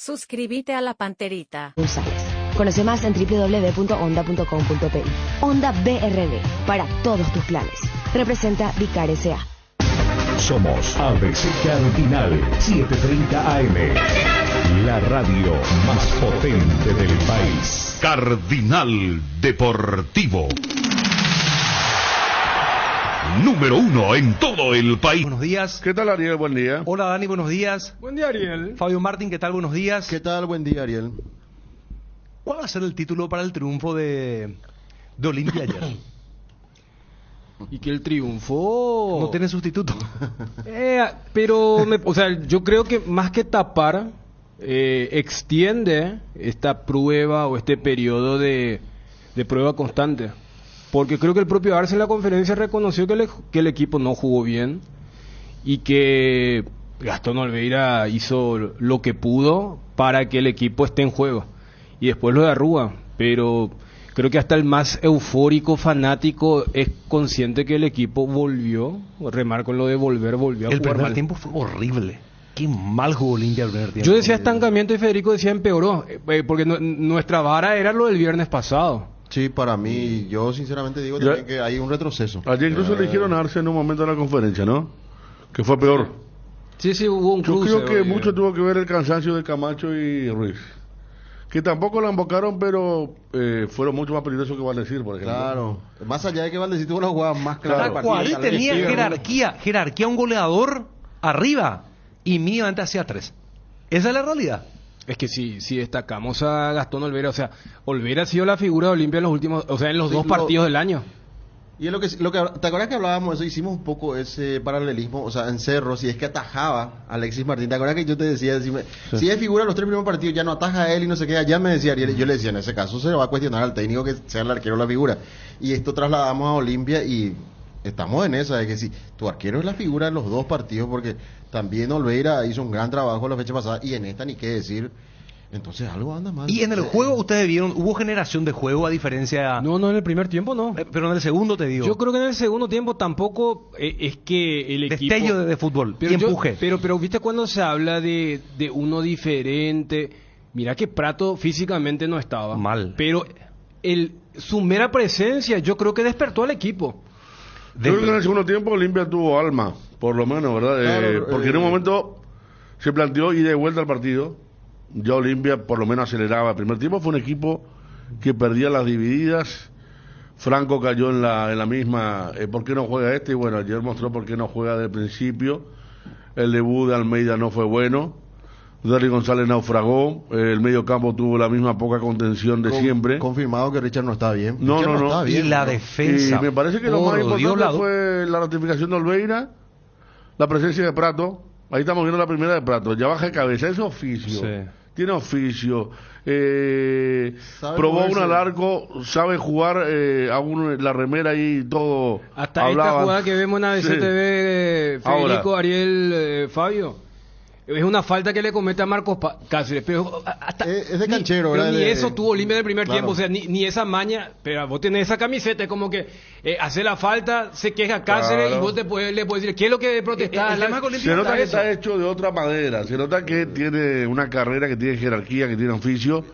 Suscríbete a La Panterita. González. Conoce más en www.onda.com.pi. Onda BRD, para todos tus planes. Representa Vicar S.A. Somos ABC Cardinal 730 AM. La radio más potente del país. Cardinal Deportivo. Número 1 en todo el país. Buenos días. ¿Qué tal, Ariel? Buen día. Hola, Dani, buenos días. Buen día, Ariel. Fabio Martín, ¿qué tal? Buenos días. ¿Qué tal? Buen día, Ariel. ¿Cuál va a ser el título para el triunfo de Olimpia ayer? Y que el triunfo No tiene sustituto. Pero yo creo que más que tapar, extiende esta prueba o este periodo de prueba constante. Porque creo que el propio Arce en la conferencia reconoció que el equipo no jugó bien y que Gastón Olveira hizo lo que pudo para que el equipo esté en juego. Y después lo de Arrúa, pero creo que hasta el más eufórico fanático es consciente que el equipo volvió, remarco lo de volvió a jugar. El primer mal. tiempo fue horrible. Qué mal jugó Olimpia el primer tiempo. Yo decía estancamiento y Federico decía empeoró, porque nuestra vara era lo del viernes pasado. Sí, para mí, yo sinceramente digo también que hay un retroceso. Ayer incluso le dijeron a Arce en un momento de la conferencia, ¿no? Que fue peor. Sí, hubo un Yo cruce. creo que mucho tuvo que ver el cansancio de Camacho y Ruiz. Que tampoco la embocaron, pero fueron mucho más peligrosos que Valdecir, por ejemplo. Claro. Más allá de que Valdecir tuvo las jugadas más claras. Claro. Juárez tenía jerarquía, un goleador arriba y mínimamente hacía 3. Esa es la realidad. Es que si destacamos a Gastón Olvera, o sea, Olvera ha sido la figura de Olimpia en los últimos, o sea, en los dos partidos del año. Y es lo que ¿te acuerdas que hablábamos de eso? Hicimos un poco ese paralelismo, o sea, en Cerro, si es que atajaba a Alexis Martín. ¿Te acuerdas que yo te decía, si es figura los 3 primeros partidos, ya no ataja a él y no sé qué? Ya me decía Ariel, yo le decía, en ese caso se va a cuestionar al técnico que sea el arquero la figura. Y esto trasladamos a Olimpia y estamos en esa, de que si tu arquero es la figura en los 2 partidos, porque también Olveira hizo un gran trabajo la fecha pasada y en esta ni qué decir. Entonces algo anda mal. Y en el juego ustedes vieron, hubo generación de juego a diferencia... No, en el primer tiempo no. Pero en el segundo te digo. Yo creo que en el segundo tiempo tampoco es que el equipo... Destello de fútbol pero y empuje. Pero viste cuando se habla de uno diferente, mira que Prato físicamente no estaba. Mal. Pero su mera presencia yo creo que despertó al equipo. Yo creo que en el segundo tiempo Olimpia tuvo alma, por lo menos, ¿verdad? Claro, porque en un momento se planteó ir de vuelta al partido. Ya Olimpia por lo menos aceleraba. El primer tiempo fue un equipo que perdía las divididas. Franco cayó en la misma. ¿Por qué no juega este? Y bueno, ayer mostró por qué no juega desde el principio. El debut de Almeida no fue bueno. Derry González naufragó. El medio campo tuvo la misma poca contención de siempre. Confirmado que Richard no está bien. No. Está bien, y la ¿no? defensa. Y me parece que lo más importante fue la ratificación de Olveira, la presencia de Prato. Ahí estamos viendo la primera de Prato. Ya baja de cabeza, es oficio. Sí. Tiene oficio. Probó moverse. un al arco, sabe jugar la remera ahí y todo. Hasta hablaban. esta jugada que vemos en ABCTV, Federico, Ahora. Ariel, Fabio, es una falta que le comete a Marcos Cáceres, pero hasta Es de canchero, pero ¿verdad? ni eso tuvo Olimpia en el primer Claro. tiempo, o sea, ni esa maña, pero vos tenés esa camiseta, es como que hace la falta, se queja Cáceres Claro. y vos le puedes decir, ¿qué es lo que protestás? Se nota que está hecho de otra manera, se nota que tiene una carrera, que tiene jerarquía, que tiene oficio.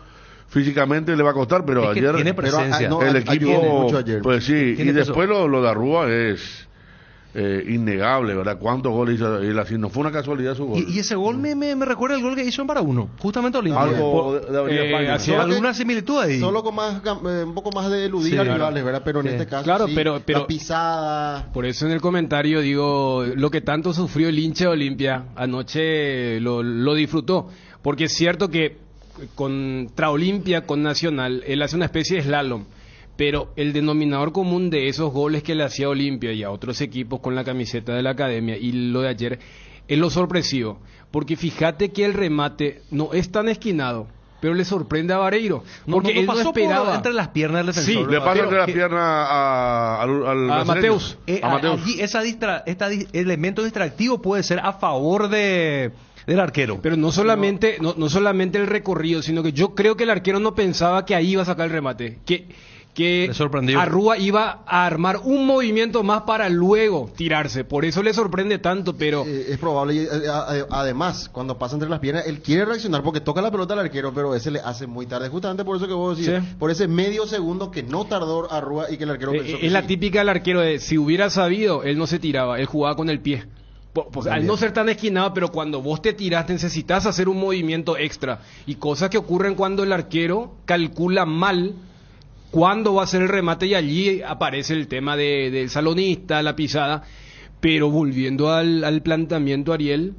Físicamente le va a costar, pero Es que ayer tiene presencia. el ayudó equipo, mucho ayer. pues sí, Tiene y peso. después lo de Arrúa es innegable, ¿verdad? ¿Cuántos goles hizo él así? No fue una casualidad su gol. Y ese gol me recuerda el gol que hizo en Para-Uno, justamente Olimpia. Algo de Avenida España. así ¿Hay es. alguna similitud ahí? Solo con un poco más de eludir Sí, a claro. rivales, ¿verdad? Pero en este caso, Claro, sí, pero- la pisada. Por eso en el comentario digo, lo que tanto sufrió el hincha de Olimpia anoche lo disfrutó, porque es cierto que contra Olimpia, con Nacional, él hace una especie de slalom, pero el denominador común de esos goles que le hacía a Olimpia y a otros equipos con la camiseta de la academia y lo de ayer es lo sorpresivo, porque fíjate que el remate no es tan esquinado, pero le sorprende a Vareiro, porque él no pasó esperaba. por entre las piernas del defensor. Sí, Le pasa entre las Que- piernas al a brasileño. Mateus. A Mateus. Allí elemento distractivo puede ser a favor del arquero. Pero no solamente no solamente el recorrido, sino que yo creo que el arquero no pensaba que ahí iba a sacar el remate, que que Le sorprendió. Arrua iba a armar un movimiento más para luego tirarse. Por eso le sorprende tanto, pero... Es probable, y, además, cuando pasa entre las piernas, él quiere reaccionar porque toca la pelota al arquero, pero ese le hace muy tarde. Justamente por eso que vos decís, Sí. por ese medio segundo que no tardó Arrua y que el arquero pensó que es la sí. típica del arquero de, si hubiera sabido, él no se tiraba, él jugaba con el pie. Pues, al no ser tan esquinado, pero cuando vos te tirás necesitas hacer un movimiento extra. Y cosas que ocurren cuando el arquero calcula mal cuándo va a ser el remate, y allí aparece el tema del salonista, la pisada. Pero volviendo al planteamiento, Ariel,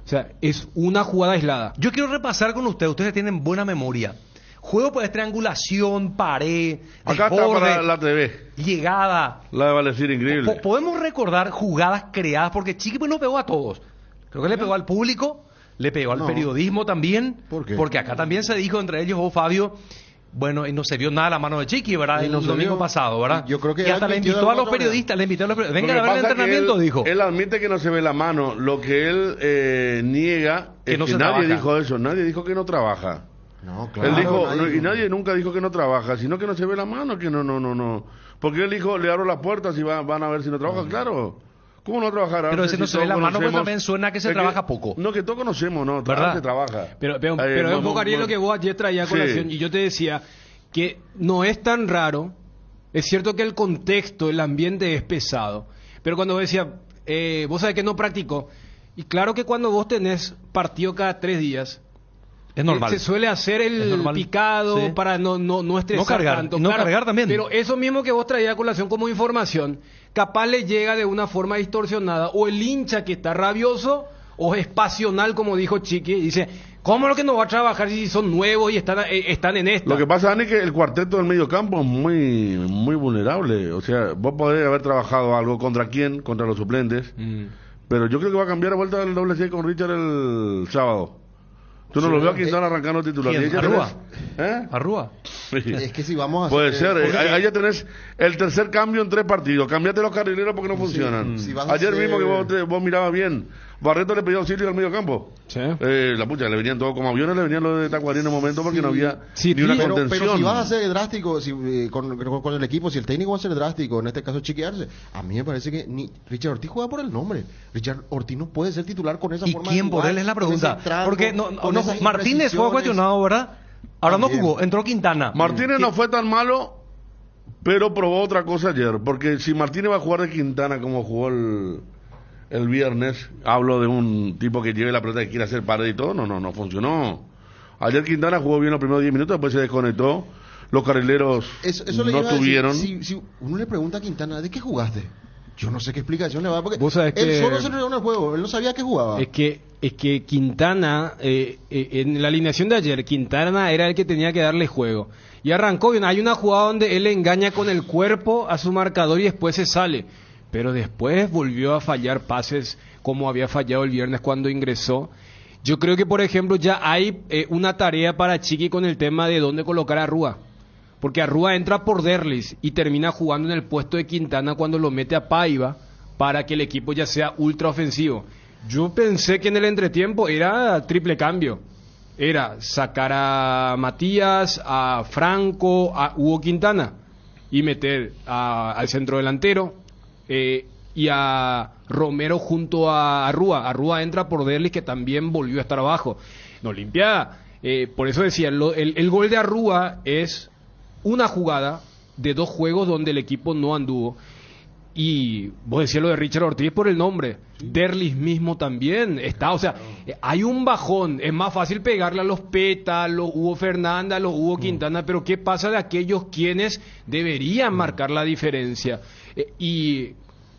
o sea, es una jugada aislada. Yo quiero repasar con ustedes. Ustedes tienen buena memoria. Juego por triangulación, pared, Acá está desborde, para la TV. llegada. La de Valecir, increíble. Podemos recordar jugadas creadas, porque Chiqui pues no pegó a todos. Creo que le pegó al público, le pegó al No. periodismo también. ¿Por qué? Porque acá también se dijo, entre ellos, Fabio, bueno, y no se vio nada la mano de Chiqui, ¿verdad? Y no El se domingo vio. pasado, ¿verdad? Yo creo que y él hasta le admitió invitó de a los alguna periodistas, le invitó a los periodistas. Lo Vengan que a ver el pasa es que entrenamiento, dijo. Él admite que no se ve la mano. Lo que él niega Que es no que se nadie trabaja. dijo eso. Nadie dijo que no trabaja. No, Él dijo, nadie y nadie nunca dijo que no trabaja, sino que no se ve la mano, que no. Porque él dijo, le abro las puertas y van a ver si no trabaja, claro. ¿Cómo no trabajar? Pero ese no se ve la mano, pues conocemos- también suena que se Es trabaja poco. No, que todos conocemos, ¿no? ¿Verdad? Se trabaja. Pero es un poco, Ariel, lo que vos ayer traías a Sí. colación, y yo te decía que no es tan raro. Es cierto que el contexto, el ambiente es pesado, pero cuando vos decías, vos sabés que no practicó, y claro que cuando vos tenés partido cada 3 días, Es normal. se suele hacer Es el normal. picado Sí. para no estresar No cargar, tanto. y no cargar también. Pero eso mismo que vos traías a colación como información, capaz le llega de una forma distorsionada, o el hincha que está rabioso, o es pasional, como dijo Chiqui, y dice, ¿cómo lo que no va a trabajar si son nuevos y están en esto? Lo que pasa, Dani, es que el cuarteto del medio campo es muy vulnerable. O sea, vos podés haber trabajado algo contra quién, contra los suplentes. Pero yo creo que va a cambiar a vuelta el doble C con Richard el sábado. Tú no lo veo a Quintana arrancando titular. ¿Quién? Y ahí ya ¿Arrua? tenés- Arrúa. Es que si vamos a Puede hacer- ser, porque- ahí ya tenés el tercer cambio en 3 partidos. Cambiate los carrileros porque no funcionan. Si vas a Ayer hacer- mismo que vos mirabas bien, Barreto le pidió auxilio al medio campo. Sí. La pucha, le venían todos como aviones, le venían los de Tacuarí en un momento porque no había Sí, ni una pero- contención. Pero si vas a ser drástico con el equipo, si el técnico va a ser drástico, en este caso chiquearse, a mí me parece que ni Richard Ortiz juega por el nombre. Richard Ortiz no puede ser titular con esa ¿Y forma quién de por jugar, él es la con pregunta? ese tranco, Porque con esas Martínez fue imprecisiones. cuestionado, ¿verdad? Ahora no También. jugó, entró Quintana. Martínez no fue tan malo, pero probó otra cosa ayer. Porque si Martínez va a jugar de Quintana como jugó el viernes, hablo de un tipo que lleve la pelota y quiere hacer pared y todo, no funcionó. Ayer Quintana jugó bien los primeros 10 minutos, después se desconectó. Los carrileros Eso le no iba a decir, tuvieron. si uno le pregunta a Quintana, ¿de qué jugaste? Yo no sé qué explicación le va a dar, porque Vos sabés él que- solo se enredó en el juego, él no sabía qué jugaba. Es que Quintana, en la alineación de ayer, Quintana era el que tenía que darle juego. Y arrancó bien. Hay una jugada donde él engaña con el cuerpo a su marcador y después se sale. Pero después volvió a fallar pases como había fallado el viernes cuando ingresó. Yo creo que, por ejemplo, ya hay una tarea para Chiqui con el tema de dónde colocar a Rúa. Porque Arrúa entra por Derlis y termina jugando en el puesto de Quintana cuando lo mete a Paiva para que el equipo ya sea ultra ofensivo. Yo pensé que en el entretiempo era triple cambio. Era sacar a Matías, a Franco, a Hugo Quintana y meter al centro delantero y a Romero junto a Arrúa. Arrúa entra por Derlis, que también volvió a estar abajo. No limpia. Por eso decía, el gol de Arrúa es una jugada de 2 juegos donde el equipo no anduvo. Y vos decías lo de Richard Ortiz por el nombre. Derlis mismo también está. O sea, hay un bajón. Es más fácil pegarle a los Peta, a los Hugo Fernández, a los Hugo Quintana. Pero ¿qué pasa de aquellos quienes deberían marcar la diferencia? Y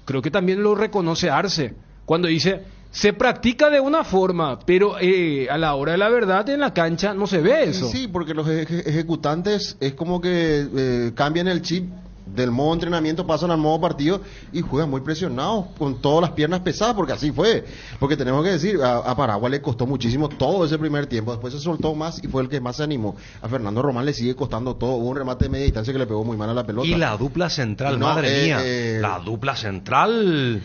creo que también lo reconoce Arce cuando dice: se practica de una forma, pero a la hora de la verdad en la cancha no se ve eso. Sí, porque los ejecutantes es como que cambian el chip del modo entrenamiento, pasan al modo partido y juegan muy presionados, con todas las piernas pesadas, porque así fue. Porque tenemos que decir, a Paraguay le costó muchísimo todo ese primer tiempo, después se soltó más y fue el que más se animó. A Fernando Román le sigue costando todo, hubo un remate de media distancia que le pegó muy mal a la pelota. Y la dupla central, No, madre mía. La dupla central.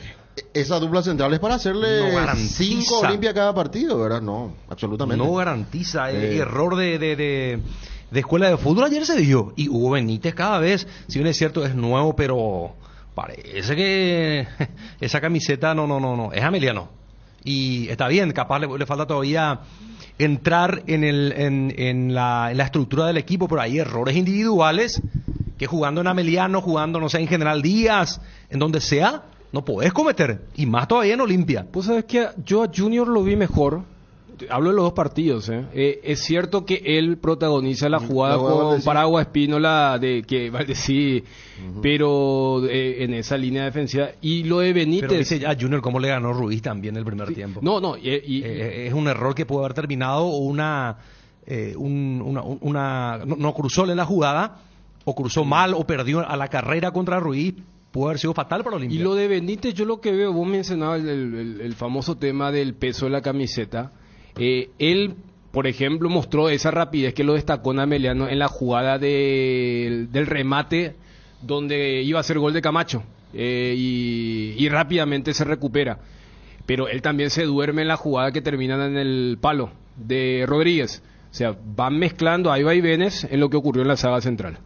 Esa dupla central es para hacerle No garantiza. 5 Olimpia cada partido, ¿verdad? No, absolutamente. No garantiza. Error de de escuela de fútbol ayer se vio. Y Hugo Benítez cada vez, si bien es cierto, es nuevo, pero parece que esa camiseta no, es Ameliano. Y está bien, capaz le falta todavía entrar en la estructura del equipo, pero hay errores individuales que jugando en Ameliano, jugando, no sé, en General Díaz, en donde sea, no podés cometer. Y más todavía en Olimpia. Pues sabes que yo a Junior lo vi mejor. Hablo de los dos partidos, es cierto que él protagoniza la jugada con Paragua Espínola de que Valdesí, pero en esa línea defensiva. Y lo de Benítez. Pero dice ya Junior cómo le ganó Ruiz también el primer tiempo. No, es un error que pudo haber terminado o no cruzó en la jugada, o cruzó mal, o perdió a la carrera contra Ruiz. Pudo haber sido fatal para Olimpia. Y lo de Benítez, yo lo que veo, vos mencionabas el famoso tema del peso de la camiseta. Él, por ejemplo, mostró esa rapidez que lo destacó en Ameliano en la jugada del remate donde iba a ser gol de Camacho, y rápidamente se recupera. Pero él también se duerme en la jugada que terminan en el palo de Rodríguez. O sea, van mezclando, hay vaivenes en lo que ocurrió en la saga central.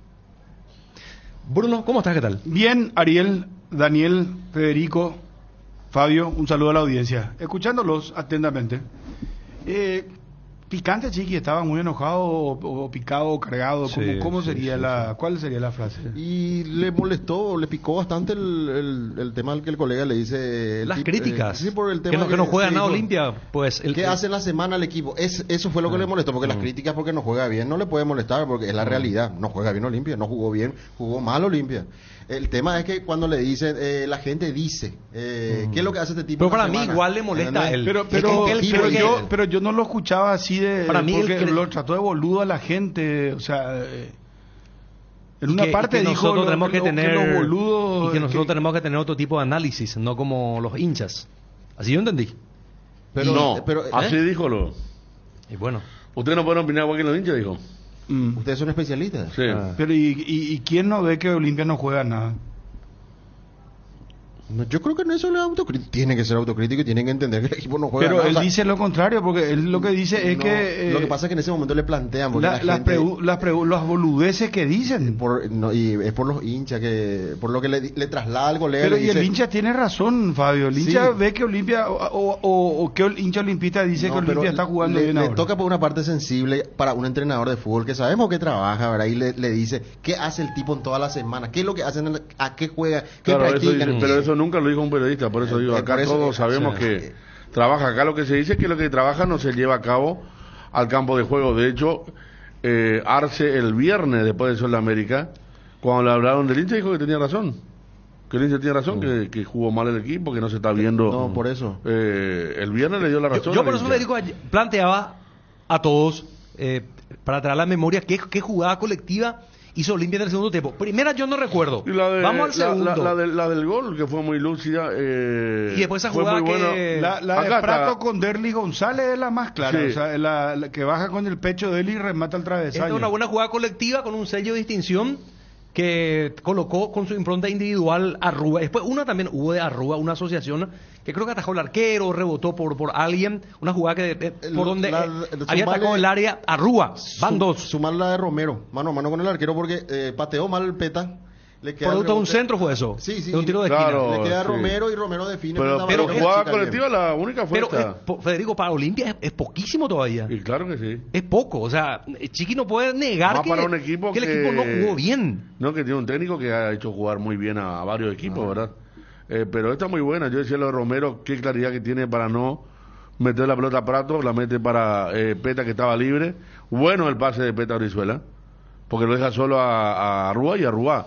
Bruno, ¿cómo estás? ¿Qué tal? Bien, Ariel, Daniel, Federico, Fabio, un saludo a la audiencia. Escuchándolos atentamente. Picante, Chiqui, estaba muy enojado o picado o cargado. ¿Cómo sería cuál sería la frase? Y le molestó, le picó bastante el tema al que el colega le dice. Las críticas. Sí, por el tema que no juega nada Olimpia. Pues ¿qué hace la semana el equipo? Eso fue lo que le molestó, porque las críticas porque no juega bien no le puede molestar, porque es la realidad. No juega bien Olimpia, no jugó bien, jugó mal Olimpia. El tema es que cuando le dicen, la gente dice, ¿qué es lo que hace este tipo? Pero para mí igual le molesta a él. Pero yo no lo escuchaba así para mí porque lo trató de boludo a la gente, o sea, en una parte que dijo nosotros tenemos que tener los boludos, y que nosotros tenemos que tener otro tipo de análisis, no como los hinchas. Así yo entendí. Así díjolo. Y bueno, ustedes no pueden opinar igual que los hinchas, dijo. Ustedes son especialistas. Sí. Pero ¿y quién no ve que Olimpia no juega nada? Yo creo que en eso tiene que ser autocrítico y tienen que entender que el equipo no juega pero nada. Él dice lo contrario, porque él lo que dice es que lo que pasa es que en ese momento le plantean porque las boludeces que dicen y es por los hinchas, por lo que le traslada al colega. Pero el hincha tiene razón, Fabio. El hincha ve que Olimpia o que el hincha olimpista dice que Olimpia está jugando bien ahora. Le toca por una parte sensible para un entrenador de fútbol que sabemos que trabaja, ¿verdad? Y le dice qué hace el tipo en toda la semana, qué es lo que hacen, a qué juega, qué practican. Pero eso nunca lo dijo un periodista, por eso digo, acá todos sabemos que trabaja. Acá lo que se dice es que lo que trabaja no se lleva a cabo al campo de juego. De hecho, Arce el viernes, después de Sol de América, cuando le hablaron del hincha, dijo que tenía razón. Que el hincha tenía razón, que jugó mal el equipo, que no se está viendo. No, por eso. El viernes le dio la razón. Yo por eso Federico planteaba a todos, para traer la memoria, qué jugada colectiva hizo Olimpia en el segundo tiempo. Primera yo no recuerdo. Vamos al segundo. La del gol, que fue muy lúcida. Y después esa jugada que... La de Prato con Derly González es la más clara. Sí. O sea, la que baja con el pecho de él y remata el travesaño. Esta es una buena jugada colectiva con un sello de distinción que colocó con su impronta individual a Arrúa. Después una también hubo de Arrúa, una asociación que creo que atajó el arquero, rebotó por alguien, una jugada que por donde había atacado el área Arrúa. Van dos. Sumar la de Romero, mano a mano con el arquero, porque pateó mal el Peta. Producto de un centro fue eso. Sí. De un tiro de esquina. Le queda a Romero y Romero define. Pero jugada colectiva la única fue esta. Federico, para Olimpia es poquísimo todavía. Y claro que sí. Es poco. O sea, Chiqui no puede negar que para un equipo el equipo no jugó bien. No, que tiene un técnico que ha hecho jugar muy bien a varios equipos, ¿verdad? Pero esta es muy buena. Yo decía lo de Romero, qué claridad que tiene para no meter la pelota a Prato, la mete para Peta, que estaba libre. Bueno el pase de Peta a Brizuela, porque lo deja solo a Arrúa, y Arrúa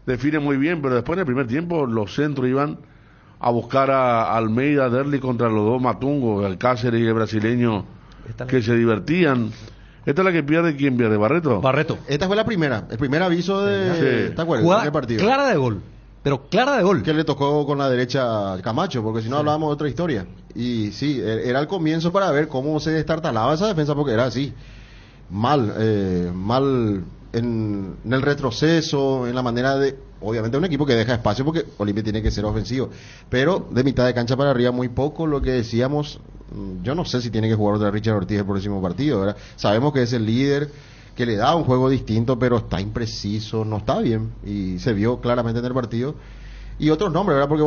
define muy bien, pero después en el primer tiempo los centros iban a buscar a Almeida, Derly contra los dos matungos, el Cáceres y el brasileño, que se divertían. ¿Esta es la que pierde? ¿Quién pierde? ¿Barreto? Esta fue la primera, el primer aviso de... ¿Te acuerdas? Jugada partido. Clara de gol. Pero clara de gol. Que le tocó con la derecha a Camacho, porque si no hablábamos de otra historia. Y sí, era el comienzo para ver cómo se destartalaba esa defensa, porque era así. Mal en el retroceso, en la manera de... Obviamente un equipo que deja espacio porque Olimpia tiene que ser ofensivo. Pero de mitad de cancha para arriba muy poco. Lo que decíamos, yo no sé si tiene que jugar otra Richard Ortiz el próximo partido, ¿verdad? Sabemos que es el líder, que le da un juego distinto, pero está impreciso, no está bien, y se vio claramente en el partido. Y otros nombres, ¿verdad? Porque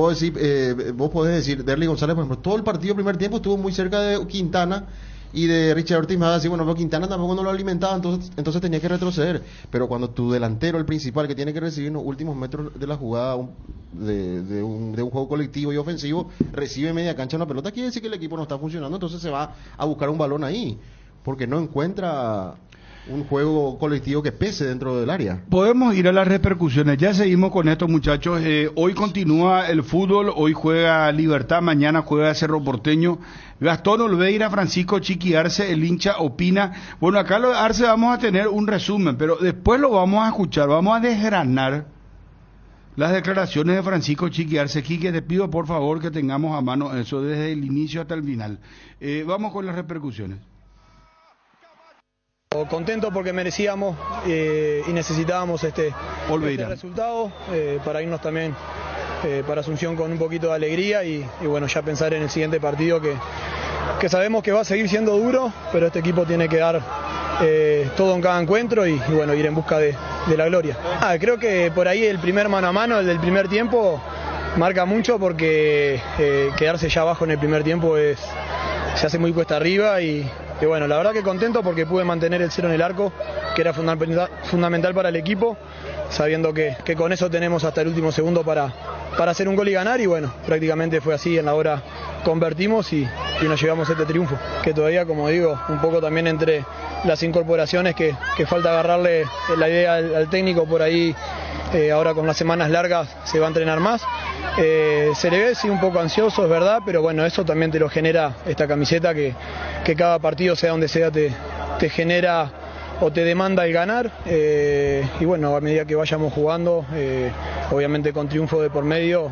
vos podés decir, Derly González, por ejemplo, todo el partido, primer tiempo, estuvo muy cerca de Quintana y de Richard Ortiz. Me va a decir, bueno, pero Quintana tampoco no lo alimentaba, entonces tenía que retroceder. Pero cuando tu delantero, el principal, que tiene que recibir en los últimos metros de la jugada de un juego colectivo y ofensivo, recibe media cancha una pelota, quiere decir que el equipo no está funcionando, entonces se va a buscar un balón ahí, porque no encuentra un juego colectivo que pese dentro del área. Podemos ir a las repercusiones. Ya seguimos con esto, muchachos. Hoy continúa el fútbol. Hoy juega Libertad, mañana juega Cerro Porteño. Gastón Olveira, Francisco Chiqui Arce, el hincha opina. Bueno, acá lo de Arce vamos a tener un resumen, pero después lo vamos a escuchar. Vamos a desgranar las declaraciones de Francisco Chiqui Arce. Quique, te pido por favor que tengamos a mano eso desde el inicio hasta el final. Vamos con las repercusiones. Contento porque merecíamos y necesitábamos este resultado para irnos también para Asunción con un poquito de alegría y bueno, ya pensar en el siguiente partido que sabemos que va a seguir siendo duro, pero este equipo tiene que dar todo en cada encuentro y bueno, ir en busca de la gloria. Creo que por ahí el primer mano a mano, el del primer tiempo, marca mucho porque quedarse ya abajo en el primer tiempo se hace muy cuesta arriba y bueno, la verdad que contento porque pude mantener el 0 en el arco, que era fundamental para el equipo, sabiendo que con eso tenemos hasta el último segundo para hacer un gol y ganar, y bueno, prácticamente fue así, en la hora convertimos y nos llevamos este triunfo, que todavía, como digo, un poco también entre las incorporaciones que falta agarrarle la idea al técnico por ahí. Ahora con las semanas largas se va a entrenar más, se le ve sí un poco ansioso, es verdad, pero bueno, eso también te lo genera esta camiseta que cada partido, sea donde sea, te genera o te demanda el ganar, y bueno, a medida que vayamos jugando, obviamente con triunfo de por medio,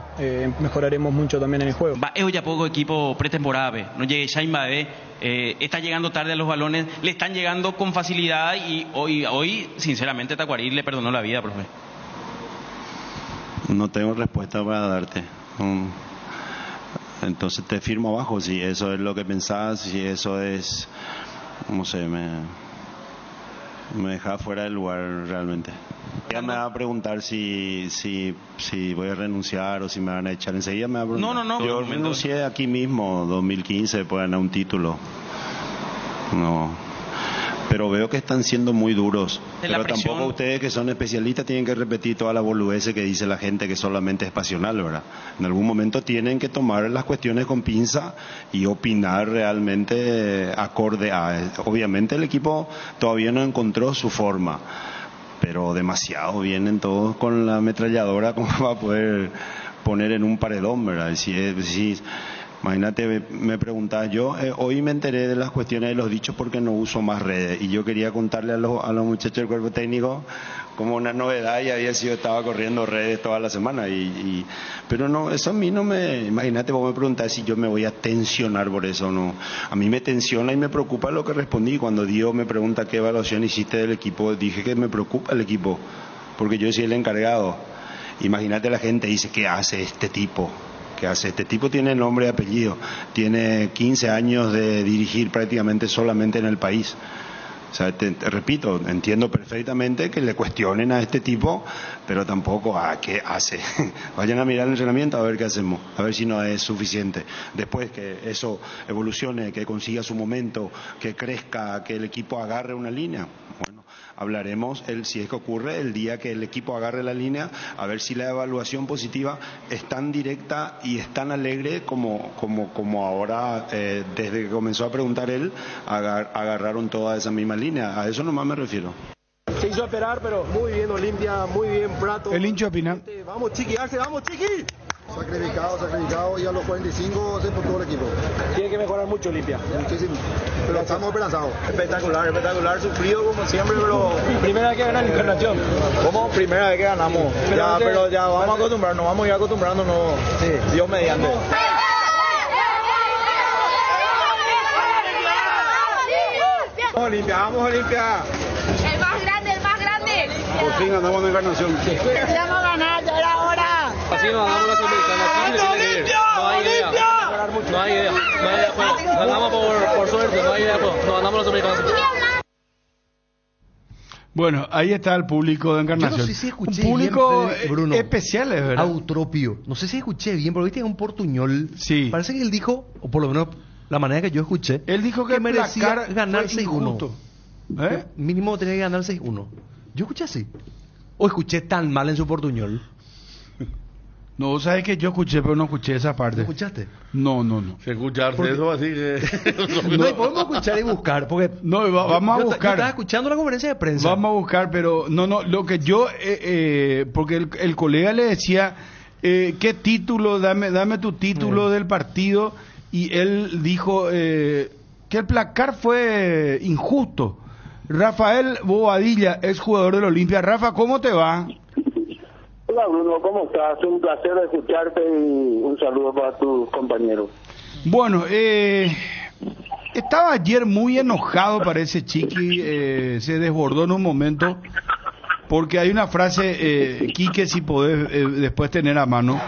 mejoraremos mucho también en el juego. Es ya poco equipo pretemporada, no llegue Shaimba, está llegando tarde a los balones, le están llegando con facilidad y hoy sinceramente Tacuarí le perdonó la vida, profe. No tengo respuesta para darte. Entonces te firmo abajo si eso es lo que pensás, si eso es, no sé, me deja fuera del lugar realmente. Ya me va a preguntar si voy a renunciar o si me van a echar enseguida. Me va a preguntar. No. Yo renuncié aquí mismo, 2015, después de ganar un título. No. Pero veo que están siendo muy duros. Pero tampoco ustedes que son especialistas tienen que repetir toda la boludeces que dice la gente que solamente es pasional, ¿verdad? En algún momento tienen que tomar las cuestiones con pinza y opinar realmente acorde a... Obviamente el equipo todavía no encontró su forma, pero demasiado vienen todos con la ametralladora como va a poder poner en un paredón, ¿verdad? Imagínate, me preguntás, yo hoy me enteré de las cuestiones de los dichos porque no uso más redes y yo quería contarle a los muchachos del cuerpo técnico como una novedad y estaba corriendo redes toda la semana pero no, eso a mí no me, imagínate, vos me preguntás si yo me voy a tensionar por eso, no, a mí me tensiona y me preocupa lo que respondí. Cuando Diego me pregunta qué evaluación hiciste del equipo, dije que me preocupa el equipo porque yo soy el encargado. Imagínate, la gente dice, ¿qué hace este tipo? Que hace. Este tipo tiene nombre y apellido, tiene 15 años de dirigir prácticamente solamente en el país. O sea, te repito, entiendo perfectamente que le cuestionen a este tipo, pero tampoco ¿qué hace? Vayan a mirar el entrenamiento a ver qué hacemos, a ver si no es suficiente. Después que eso evolucione, que consiga su momento, que crezca, que el equipo agarre una línea. Bueno, hablaremos, si es que ocurre, el día que el equipo agarre la línea, a ver si la evaluación positiva es tan directa y es tan alegre como ahora, desde que comenzó a preguntar él, agarraron toda esa misma línea. A eso nomás me refiero. Se hizo esperar, pero muy bien Olimpia, muy bien Prato. El hincha opina. Vamos Chiqui, vamos Chiqui. Sacrificado y a los 45 se por todo el equipo. Tiene que mejorar mucho Olimpia. Muchísimo. Pero estamos esperanzados. Espectacular, sufrido como siempre, pero... Primera vez que gana la Encarnación. ¿Cómo? Primera vez que ganamos. Pero ya vamos a acostumbrarnos, vamos a ir acostumbrándonos. Sí. Dios mediante. Vamos Olimpia. El más grande. Por fin ganamos la Encarnación. Vamos a ganar, ya era hora. Así nos ganamos la Sudamericana. No hay idea. Ganamos por suerte, no hay idea. Nos ganamos la Sudamericana. Bueno, ahí está el público de Encarnación. Yo no sé si escuché un público bien, Bruno, especial, es verdad. Eutropio. No sé si escuché bien, pero viste un portuñol. Sí. Parece que él dijo, o por lo menos la manera que yo escuché, él dijo que merecía ganar fue 6-1. ¿Eh? Mínimo tenía que ganar 6-1. Yo escuché así. O escuché tan mal en su portuñol. No, sabes que yo escuché, pero no escuché esa parte. ¿No escuchaste? No. Si escucharse eso, así que... No, podemos escuchar y buscar, porque... No, vamos a buscar. Yo estaba escuchando la conferencia de prensa. Vamos a buscar, pero... No, lo que yo... porque el colega le decía, ¿qué título? Dame tu título del partido. Y él dijo que el placar fue injusto. Rafael Bobadilla es jugador del Olimpia. Rafa, ¿cómo te va? Hola Bruno, ¿cómo estás? Un placer escucharte y un saludo para tus compañeros. Bueno, estaba ayer muy enojado, parece Chiqui, se desbordó en un momento, porque hay una frase, Quique, si podés después tener a mano,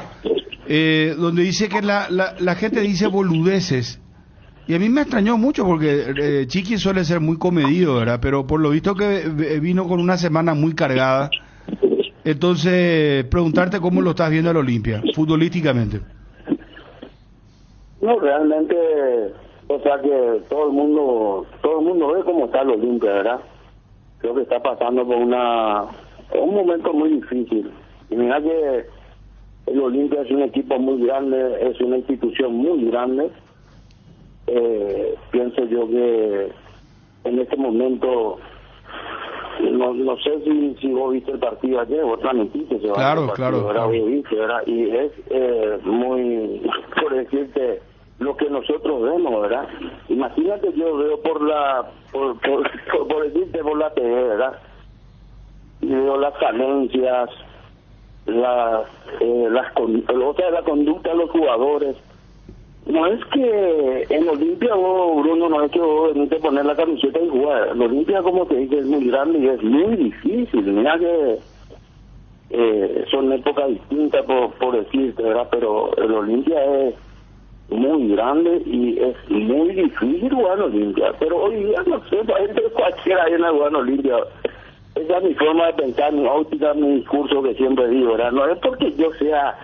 donde dice que la gente dice boludeces. Y a mí me extrañó mucho porque Chiqui suele ser muy comedido, ¿verdad? Pero por lo visto que vino con una semana muy cargada. Entonces, preguntarte cómo lo estás viendo al Olimpia, futbolísticamente. No, realmente, o sea que todo el mundo ve cómo está el Olimpia, ¿verdad? Creo que está pasando por un momento muy difícil. Y mira que el Olimpia es un equipo muy grande, es una institución muy grande. Pienso yo que en este momento... No sé si vos viste el partido ayer, vos transmitiste ese claro. ¿verdad? Viste, ¿verdad? Y es muy, por decirte, lo que nosotros vemos, ¿verdad? Imagínate, yo veo por decirte, por la TV, ¿verdad? Y veo las falencias, la conducta de los jugadores. No es que en Olimpia, Bruno, no es que vos venís a poner la camiseta y jugar. En Olimpia, como te dije, es muy grande y es muy difícil. Mira que son épocas distintas, por decirte, ¿verdad? Pero el Olimpia es muy grande y es muy difícil jugar en Olimpia. Pero hoy día, no sé, parece que cualquiera viene a jugar en Olimpia. Esa es mi forma de pensar, mi óptica, mi discurso que siempre digo, ¿verdad? No es porque yo sea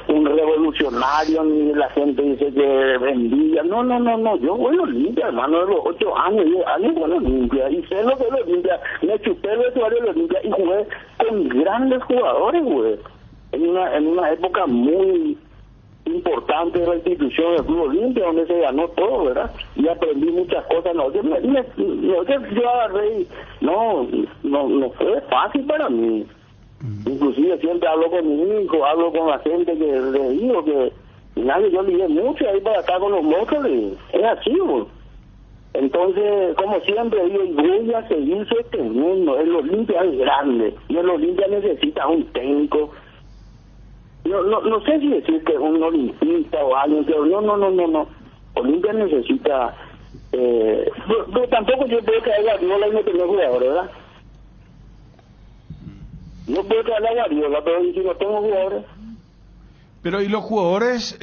un revolucionario ni la gente dice que vendía, no, yo voy a Olimpia, hermano, de los 8 años, 10 años voy a Olimpia y sé lo que es Olimpia, me chupé el vestuario de Olimpia y jugué con grandes jugadores, güey, en una época muy importante de la institución del Club Olimpia, donde se ganó todo, ¿verdad? Y aprendí muchas cosas, yo agarré y no fue fácil para mí. Inclusive siempre hablo con mi hijo, hablo con la gente que le digo que yo ligué mucho ahí para acá con los monstruos, es así, güey. Entonces, como siempre digo, y voy a seguir sosteniendo, el Olimpia es grande y el Olimpia necesita un técnico. No sé si decir que es un olimpista o alguien, pero no. Olimpia necesita, pero tampoco yo puedo caer la viola y no tener jugadores, ¿verdad? Yo puedo traer la Guardiola, pero si no tengo jugadores. Pero y los jugadores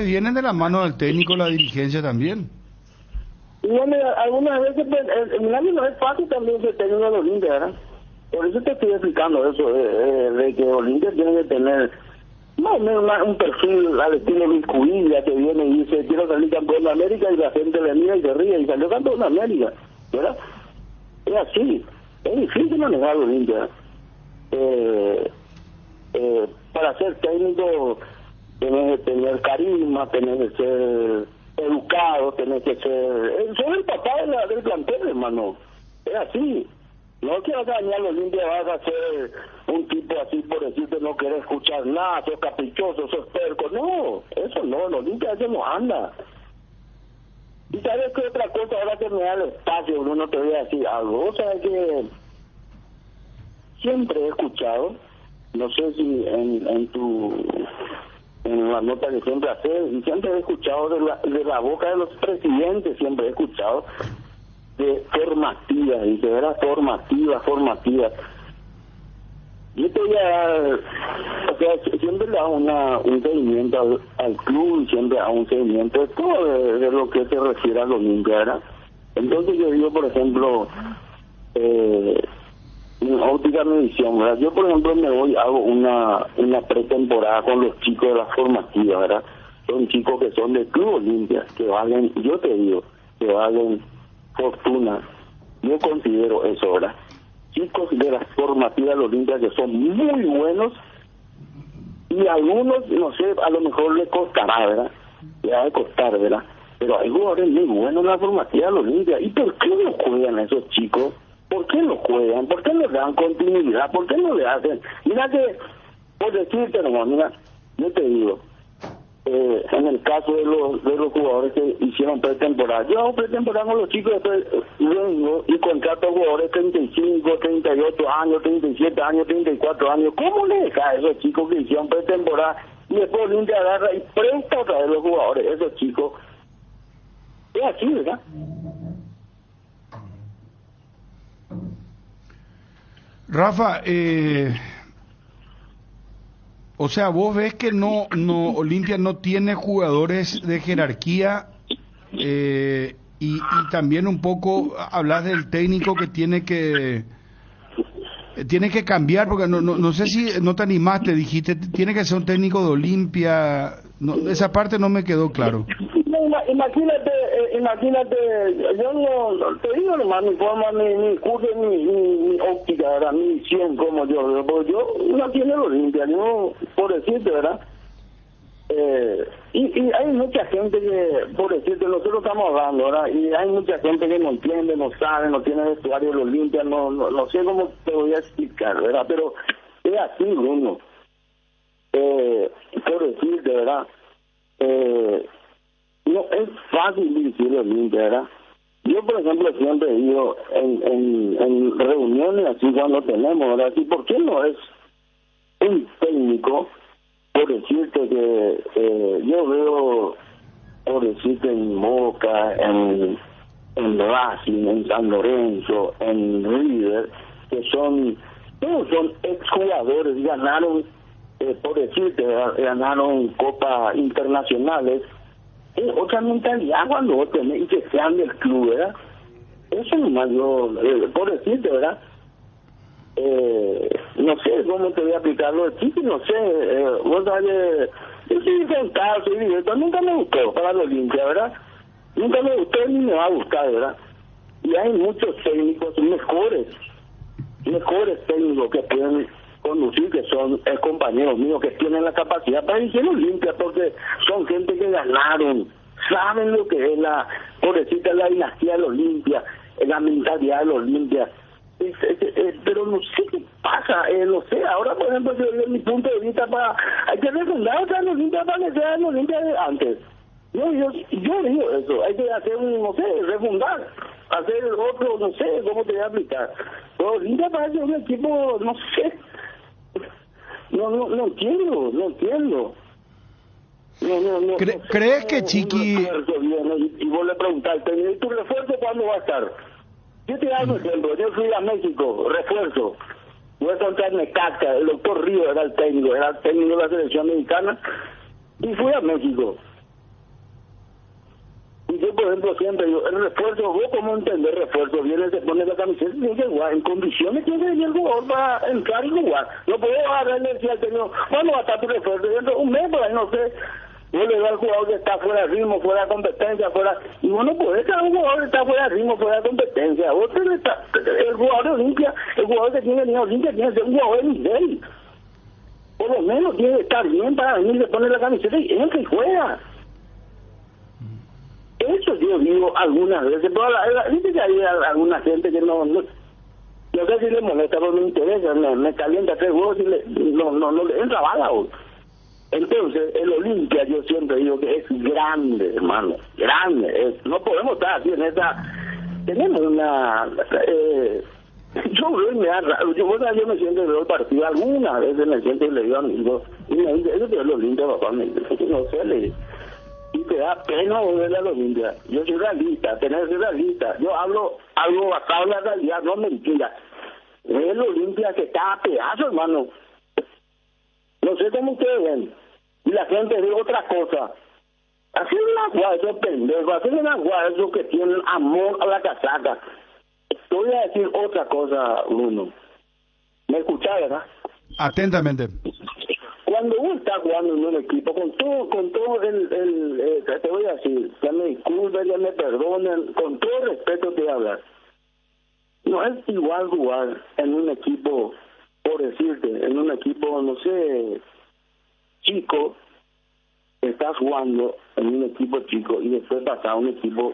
vienen de la mano del técnico, la dirigencia también. Y bueno, algunas veces no es fácil también ser técnico de Olimpia, ¿verdad? Por eso te estoy explicando eso, de que Olimpia tiene que tener un perfil al estilo Luis Cuilla, que viene y dice quiero salir campeón de América y la gente le mira y se ríe y salió campeón de América, ¿verdad? Es así. Es difícil manejar Olimpia. Para ser técnico tenés que tener carisma, tenés que ser educado, tenés que ser... Soy el papá del plantel, hermano. Es así. No es que vas a dañar Olimpia, vas a ser un tipo así por decirte no querés escuchar nada, sos caprichoso, sos terco. No, eso no, en Olimpia eso no anda. Y sabes que otra cosa, ahora que me da el espacio, Bruno, te voy a decir algo. O sea que siempre he escuchado, no sé si en la nota que siempre haces, y siempre he escuchado de la boca de los presidentes, siempre he escuchado de formativa, y de era formativa. Yo te voy a dar, o sea, siempre le hago un seguimiento al club y siempre hago un seguimiento de todo de lo que se refiere a los Olimpia, ¿verdad? Entonces yo digo, por ejemplo, en óptica mi visión, ¿verdad? Yo, por ejemplo, me voy, hago una pretemporada con los chicos de la formativa, ¿verdad? Son chicos que son de Club Olimpia, que valen, yo te digo, que valen fortuna. Yo considero eso, ¿verdad? Chicos de las formativas de Olimpia que son muy buenos, y a algunos, no sé, a lo mejor le costará, ¿verdad? Le va a costar, ¿verdad? Pero hay jugadores muy buenos en la formativa de Olimpia. ¿Y por qué no juegan a esos chicos? ¿Por qué no juegan? ¿Por qué no le dan continuidad? ¿Por qué no le hacen? Mira que, por decirte nomás, mira, yo te digo, en el caso de los jugadores que hicieron pretemporada, yo hago pretemporada con los chicos, después vengo y contrato a jugadores 35, 38 años, 37 años, 34 años. ¿Cómo le deja a esos chicos que hicieron pretemporada y después Olimpia agarra y presta otra vez los jugadores, esos chicos? Es así, ¿verdad? Rafa, o sea, vos ves que no Olimpia no tiene jugadores de jerarquía, y también un poco hablas del técnico que tiene que cambiar, porque no sé si no te animaste, dijiste tiene que ser un técnico de Olimpia, no, esa parte no me quedó claro. Imagínate, yo no te digo nomás mi forma, mi curso, mi óptica, ¿verdad? Mi visión, como yo, porque yo no tiene Olimpia, yo, por decirte, ¿verdad? Y hay mucha gente que, por decirte, nosotros estamos hablando, ¿verdad? Y hay mucha gente que no entiende, no sabe, no tiene vestuario de Olimpia, no sé cómo te voy a explicar, ¿verdad? Pero es así, Bruno. Por decirte, ¿verdad? No es fácil dirigir Olimpia, ¿verdad? Yo, por ejemplo, siempre digo en reuniones así cuando tenemos, ¿verdad? Así, ¿por qué no es un técnico? Por decirte que yo veo, por decirte, en Boca, en Racing, en San Lorenzo, en River, que todos son exjugadores y ganaron, por decirte, ganaron copas internacionales. Otra mentalidad cuando vos tenés y que sean del club, ¿verdad? Eso nomás yo, por decirte, ¿verdad? No sé cómo te voy a aplicar lo de Chiqui, no sé, vos sabes, yo soy intentado, soy directo, nunca me gustó para la Olimpia, ¿verdad? Nunca me gustó ni me va a gustar, ¿verdad? Y hay muchos técnicos mejores técnicos que pueden conducir, que son compañeros míos que tienen la capacidad para dirigir Olimpia, porque son gente que ganaron, saben lo que es por decirte, la dinastía de la Olimpia, la mentalidad de la Olimpia. Pero no sé qué pasa, no sé, ahora por ejemplo, desde mi punto de vista, hay que refundar otra Olimpia para que sea la Olimpia de antes. Yo digo eso, hay que hacer no sé, refundar, hacer otro, no sé cómo te voy a aplicar. Pero Olimpia parece un equipo, no sé, no entiendo. No, ¿Crees que Chiqui... Y vos le preguntás, ¿y tu refuerzo cuándo va a estar? Yo te hago un ejemplo, yo fui a México, refuerzo. Voy a contar Necaxa, el doctor Río era el técnico de la selección mexicana, y fui a México. Y yo, por ejemplo, siempre digo, el refuerzo, vos cómo entender refuerzo, viene, se pone la camiseta, tiene que jugar, en condiciones tiene que venir el jugador para entrar y jugar. No puedo agarrarle decir al técnico, ¿cuándo va a estar tu refuerzo? Dentro de un mes, por ahí no sé. Yo le doy al jugador que está fuera de ritmo, fuera de competencia, y vos no podés estar un jugador que está fuera de ritmo, fuera de competencia. Vos el jugador de Olimpia, el jugador que tiene que venir a Olimpia tiene que ser un jugador de nivel. Por lo menos tiene que estar bien para venir, le pone la camiseta y entra y juega. Eso yo digo algunas veces, pero dice que hay alguna gente que no sé si le molesta, pero me interesa, me calienta 3 huevos y no le entra bala. Entonces, el Olimpia yo siempre digo que es grande, hermano, grande. No podemos estar así en esa... Tenemos una... yo veo y me da raro. Yo me siento y veo el partido, algunas veces me siento y le digo a mi hijo, y me dice, eso es el Olimpia, papá, me dice, no sé, le digo. Y te da pena volver a los Olimpia. Yo soy realista, tener que ser realista. Yo hablo algo basado en la realidad, no mentira. Es el Olimpia que está a pedazos, hermano. No sé cómo ustedes ven. Y la gente ve otra cosa. Hacen una guay esos pendejos, hacen una guay esos que tienen amor a la casaca. Te voy a decir otra cosa, Bruno. ¿Me escuchás, verdad? Atentamente. Cuando uno está jugando en un equipo, con todo te voy a decir, ya me disculpen, ya me perdonen, con todo respeto te voy a hablar. No es igual jugar en un equipo, por decirte, en un equipo, no sé, chico, estás jugando en un equipo chico y después pasar a un equipo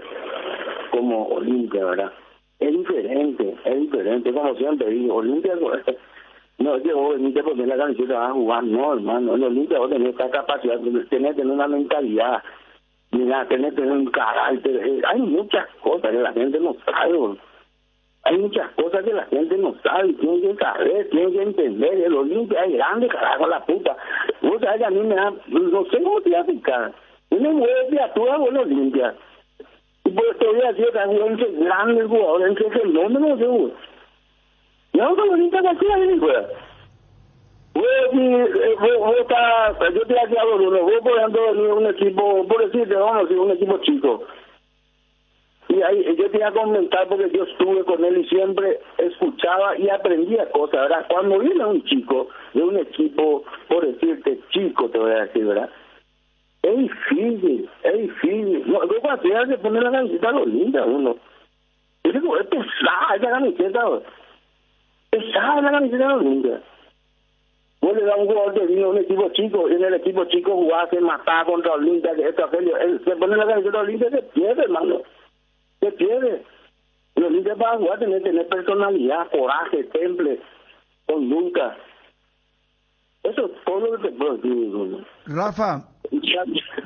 como Olimpia, ¿verdad? Es diferente, como siempre digo, Olimpia no es que vos venís a poner la camiseta vas a jugar, no, hermano, en Olimpia vos tenés esta capacidad, tenés que tener una mentalidad, mira, tenés que tener un carácter, hay muchas cosas que la gente no sabe, hay muchas cosas que la gente no sabe, tienen que saber, tienen que entender, el Olimpia es grande, carajo, la puta, vos sabés que a mí me da, no sé cómo te voy a explicar, una mujer criatura con Olimpia, y por esto voy a decir que es grande el jugador, es un fenómeno seguro. No, con Olimpia cualquiera viene fuera. Vos estás, yo te voy a decir algo, Bruno, vos por ejemplo venir un equipo, por decirte, vamos a decir, un equipo chico. Y ahí yo te voy a comentar porque yo estuve con él y siempre escuchaba y aprendía cosas, ¿verdad? Cuando viene un chico de un equipo, por decirte, chico, te voy a decir, ¿verdad? Es difícil. No, cuando tienes que poner la camiseta lo linda, uno. Es pesada esa camiseta, pesada la camiseta lo linda. Vos le das un jugador que vino a un equipo chico, y en el equipo chico jugaba, se mataba contra Olimpia, que esto, aquello, él se pone la camiseta de Olimpia, se pierde, hermano. Se pierde. Y Olimpia para jugar tiene que tener personalidad, coraje, temple, conducta. Eso es todo lo que te puedo decir, Bruno. Rafa,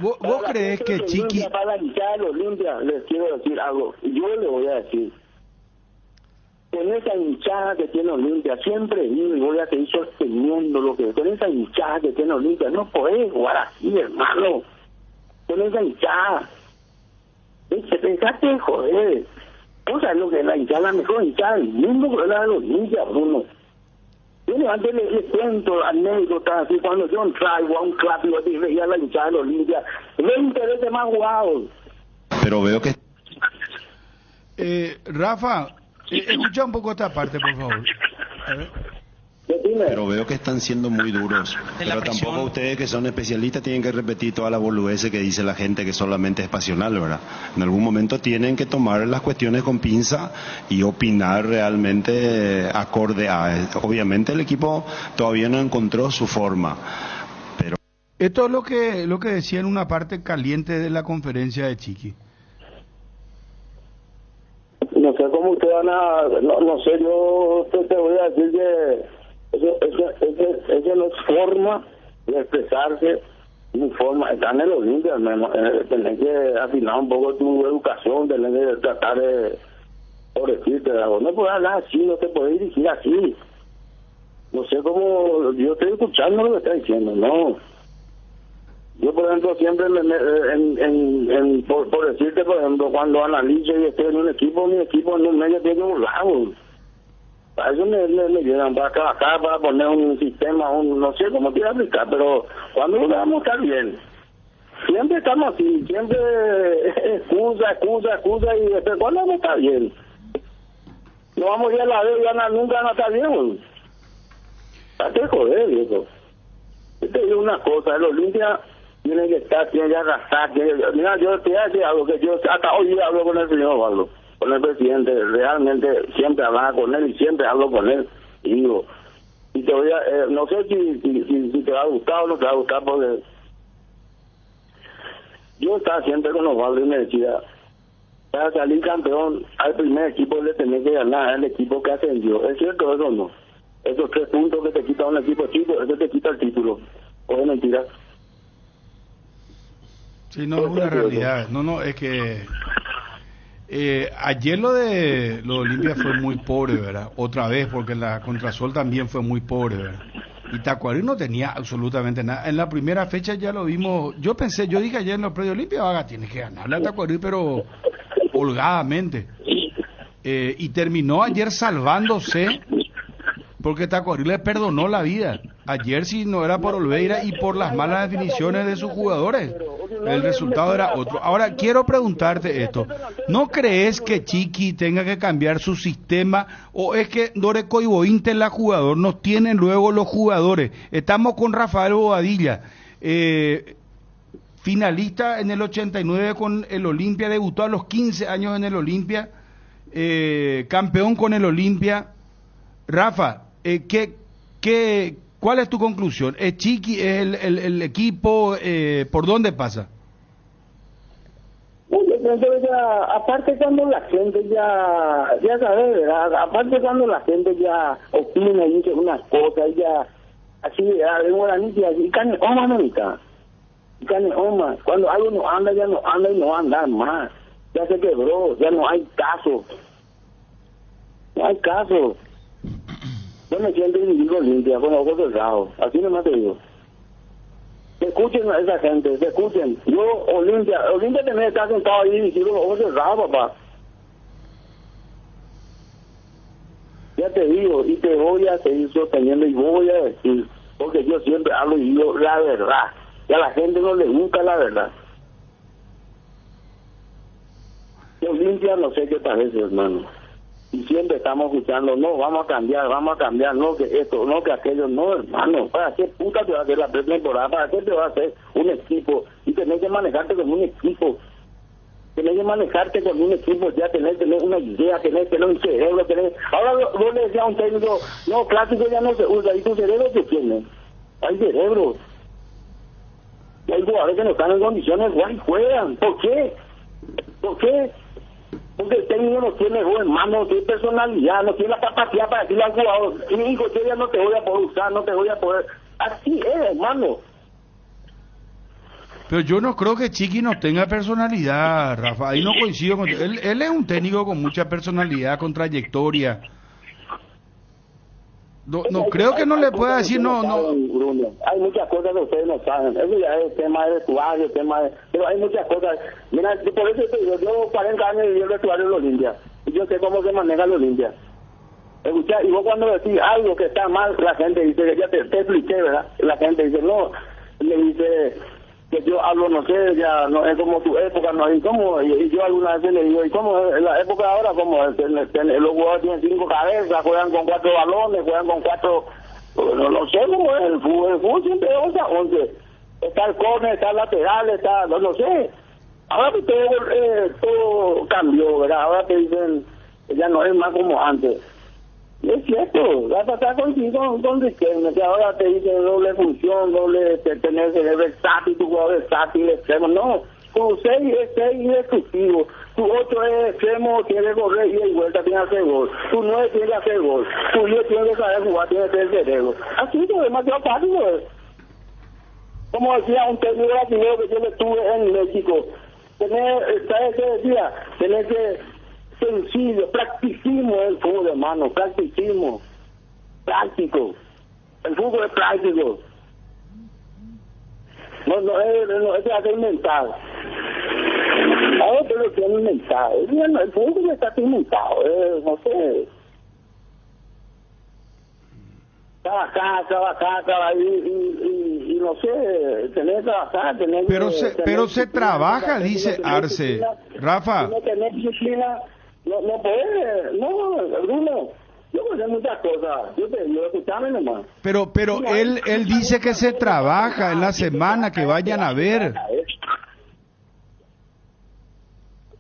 ¿vos crees que Chiqui... Para la hinchada de Olimpia, les quiero decir algo. Yo le voy a decir. Con esa hinchada que tiene Olimpia, siempre digo y voy a seguir sosteniendo lo que... Con esa hinchada que tiene Olimpia, no podés jugar así, hermano. Con esa hinchada. Dejate de joder. ¿Vos sabés lo que es la hinchada? La mejor hinchada del mundo que es la de Olimpia, Bruno. Yo antes le cuento anécdotas así, cuando yo traigo a un club y veía la hinchada de Olimpia, 20 veces más jugados. Pero veo que... Rafa, escucha un poco esta parte, por favor. A ver. Pero veo que están siendo muy duros. Pero tampoco ustedes que son especialistas tienen que repetir toda la boludeces que dice la gente que solamente es pasional, ¿verdad? En algún momento tienen que tomar las cuestiones con pinza y opinar realmente acorde a... Obviamente el equipo todavía no encontró su forma, pero... Esto es lo que decía en una parte caliente de la conferencia de Chiqui. No sé cómo ustedes van a... No sé, yo te voy a decir que... Eso no es forma de expresarse, ni forma, están en los límites, al menos, tenés que afinar un poco tu educación, tenés que tratar de, por decirte, no puedes hablar así, no te puedes dirigir así. No sé cómo, yo estoy escuchando lo que está diciendo, no. Yo, por ejemplo, siempre por decirte, por ejemplo, cuando analizo y estoy en un equipo, mi equipo en un medio tiene un lado. Para eso me llevan para trabajar, para poner un sistema, no sé cómo te voy a aplicar, pero cuando lo vamos a estar bien. Siempre estamos así, siempre excusa y después cuando vamos a estar bien. No vamos a ir a la vez, nunca no está bien. Date joder, viejo. Yo te digo una cosa, el Olimpia tiene que estar, tiene que arrasar, mira, yo te voy a decir algo que yo hasta hoy hablo con el señor Osvaldo, con el presidente, realmente siempre hablaba con él y siempre hablo con él y digo, y te voy a, no sé si te va a gustar o no te va a gustar, porque yo estaba siempre con Osvaldo y me decía, para salir campeón al primer equipo le tenés que ganar al equipo que ascendió. ¿Es cierto eso o no? Esos 3 puntos que te quita un equipo chico, eso te quita el título. ¿O es mentira? Sí, no, es una realidad. No, es que ayer lo de Olimpia fue muy pobre, ¿verdad? Otra vez, porque la Contrasol también fue muy pobre, ¿verdad? Y Tacuarí no tenía absolutamente nada. En la primera fecha ya lo vimos. Yo dije ayer en los predios Olimpia, Vaga, tiene que ganarle a Tacuarí, pero holgadamente. Y terminó ayer salvándose, porque Tacuarí le perdonó la vida. Ayer, si no era por Olveira y por las malas definiciones de sus jugadores, el resultado era otro. Ahora, quiero preguntarte esto. ¿No crees que Chiqui tenga que cambiar su sistema o es que Doreco y Bointe, la jugador, nos tienen luego los jugadores? Estamos con Rafael Bobadilla, finalista en el 89 con el Olimpia, debutó a los 15 años en el Olimpia, campeón con el Olimpia. Rafa, ¿cuál es tu conclusión? ¿Es Chiqui, es el equipo? ¿Por dónde pasa? Yo pienso que ya, aparte cuando la gente ya sabe, ¿verdad? Aparte cuando la gente ya opina y dice unas cosas, ya así, de guaraní, y carne oma, mamita. Carne oma. Cuando algo no anda, ya no anda y no va a andar más. Ya se quebró, ya no hay caso. No hay caso. Yo me siento dirigido Olimpia con los ojos cerrados, así nomás te digo. Escuchen a esa gente, escuchen. Yo, Olimpia también está sentado ahí dirigido con los ojos cerrados, papá. Ya te digo, y te voy a seguir sosteniendo y voy a decir, porque yo siempre hablo y digo la verdad. Y a la gente no le gusta la verdad. Y Olimpia no sé qué parece, hermano. Y siempre estamos escuchando, no, vamos a cambiar, no, que esto, no, que aquello, no, hermano, ¿para qué puta te va a hacer la pretemporada? ¿Para qué te va a hacer un equipo? Y tenés que manejarte con un equipo, ya tenés que tener una idea, tenés que tener un cerebro, ahora vos le decías a un técnico, no, clásico ya no se usa, ¿y tu cerebro qué tiene? Hay cerebro. Y hay jugadores que no están en condiciones, y juegan, ¿por qué? Porque el técnico no tiene hermano, no tiene personalidad, no tiene la capacidad para decirle al jugador, mi hijo, yo ya no te voy a poder usar, no te voy a poder... Así es, hermano. Pero yo no creo que Chiqui no tenga personalidad, Rafa, ahí no coincido con él. Él es un técnico con mucha personalidad, con trayectoria. No creo que no le pueda decir no. Hay muchas cosas que ustedes no saben. Eso ya es tema de vestuario, pero hay muchas cosas. Mira, por eso te digo, yo 40 años viví el vestuario de Olimpia y yo sé cómo se maneja el Olimpia. Escucha, y vos cuando decís algo que está mal, la gente dice, ya te expliqué, ¿verdad? La gente dice, no, le dice que yo hablo, no sé, ya no es como tu época, no es como, y yo alguna vez le digo, ¿y cómo es la época de ahora? Como los jugadores tienen 5 cabezas, juegan con 4 balones, juegan con 4, no sé cómo es el fútbol siempre es 11, está el córner, está el lateral, está, no sé, ahora todo cambió, ¿verdad? Ahora te dicen, ya no es más como antes. Y es cierto, vas a estar contigo con Riquelme, que ahora te dicen doble función, tener cerebro versátil, tu jugador versátil, extremo. No, tu 6 es 6 y destructivo, tu 8 es extremo, tiene que correr y vuelta, tiene que hacer gol, tu 9 tiene que hacer gol, tu 10 tiene que saber jugar, tiene que tener cerebro. Así es demasiado fácil, ¿no? Como decía un técnico brasileño que yo le tuve en México, ¿sabes qué decía? Tener que sencillo, practicismo el fútbol, hermano, practicismo, práctico, el fútbol es práctico, no es hacer inventado, ahora te lo tiene inventado, el fútbol está inventado, no sé, trabajar y no sé, tener que trabajar, pero se trabaja, dice Arce, Rafa. Tener disciplina. No puede, Bruno, yo puedo hacer muchas cosas, yo escuchame nomás. Pero él dice que se trabaja en la semana, que vayan a ver.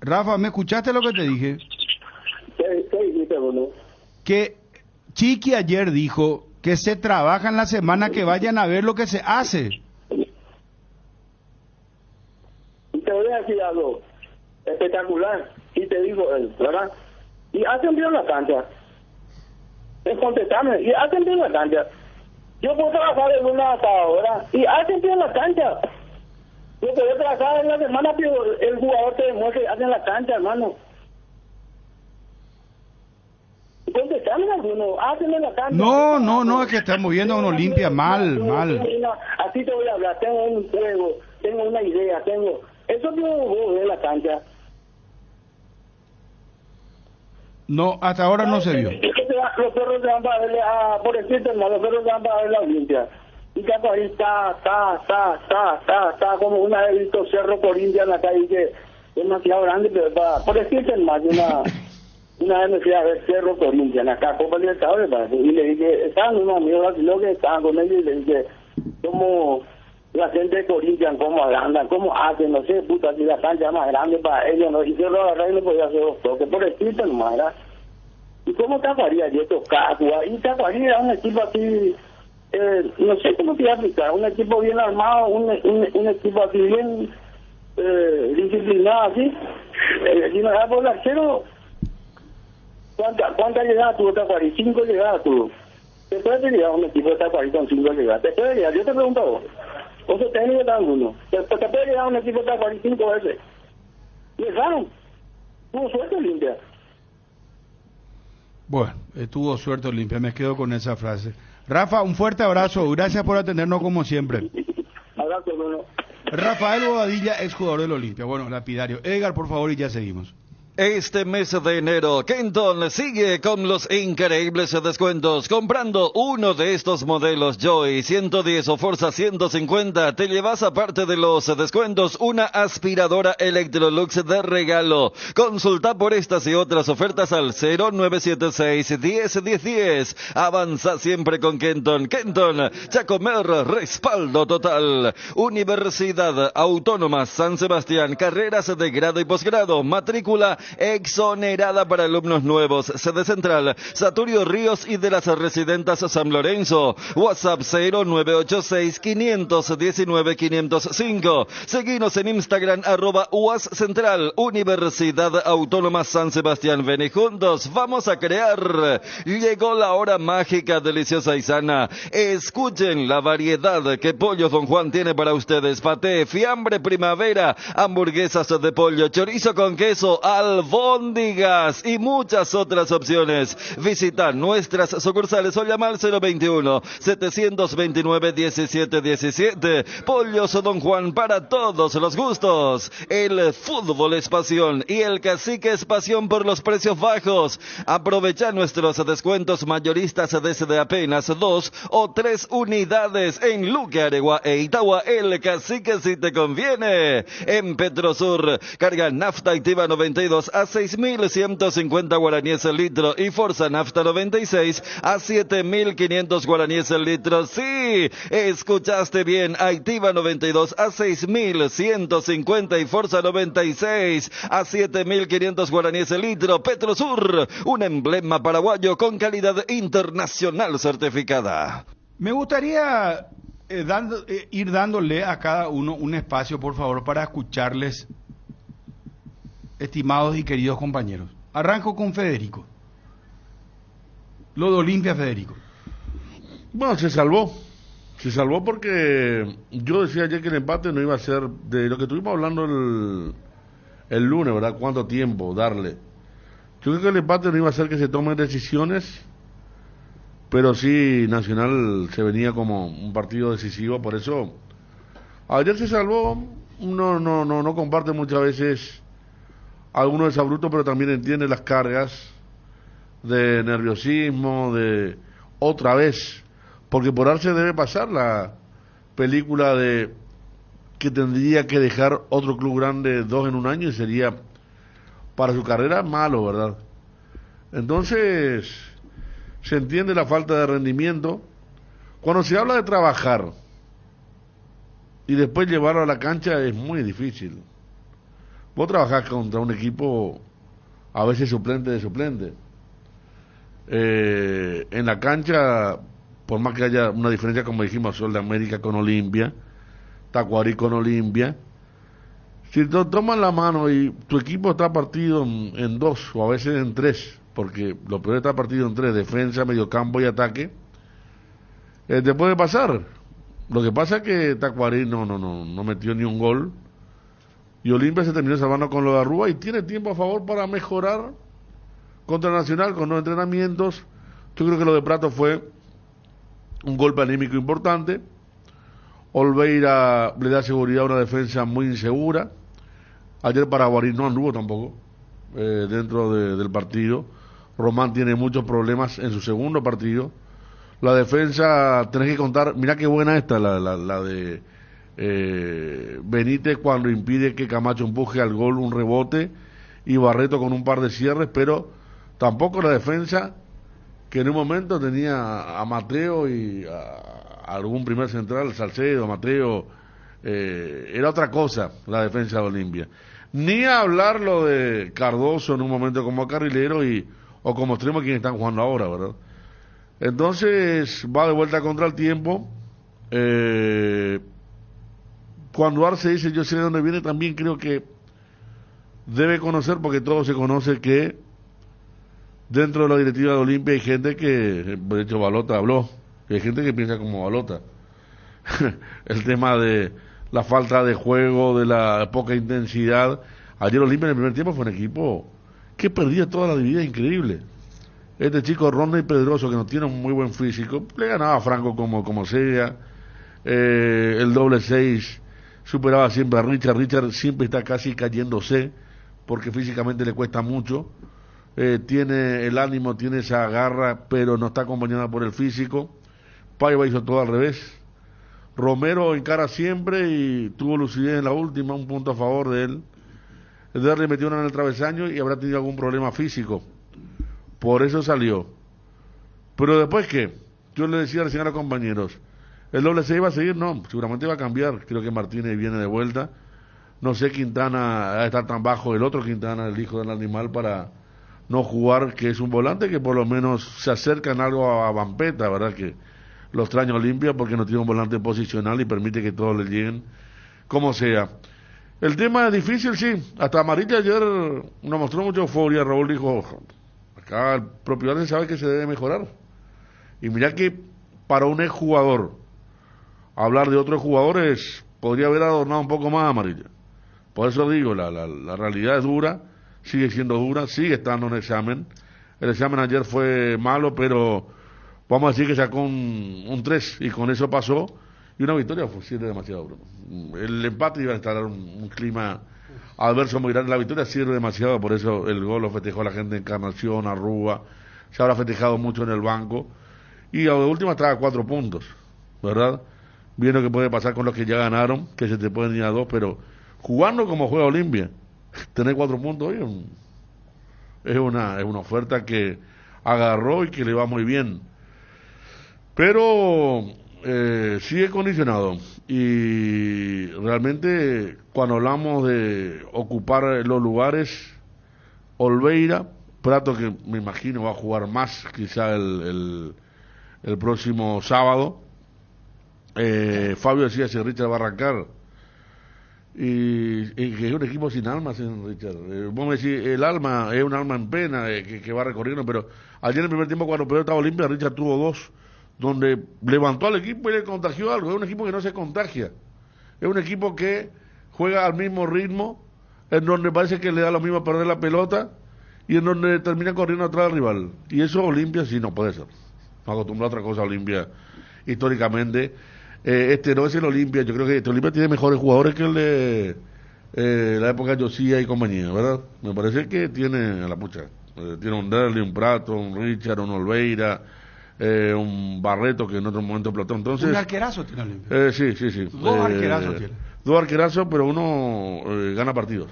Rafa, ¿me escuchaste lo que te dije? ¿Qué dijiste, Bruno? Que Chiqui ayer dijo que se trabaja en la semana, que vayan a ver lo que se hace. Y te voy a decir algo espectacular, y te digo él, ¿verdad? Y hacen bien la cancha. Es contestarme, y hacen bien la cancha. Yo puedo trabajar en una hasta ahora, y hacen bien la cancha. Yo puedo trabajar en la semana, pero el jugador te demuestra que hacen la cancha, hermano. Contestarme alguno, hacen en la cancha. No, es que estamos viendo a un Olimpia mal. Así te voy a hablar, tengo un juego, tengo una idea, eso yo voy en la cancha. No, hasta ahora no se vio. Los perros se van para verle por el hermano, los perros se van para ver la Olimpia. Y Tacuarí está como una vez visto Cerro Corinthians en la calle, que es demasiado grande, pero por decirte más, una vez me fui a ver Cerro Corinthians, acá Copa Libertadores, y le dije, estaban unos amigos brasileños que estaban con ellos, y le dije, ¿cómo la gente de Corinthians, cómo agrandan, cómo hacen, no sé, puta, si la cancha es más grande para ellos, ¿no? Y Cerro agarré y no podía hacer 2 toques, por decirte nomás, ¿verdad? ¿Y cómo Tacuarí ayer tocaba? Y Tacuarí era un equipo así, no sé cómo te iba a explicar, un equipo bien armado, un equipo así bien disciplinado, así. Si no era por el arquero, ¿cuántas llegadas tuvo Tacuarí? 5 llegadas tuvo. ¿Te puede llegar un equipo de Tacuarí con 5 llegadas? ¿Te puede llegar? Yo te pregunto a vos. Vos sos técnico de uno. ¿Te puede llegar un equipo de Tacuarí 5 veces? Y dejaron. Tuvo suerte Olimpia. Bueno, tuvo suerte Olimpia, me quedo con esa frase. Rafa, un fuerte abrazo, gracias por atendernos como siempre. Abrazo, Bruno. Rafael Bobadilla, exjugador del Olimpia. Bueno, lapidario. Edgar, por favor, y ya seguimos. Este mes de enero, Kenton sigue con los increíbles descuentos. Comprando uno de estos modelos Joy 110 o Forza 150, te llevas aparte de los descuentos una aspiradora Electrolux de regalo. Consulta por estas y otras ofertas al 0976-101010. Avanza siempre con Kenton. Kenton, Chacomer, respaldo total. Universidad Autónoma San Sebastián, carreras de grado y posgrado, matrícula exonerada para alumnos nuevos. Sede central, Saturio Ríos y de las Residentas San Lorenzo. WhatsApp 0986-519-505. Seguinos en Instagram @UAS Central, Universidad Autónoma San Sebastián. Ven y juntos vamos a crear. Llegó la hora mágica, deliciosa y sana. Escuchen la variedad que Pollos Don Juan tiene para ustedes. Paté, fiambre primavera, hamburguesas de pollo, chorizo con queso, albóndigas y muchas otras opciones. Visita nuestras sucursales o llama al 021-729-1717. Pollos Don Juan, para todos los gustos. El fútbol es pasión y el cacique es pasión por los precios bajos. Aprovecha nuestros descuentos mayoristas desde apenas 2 o 3 unidades en Luque, Aregua e Itagua. El cacique si te conviene. En Petrosur, carga nafta activa 92 a 6.150 guaraníes el litro y Forza Nafta 96 a 7.500 guaraníes el litro. Sí, escuchaste bien, Activa 92 a 6.150 y Forza 96 a 7.500 guaraníes el litro. Petrosur, un emblema paraguayo con calidad internacional certificada. Me gustaría ir dándole a cada uno un espacio, por favor, para escucharles, estimados y queridos compañeros. Arranco con Federico. Lo de Olimpia, Federico. Bueno, se salvó porque yo decía ayer que el empate no iba a ser de lo que estuvimos hablando el lunes, ¿verdad? ¿Cuánto tiempo darle? Yo creo que el empate no iba a ser que se tomen decisiones, pero sí Nacional se venía como un partido decisivo, por eso ayer se salvó. No comparte muchas veces algunos desabrutos, pero también entiende las cargas de nerviosismo, de otra vez, porque por Arce debe pasar la película de que tendría que dejar otro club grande 2 en un año y sería para su carrera malo, ¿verdad? Entonces se entiende la falta de rendimiento. Cuando se habla de trabajar y después llevarlo a la cancha es muy difícil. Vos trabajás contra un equipo a veces suplente de suplente. En la cancha, por más que haya una diferencia, como dijimos, Sol de América con Olimpia, Tacuarí con Olimpia, si te toman la mano y tu equipo está partido en 2 o a veces en 3, porque lo peor está partido en 3, defensa, mediocampo y ataque, te puede pasar. Lo que pasa es que Tacuarí no metió ni un gol y Olimpia se terminó salvando con lo de Arrúa y tiene tiempo a favor para mejorar contra Nacional con 9 entrenamientos. Yo creo que lo de Prato fue un golpe anímico importante. Olveira le da seguridad a una defensa muy insegura. Ayer Paraguarí no anduvo tampoco dentro del partido. Román tiene muchos problemas en su segundo partido. La defensa, tenés que contar, mira qué buena esta, la de Benítez cuando impide que Camacho empuje al gol un rebote y Barreto con un par de cierres, pero tampoco la defensa que en un momento tenía a Mateo y a algún primer central, Salcedo, Mateo, era otra cosa la defensa de Olimpia. Ni hablar lo de Cardoso en un momento como carrilero o como extremo quienes están jugando ahora, ¿verdad? Entonces va de vuelta contra el tiempo. Cuando Arce dice yo sé de dónde viene, también creo que debe conocer, porque todo se conoce, que dentro de la directiva de Olimpia hay gente que, de hecho Balota habló, que hay gente que piensa como Balota. El tema de la falta de juego, de la poca intensidad. Ayer Olimpia en el primer tiempo fue un equipo que perdía toda la dividida, increíble. Este chico Ronda y Pedroso, que no tiene un muy buen físico, le ganaba a Franco como sea. El doble 6 superaba siempre a Richard. Richard siempre está casi cayéndose, porque físicamente le cuesta mucho. Tiene el ánimo, tiene esa garra, pero no está acompañada por el físico. Paiva hizo todo al revés. Romero encara siempre y tuvo lucidez en la última, un punto a favor de él. El Derry metió una en el travesaño y habrá tenido algún problema físico. Por eso salió. Pero después, ¿qué? Yo le decía recién a los compañeros, ¿el doble 6 iba a seguir? No, seguramente va a cambiar. Creo que Martínez viene de vuelta. No sé Quintana va a estar tan bajo el otro Quintana, el hijo del animal, para no jugar, que es un volante que por lo menos se acerca en algo a Vampeta, ¿verdad? Que lo extraña Olimpia porque no tiene un volante posicional y permite que todos le lleguen como sea. El tema es difícil, sí. Hasta Marita ayer nos mostró mucha euforia. Raúl dijo, acá el propietario sabe que se debe mejorar. Y mira que para un exjugador, hablar de otros jugadores podría haber adornado un poco más a Amarilla. Por eso digo, la realidad es dura, sigue siendo dura, sigue estando en examen. El examen ayer fue malo, pero vamos a decir que sacó un 3 y con eso pasó. Y una victoria sirve demasiado, Bruno. El empate iba a instalar un clima adverso muy grande. La victoria sirve demasiado, por eso el gol lo festejó la gente de Encarnación, Arrúa. Se habrá festejado mucho en el banco. Y a la última estaba a 4 puntos, ¿verdad? Viendo que puede pasar con los que ya ganaron, que se te pueden ir a 2, pero jugando como juega Olimpia, tener 4 puntos hoy es una oferta que agarró y que le va muy bien. Pero sigue condicionado, y realmente cuando hablamos de ocupar los lugares, Olveira, Prato, que me imagino va a jugar más quizá el próximo sábado, Fabio decía si Richard va a arrancar, y que es un equipo sin almas en Richard. Vos me decís, el alma es un alma en pena que va recorriendo, pero ayer en el primer tiempo cuando perdió estaba Olimpia, Richard tuvo 2 donde levantó al equipo y le contagió algo. Es un equipo que no se contagia, es un equipo que juega al mismo ritmo, en donde parece que le da lo mismo perder la pelota y en donde termina corriendo atrás del rival, y eso Olimpia sí no puede ser. No acostumbra a otra cosa Olimpia históricamente. Este no es el Olimpia. Yo creo que este Olimpia tiene mejores jugadores que el de la época de Josía y compañía, ¿verdad? Me parece que tiene a la pucha, tiene un Derli, un Prato, un Richard, un Olveira, un Barreto que en otro momento explotó. Entonces, un arquerazo tiene Olimpia. Sí. 2 arquerazos tiene. 2 arquerazos, pero uno gana partidos.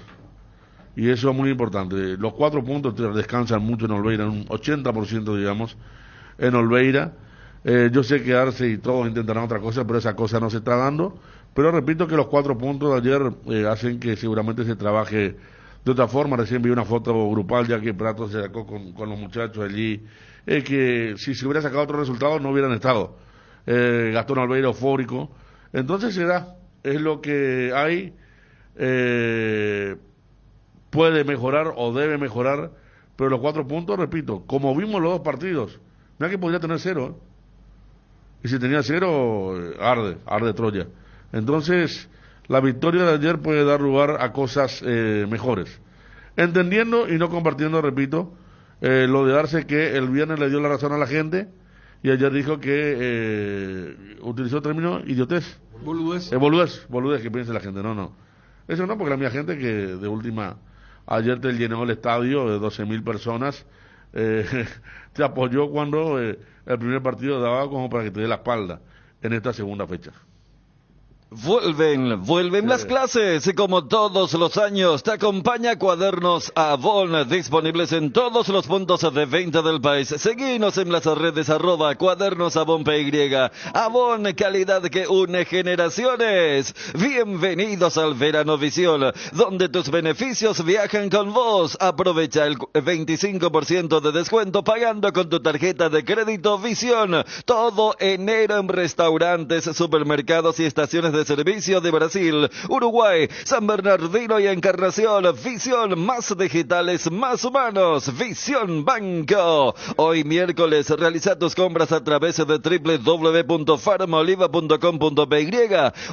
Y eso es muy importante. Los 4 puntos descansan mucho en Olveira, un 80% digamos, en Olveira. Yo sé que Arce y todos intentarán otra cosa, pero esa cosa no se está dando. Pero repito que los 4 puntos de ayer hacen que seguramente se trabaje de otra forma. Recién vi una foto grupal ya que Prato se sacó con los muchachos allí, que si se hubiera sacado otro resultado no hubieran estado. Gastón Olveira eufórico. Entonces es lo que hay. Puede mejorar o debe mejorar, pero los 4 puntos, repito, como vimos los 2 partidos, mira que podría tener 0, y si tenía 0, arde Troya. Entonces, la victoria de ayer puede dar lugar a cosas mejores. Entendiendo y no compartiendo, repito, lo de Arce, que el viernes le dio la razón a la gente, y ayer dijo que utilizó el término idiotez. Boludez, que piense la gente. No. Eso no, porque la mía gente que de última, ayer te llenó el estadio de 12.000 personas, te apoyó cuando el primer partido daba como para que te dé la espalda en esta segunda fecha. Vuelven las clases y como todos los años te acompaña Cuadernos Avon, disponibles en todos los puntos de venta del país. Seguinos en las redes @cuadernosavon.py. Avon, calidad que une generaciones. Bienvenidos al Verano Visión, donde tus beneficios viajan con vos. Aprovecha el 25% de descuento pagando con tu tarjeta de crédito Visión. Todo enero en restaurantes, supermercados y estaciones de servicio de Brasil, Uruguay, San Bernardino y Encarnación. Visión, más digitales, más humanos. Visión Banco. Hoy miércoles realiza tus compras a través de www.farmaoliva.com.py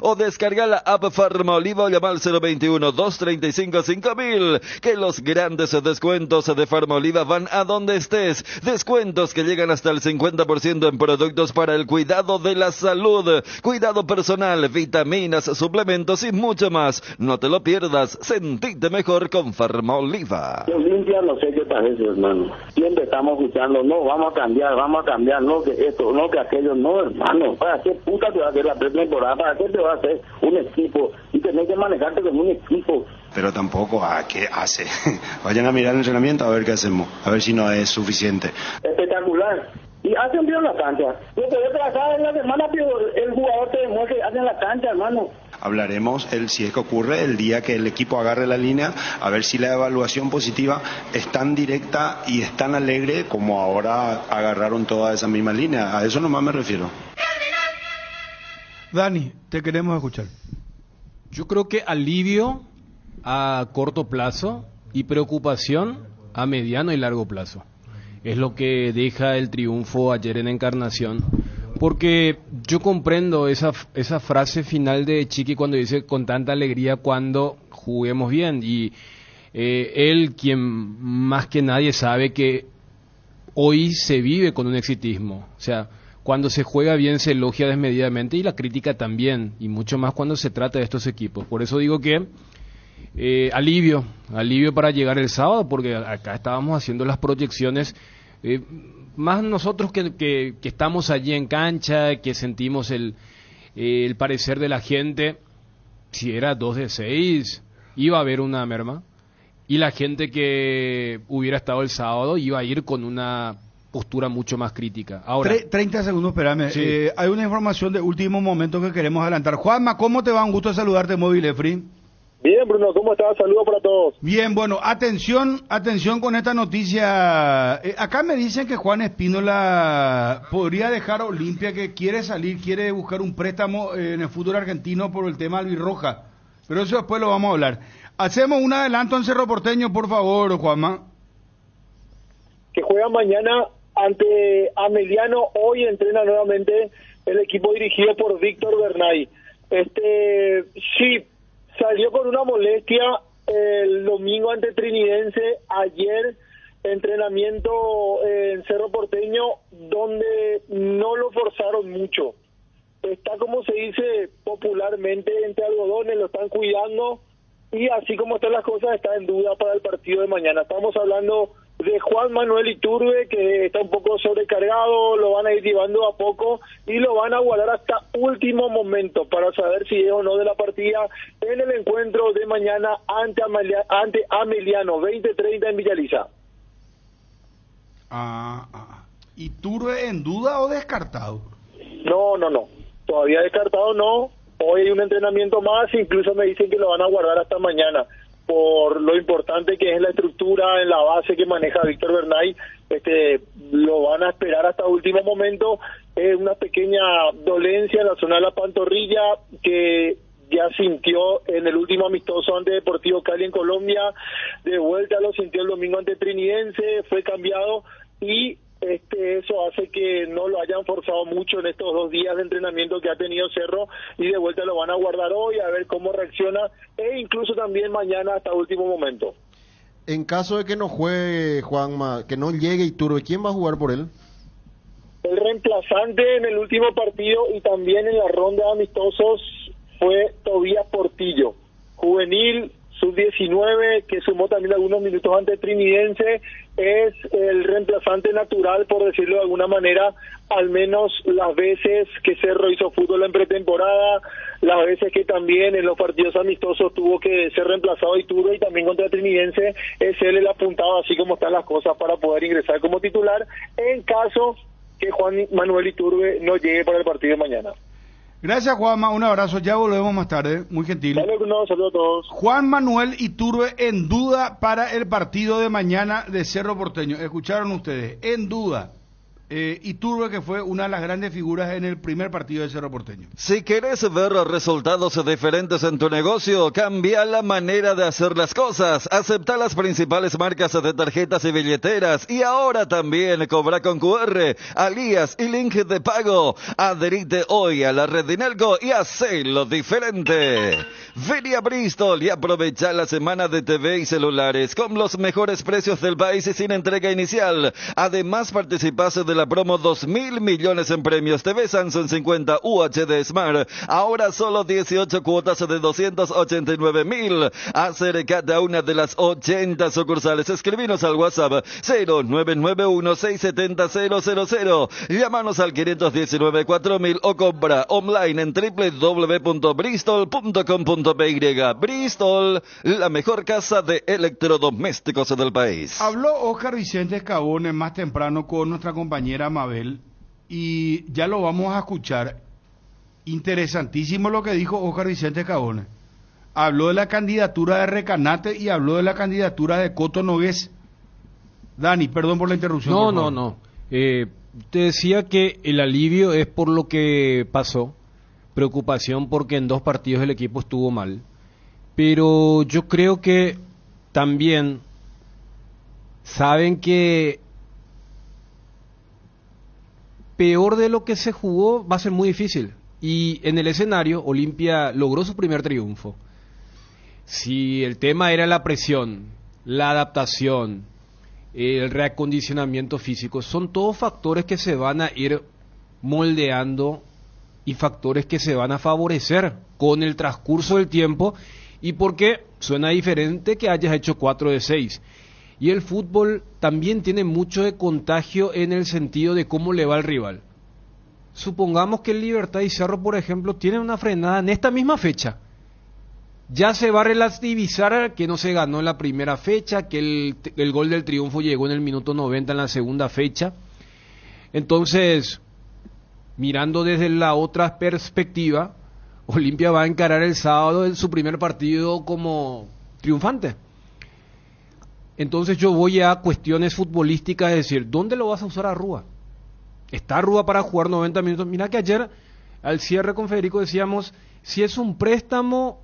o descarga la app Farmaoliva o llama al 021-235-5000. Que los grandes descuentos de Farmaoliva van a donde estés. Descuentos que llegan hasta el 50% en productos para el cuidado de la salud, cuidado personal, vitaminas, suplementos y mucho más. No te lo pierdas. Sentite mejor con Farmaoliva. Olimpia, no sé qué parece, hermano. Siempre estamos escuchando, no, vamos a cambiar, no, que esto, no, que aquello, no, hermano. ¿Para qué puta te va a hacer la pretemporada? ¿Para qué te va a hacer un equipo? Y tenés que manejarte con un equipo. Pero tampoco a qué hace. Vayan a mirar el entrenamiento a ver qué hacemos, a ver si no es suficiente. Espectacular. Y hacen bien la cancha. Lo que yo trazaba en la semana, pero el jugador te demuestra que hacen la cancha, hermano. Hablaremos, si es que ocurre, el día que el equipo agarre la línea, a ver si la evaluación positiva es tan directa y es tan alegre como ahora agarraron toda esa misma línea. A eso nomás me refiero. Dani, te queremos escuchar. Yo creo que alivio a corto plazo y preocupación a mediano y largo plazo. Es lo que deja el triunfo ayer en Encarnación, porque yo comprendo esa frase final de Chiqui cuando dice con tanta alegría cuando juguemos bien, y él, quien más que nadie sabe que hoy se vive con un exitismo, o sea, cuando se juega bien se elogia desmedidamente y la crítica también, y mucho más cuando se trata de estos equipos. Por eso digo que alivio para llegar el sábado, porque acá estábamos haciendo las proyecciones, más nosotros que estamos allí en cancha, que sentimos el parecer de la gente. Si era 2 de 6 iba a haber una merma, y la gente que hubiera estado el sábado iba a ir con una postura mucho más crítica. Ahora 30 segundos, espérame. Sí. Hay una información de último momento que queremos adelantar. Juanma, ¿cómo te va? Un gusto saludarte, Móvil Efri. Bien, Bruno, ¿cómo estás? Saludos para todos. Bien, bueno, atención con esta noticia. Acá me dicen que Juan Espínola podría dejar Olimpia, que quiere buscar un préstamo en el fútbol argentino por el tema albirroja. Pero eso después lo vamos a hablar. Hacemos un adelanto en Cerro Porteño, por favor, Juanma. Que juega mañana ante Ameliano. Hoy entrena nuevamente el equipo dirigido por Víctor Bernay. Sí, salió con una molestia el domingo ante Trinidense. Ayer entrenamiento en Cerro Porteño, donde no lo forzaron mucho. Está, como se dice popularmente, entre algodones, lo están cuidando, y así como están las cosas, está en duda para el partido de mañana. Estamos hablando de Juan Manuel Iturbe, que está un poco sobrecargado, lo van a ir llevando a poco y lo van a guardar hasta último momento para saber si es o no de la partida en el encuentro de mañana ante Ameliano, 20:30 en Villaliza. ¿Iturbe en duda o descartado? No, todavía descartado no. Hoy hay un entrenamiento más, incluso me dicen que lo van a guardar hasta mañana, por lo importante que es la estructura en la base que maneja Víctor Bernay. Lo van a esperar hasta último momento. Es una pequeña dolencia en la zona de la pantorrilla que ya sintió en el último amistoso ante Deportivo Cali en Colombia. De vuelta lo sintió el domingo ante Trinidense, fue cambiado, y eso hace que no lo hayan forzado mucho en estos 2 días de entrenamiento que ha tenido Cerro, y de vuelta lo van a guardar hoy a ver cómo reacciona, e incluso también mañana hasta último momento. En caso de que no juegue Juanma, que no llegue Iturbe, ¿quién va a jugar por él? El reemplazante en el último partido y también en la ronda de amistosos fue Tobías Portillo, juvenil, sub-19, que sumó también algunos minutos ante Trinidense, es el reemplazante natural, por decirlo de alguna manera, al menos las veces que Cerro hizo fútbol en pretemporada, las veces que también en los partidos amistosos tuvo que ser reemplazado Iturbe, y también contra Trinidense es él el apuntado, así como están las cosas, para poder ingresar como titular en caso que Juan Manuel Iturbe no llegue para el partido de mañana. Gracias, Juanma, un abrazo, ya volvemos más tarde, muy gentil. Saludos a todos. Juan Manuel Iturbe en duda para el partido de mañana de Cerro Porteño. Escucharon ustedes, en duda. Iturbe, que fue una de las grandes figuras en el primer partido de Cerro Porteño. Si querés ver resultados diferentes en tu negocio, cambia la manera de hacer las cosas. Acepta las principales marcas de tarjetas y billeteras, y ahora también cobra con QR, alías y link de pago. Adherite hoy a la red de Inelco y hacelo diferente. Vení a Bristol y aprovecha la semana de TV y celulares con los mejores precios del país y sin entrega inicial. Además, participás de la promo 2.000 millones en premios TV Samsung 50 UHD Smart. Ahora solo 18 cuotas de 289.000. Acércate a una de las 80 sucursales. Escribinos al WhatsApp 0991-670-000. Llámanos al 519-4000 o compra online en www.bristol.com.py. Bristol, la mejor casa de electrodomésticos del país. Habló Oscar Vicente Escabone más temprano con nuestra compañera Mabel, y ya lo vamos a escuchar. Interesantísimo lo que dijo Oscar Vicente Escabone. Habló de la candidatura de Recanate y habló de la candidatura de Coto Nogués. Dani, perdón por la interrupción. No. Te decía que el alivio es por lo que pasó, preocupación porque en 2 partidos el equipo estuvo mal, pero yo creo que también saben que peor de lo que se jugó va a ser muy difícil, y en el escenario Olimpia logró su primer triunfo. Si el tema era la presión, la adaptación, el reacondicionamiento físico, son todos factores que se van a ir moldeando y factores que se van a favorecer con el transcurso del tiempo, y porque suena diferente que hayas hecho 4 de 6. Y el fútbol también tiene mucho de contagio en el sentido de cómo le va al rival. Supongamos que el Libertad y Cerro, por ejemplo, tienen una frenada en esta misma fecha. Ya se va a relativizar que no se ganó en la primera fecha, que el gol del triunfo llegó en el minuto 90 en la segunda fecha. Entonces, mirando desde la otra perspectiva, Olimpia va a encarar el sábado su primer partido como triunfante. Entonces yo voy a cuestiones futbolísticas, es decir, ¿dónde lo vas a usar a Rúa? ¿Está Rúa para jugar 90 minutos? Mira que ayer, al cierre con Federico, decíamos, si es un préstamo,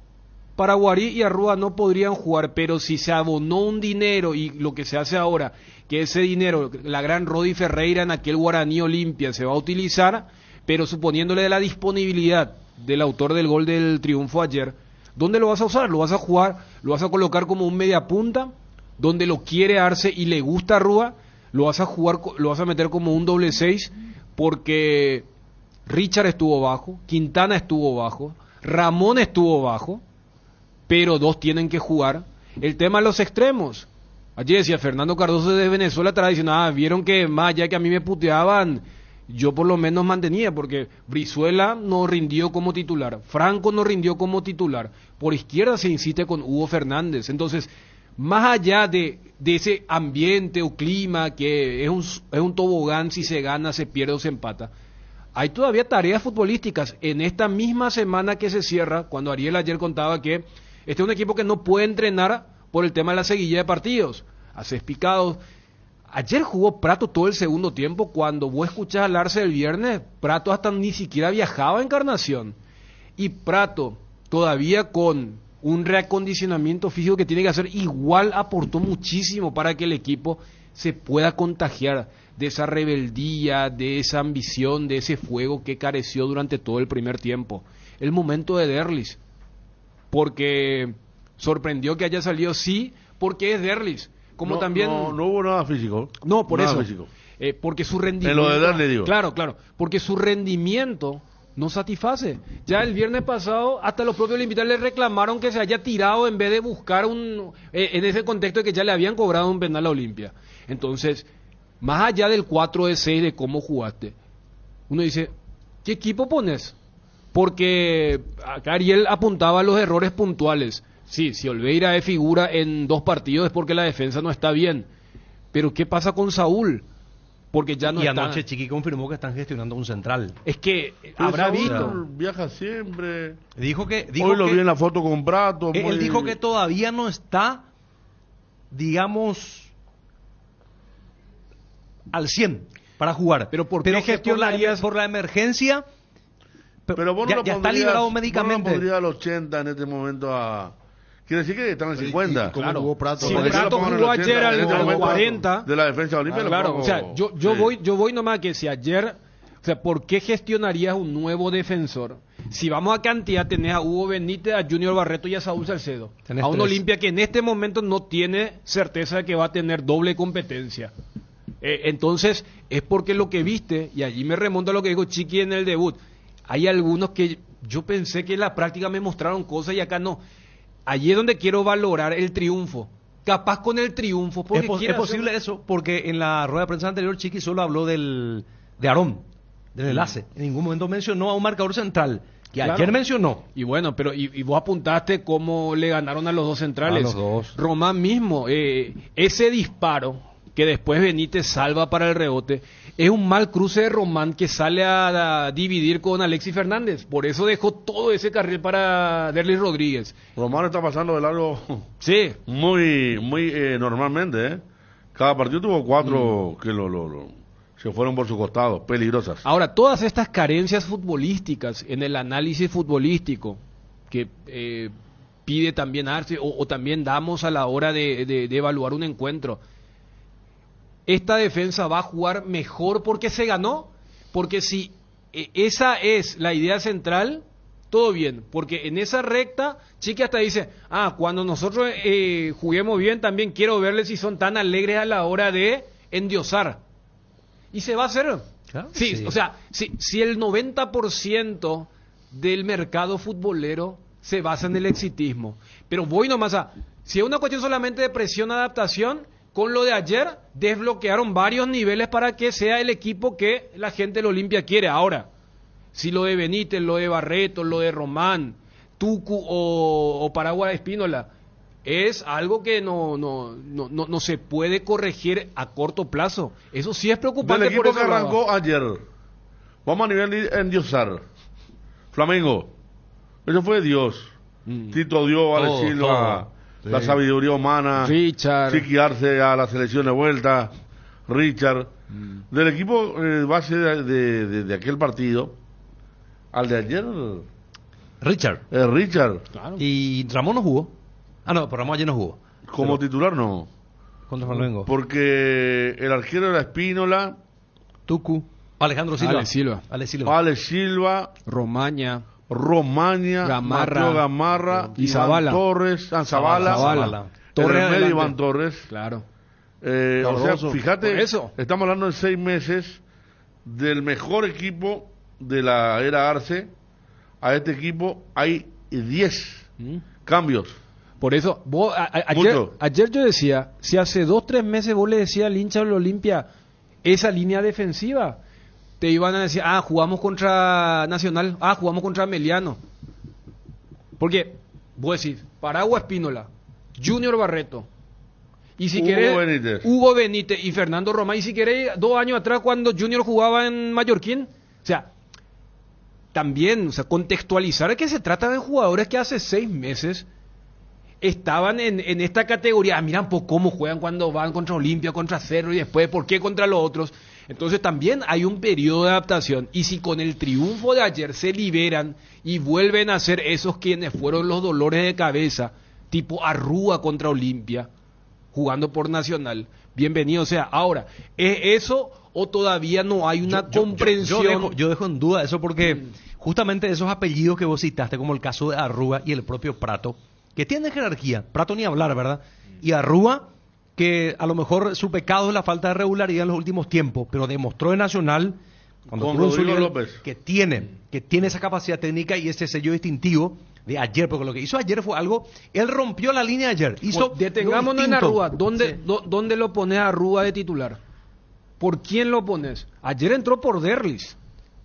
Paraguarí y Arrúa no podrían jugar, pero si se abonó un dinero, y lo que se hace ahora, que ese dinero, la gran Rodi Ferreira en aquel Guaraní Olimpia se va a utilizar, pero suponiéndole de la disponibilidad del autor del gol del triunfo ayer, ¿dónde lo vas a usar? ¿Lo vas a jugar? ¿Lo vas a colocar como un mediapunta? Donde lo quiere Arce y le gusta a Rúa, lo vas a jugar, lo vas a meter como un doble 6, porque Richard estuvo bajo, Quintana estuvo bajo, Ramón estuvo bajo, pero 2 tienen que jugar. El tema de los extremos. Ayer decía Fernando Cardoso de Venezuela, estaba diciendo, vieron que más allá que a mí me puteaban, yo por lo menos mantenía, porque Brizuela no rindió como titular, Franco no rindió como titular, por izquierda se insiste con Hugo Fernández. Entonces, más allá de ese ambiente o clima que es un tobogán, si se gana, se pierde o se empata, hay todavía tareas futbolísticas. En esta misma semana que se cierra, cuando Ariel ayer contaba que este es un equipo que no puede entrenar por el tema de la seguilla de partidos, haces picados. Ayer jugó Prato todo el segundo tiempo. Cuando vos escuchás al Arce el viernes, Prato hasta ni siquiera viajaba a Encarnación, y Prato todavía con un reacondicionamiento físico que tiene que hacer, igual aportó muchísimo para que el equipo se pueda contagiar de esa rebeldía, de esa ambición, de ese fuego que careció durante todo el primer tiempo. El momento de Derlis, porque sorprendió que haya salido, sí, porque es Derlis, como también no hubo nada físico. No, por nada eso físico. Porque su rendimiento, en lo de Derlis, digo. claro, porque su rendimiento no satisface. Ya el viernes pasado, hasta los propios Olimpia le reclamaron que se haya tirado en vez de buscar en ese contexto de que ya le habían cobrado un penal a Olimpia. Entonces, más allá del 4 de 6 de cómo jugaste, uno dice, ¿qué equipo pones? Porque acá Ariel apuntaba a los errores puntuales. Sí, si Olveira es figura en 2 partidos es porque la defensa no está bien. Pero ¿qué pasa con Saúl? Porque ya no y está. anoche Chiqui confirmó que están gestionando un central. Es que Pero habrá Saúl visto. viaja siempre. Dijo Hoy lo vi en la foto con Prato. Él dijo que todavía no está, digamos, al 100 para jugar. Pero ¿por qué gestionarías por la emergencia? Pero vos ya, no ya está liberado médicamente. Vos no pondría al 80 en este momento a... Quiere decir que están en 50. Claro, jugó Prato. Si Prato jugó ayer al 40 de la defensa olímpica. Claro, o sea, yo voy nomás que si ayer, o sea, ¿por qué gestionarías un nuevo defensor? Si vamos a cantidad, tenés a Hugo Benítez, a Junior Barreto y a Saúl Salcedo. Tenés a un 3. Olimpia que en este momento no tiene certeza de que va a tener doble competencia. Entonces, es porque lo que viste, y allí me remonto a lo que dijo Chiqui en el debut, hay algunos que yo pensé que en la práctica me mostraron cosas y acá no. Allí es donde quiero valorar el triunfo. Capaz con el triunfo. Es posible eso, porque en la rueda de prensa anterior Chiqui solo habló de Aarón, del enlace. En ningún momento mencionó a un marcador central, que Claro. ayer mencionó. Y bueno, pero y vos apuntaste cómo le ganaron a los 2 centrales. A los 2. Román mismo, ese disparo que después Benítez salva para el rebote, es un mal cruce de Román que sale a dividir con Alexis Fernández. Por eso dejó todo ese carril para Derlis Rodríguez. Román está pasando de largo. Sí. Muy normalmente, ¿eh? Cada partido tuvo 4 que se fueron por su costado, peligrosas. Ahora, todas estas carencias futbolísticas en el análisis futbolístico que pide también Arce o también damos a la hora de evaluar un encuentro, esta defensa va a jugar mejor porque se ganó, porque si esa es la idea central, todo bien, porque en esa recta, Chiqui hasta dice, cuando nosotros juguemos bien, también quiero verles si son tan alegres a la hora de endiosar. Y se va a hacer. Claro, sí. O sea, si el 90% del mercado futbolero se basa en el exitismo, pero voy nomás si es una cuestión solamente de presión, adaptación, con lo de ayer desbloquearon varios niveles para que sea el equipo que la gente del Olimpia quiere. Ahora, si lo de Benítez, lo de Barreto, lo de Román, Tucu o Paraguay Espínola es algo que no se puede corregir a corto plazo. Eso sí es preocupante. Del equipo que arrancó ayer, vamos a nivel de endiosar. Flamengo, eso fue Dios. Tito dio a Silva la sabiduría humana. Richard. Chiqui Arce a la selección de vuelta. Richard. Del equipo base de aquel partido, al de ayer, Richard. Richard. Claro. Y Ramón no jugó. No, pero Ramón ayer no jugó. Como titular no. Contra Flamengo. Porque el arquero era Espínola, Tucu. Alejandro Silva. Ale Silva. Romaña, Gamarra, Mateo Gamarra, y Iván Zavala. Torres, Zavala. Torres Torres Iván Torres. Claro. O sea, fíjate, Por eso. estamos hablando de 6 meses del mejor equipo de la era Arce. A este equipo hay 10 cambios. Por eso, vos, ayer yo decía, si hace 2-3 meses vos le decías al hincha del Olimpia esa línea defensiva, te iban a decir, jugamos contra Nacional, jugamos contra Meliano. Porque, vos decís, Paraguay Espínola, Junior Barreto, y si querés, Hugo Benítez y Fernando Román, y si querés, 2 años atrás cuando Junior jugaba en Mallorquín, o sea, también, contextualizar que se trata de jugadores que hace 6 meses estaban en esta categoría. Miran por cómo juegan cuando van contra Olimpia, contra Cerro y después por qué contra los otros. Entonces también hay un periodo de adaptación. Y si con el triunfo de ayer se liberan y vuelven a ser esos quienes fueron los dolores de cabeza, tipo Arrúa contra Olimpia, jugando por Nacional, bienvenido sea. Ahora, ¿es eso o todavía no hay una comprensión? Yo dejo en duda eso porque justamente esos apellidos que vos citaste, como el caso de Arrúa y el propio Prato, que tienen jerarquía, Prato ni hablar, ¿verdad? Y Arrúa, que a lo mejor su pecado es la falta de regularidad en los últimos tiempos, pero demostró en Nacional Cuando Con tuvo en su Rodrigo nivel, López. que tiene esa capacidad técnica y ese sello distintivo de ayer, porque lo que hizo ayer fue algo, él rompió la línea ayer, hizo Bueno, detengámonos lo en distinto. Arrua. ¿Dónde lo pones a Arrua de titular? ¿Por quién lo pones? Ayer entró por Derlis.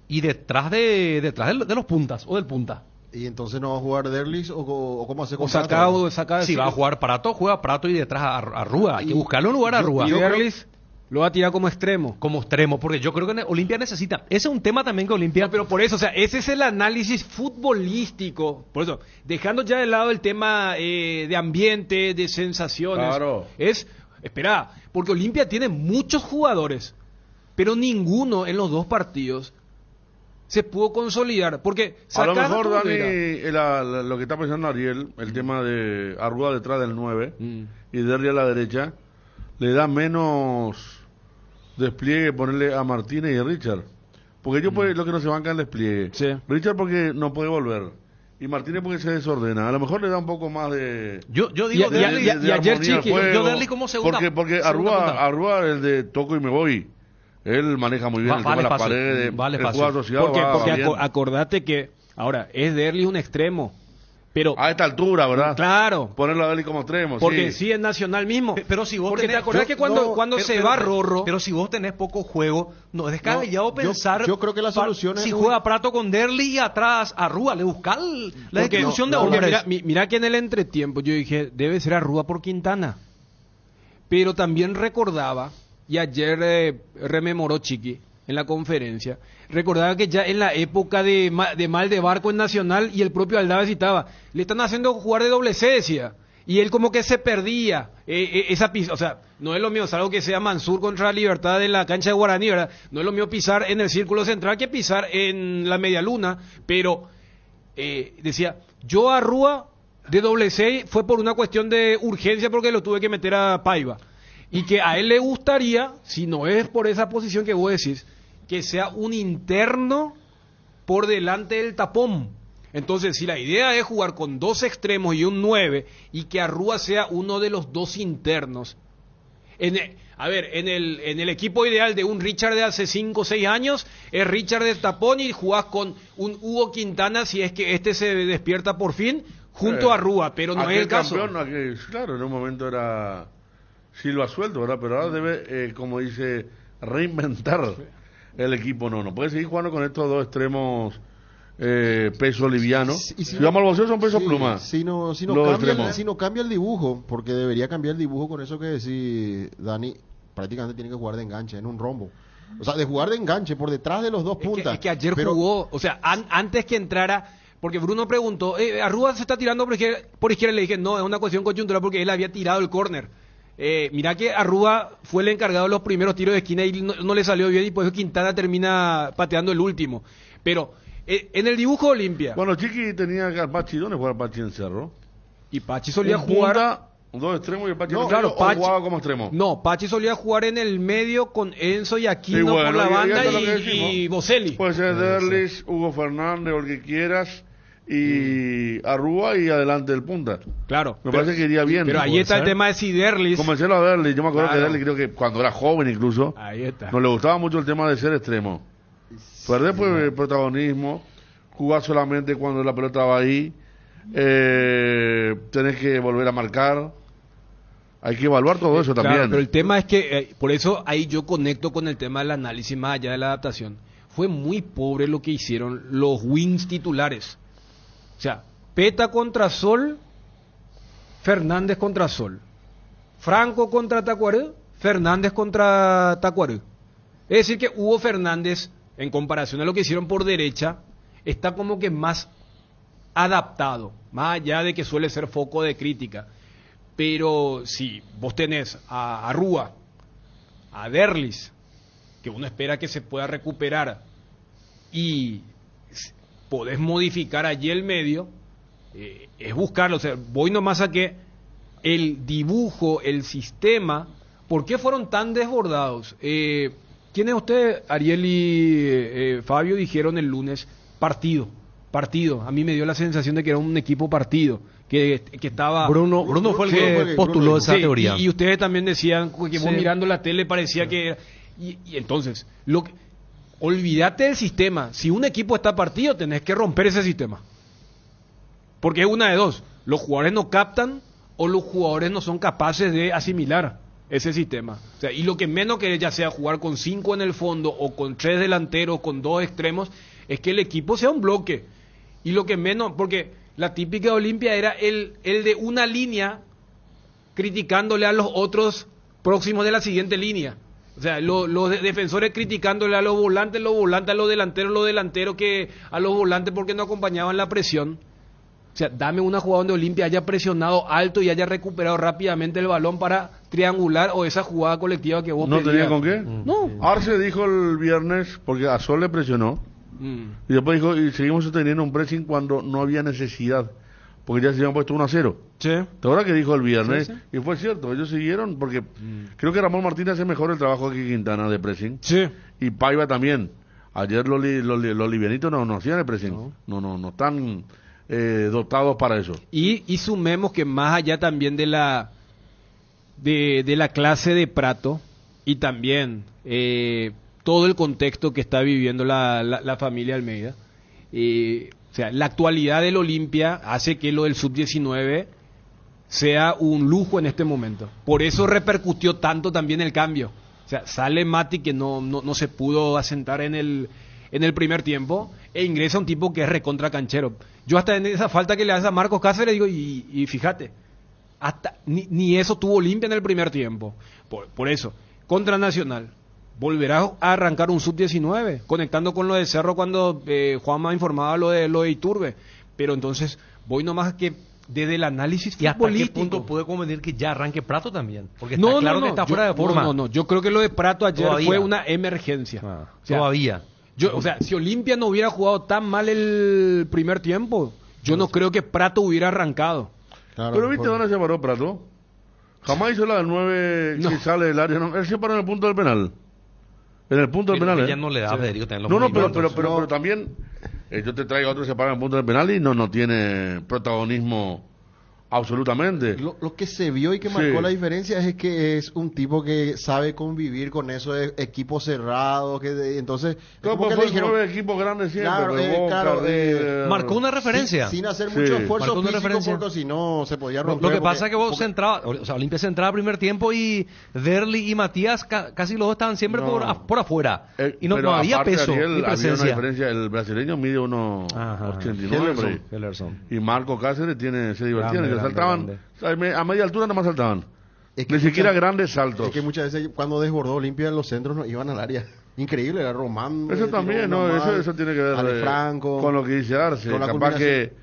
Y detrás de los puntas, o del punta. ¿Y entonces no va a jugar Derlis o cómo hace con O saca Si va a jugar Prato, juega Prato y detrás a Rúa. Hay que buscarle un lugar a Rúa. Y Derlis lo va a tirar como extremo. Como extremo, porque yo creo que Olimpia necesita. Ese es un tema también que Olimpia. No, pero por eso, o sea, ese es el análisis futbolístico. Por eso, dejando ya de lado el tema de ambiente, de sensaciones. Claro. Espera, porque Olimpia tiene muchos jugadores, pero ninguno en los dos partidos se pudo consolidar. Porque A lo sacar mejor, a Dani, lo que está pensando Ariel, el tema de Arrua detrás del 9 y Derry a la derecha, le da menos despliegue ponerle a Martínez y a Richard. Porque ellos lo que no se banca el despliegue. Sí. Richard porque no puede volver. Y Martínez porque se desordena. A lo mejor le da un poco más de... Yo digo de Derli, armonía al juego. yo Derli como segunda. Porque segunda punta. Arrua, el de toco y me voy, él maneja muy bien el tema de las paredes, vale el fácil. juego asociado. Porque bien. acordate que, ahora, es Derlis un extremo. Pero a esta altura, ¿verdad? Claro. Ponerlo a Derli como extremo. Porque sí es Nacional mismo. Pero si vos porque tenés, te acordás que cuando se va Rorro. Pero si vos tenés poco juego, no es descabellado pensar. Yo creo que la solución es. Si juega Prato con Derli y atrás a Rúa, le buscar la distribución de hombres. Mira que en el entretiempo yo dije, debe ser a Rúa por Quintana. Pero también recordaba, y ayer rememoró Chiqui en la conferencia, recordaba que ya en la época de mal de barco en Nacional, y el propio Aldave citaba, le están haciendo jugar de doble C, decía, y él como que se perdía esa pista. O sea, no es lo mío, salvo que sea Mansur contra Libertad en la cancha de Guaraní, ¿verdad? No es lo mío pisar en el círculo central que pisar en la media luna, pero decía, yo a Rúa de doble C fue por una cuestión de urgencia porque lo tuve que meter a Paiva, y que a él le gustaría, si no es por esa posición que vos decís, que sea un interno por delante del tapón. Entonces, si la idea es jugar con dos extremos y un 9, y que Arrua sea uno de los dos internos, en el equipo ideal de un Richard de hace 5 o 6 años, es Richard de tapón y jugás con un Hugo Quintana, si es que este se despierta por fin, junto a Arrua, pero no es el caso. Claro, en un momento era Silva suelto, ¿verdad? Pero ahora debe, como dice, reinventar el equipo. No puede seguir jugando con estos dos extremos peso liviano. Si vamos al boxeo son peso pluma. Si no cambia el dibujo, porque debería cambiar el dibujo con eso que decís, Dani, prácticamente tiene que jugar de enganche, en un rombo. O sea, de jugar de enganche por detrás de los dos puntas. Es que ayer jugó, o sea, antes que entrara, porque Bruno preguntó, Arrua se está tirando por izquierda, le dije, no, es una cuestión coyuntural porque él había tirado el córner. Mirá que Arrua fue el encargado de los primeros tiros de esquina y no le salió bien, y por eso Quintana termina pateando el último. Pero en el dibujo Olimpia. Bueno, Chiqui tenía que Pachi, ¿dónde juega Pachi en Cerro? Y Pachi solía jugar. Dos extremos y Pachi Pachi jugaba como extremo. No, Pachi solía jugar en el medio con Enzo y Aquino por la banda y Boselli. Puede ser Derlis, Hugo Fernández o el que quieras, y Arrua y adelante del punta. Claro. Me parece que iría bien. Pero ahí está el tema de si Derlis. Comencé a Derlis. Yo me acuerdo que Derlis, creo que cuando era joven incluso, ahí está. nos le gustaba mucho el tema de ser extremo. Perder pues el protagonismo, jugar solamente cuando la pelota va ahí, tenés que volver a marcar. Hay que evaluar todo eso también. Claro, pero el tema es que, por eso ahí yo conecto con el tema del análisis más allá de la adaptación. Fue muy pobre lo que hicieron los wings titulares. O sea, Peta contra Sol, Fernández contra Sol. Franco contra Tacuaré, Fernández contra Tacuaré. Es decir que Hugo Fernández, en comparación a lo que hicieron por derecha, está como que más adaptado, más allá de que suele ser foco de crítica. Pero si vos tenés a Rúa, a Derlis, que uno espera que se pueda recuperar, y podés modificar allí el medio, es buscarlo. O sea, voy nomás a que el dibujo, el sistema, ¿por qué fueron tan desbordados? ¿Quiénes ustedes, Ariel y Fabio, dijeron el lunes partido? A mí me dio la sensación de que era un equipo partido, que estaba... Bruno fue el que postuló esa teoría. Y ustedes también decían que vos mirando la tele parecía que... Y entonces, olvídate del sistema. Si un equipo está partido, tenés que romper ese sistema. Porque es una de dos. Los jugadores no captan o los jugadores no son capaces de asimilar ese sistema. O sea, y lo que menos querés, ya sea jugar con 5 en el fondo o con 3 delanteros, con 2 extremos, es que el equipo sea un bloque. Y lo que menos, porque la típica de Olimpia era el de una línea criticándole a los otros próximos de la siguiente línea. O sea, los defensores criticándole a los volantes a los delanteros que a los volantes porque no acompañaban la presión. O sea, dame una jugada donde Olimpia haya presionado alto y haya recuperado rápidamente el balón para triangular, o esa jugada colectiva que vos ¿No pedías. tenía con qué? No. Arce dijo el viernes, porque a Sol le presionó, y después dijo, y seguimos sosteniendo un pressing cuando no había necesidad, porque ya se habían puesto 1-0. Sí. ¿Te acuerdas que dijo el viernes? Sí, sí. Y fue cierto, ellos siguieron, porque creo que Ramón Martínez hace mejor el trabajo que Quintana de pressing. Sí. Y Paiva también. Ayer los livianitos no hacían el pressing. No están dotados para eso. Y sumemos que más allá también de la clase de Prato y también todo el contexto que está viviendo la familia Almeida, o sea, la actualidad del Olimpia hace que lo del sub-19 sea un lujo en este momento. Por eso repercutió tanto también el cambio. O sea, sale Mati, que no se pudo asentar en el primer tiempo, e ingresa un tipo que es recontra canchero. Yo hasta en esa falta que le hace a Marcos Cáceres digo, y fíjate, hasta ni eso tuvo Olimpia en el primer tiempo. Por eso, contra Nacional, volverá a arrancar un sub-19, conectando con lo de Cerro cuando Juanma informaba lo de Iturbe. Pero entonces, voy nomás que desde el análisis ¿Y hasta futbolístico. qué punto puede convenir que ya arranque Prato también? Porque está claro que está fuera de forma. No, yo creo que lo de Prato ayer Todavía. fue una emergencia. O sea, Todavía. o sea, si Olimpia no hubiera jugado tan mal el primer tiempo, yo no creo que Prato hubiera arrancado. Claro, Pero ¿viste dónde se paró Prato? Jamás hizo la del 9 que sale del área. No, él se paró en el punto del penal. En el punto del penal, Ya no le da a Federico tener los No, movimientos. pero también yo te traigo otro que se para en el punto del penal y no tiene protagonismo absolutamente. Lo que se vio y que marcó la diferencia es que es un tipo que sabe convivir con eso de equipos cerrados, entonces Como que le dijeron, equipos grandes siempre, claro, marcó una referencia. sin hacer mucho esfuerzo Marcó una físico, referencia. porque si no se podía romper. Lo que pasa es que vos entrabas, o sea, Olimpia se entraba primer tiempo y Derli y Matías casi los dos estaban siempre por afuera. Y no había aparte, peso Ariel, ni presencia. había una diferencia, el brasileño mide 1.89 Hellerson. y Marco Cáceres se divertían. Grande, saltaban grande. a media altura, nada más saltaban. Es que Ni siquiera muchas- grandes saltos. Es que muchas veces cuando desbordó Olimpia, los centros no iban al área. Increíble, era Román. Eso también, ¿no? Eso tiene que ver Ale Franco, con lo que dice Arce. con la Capaz combinación. que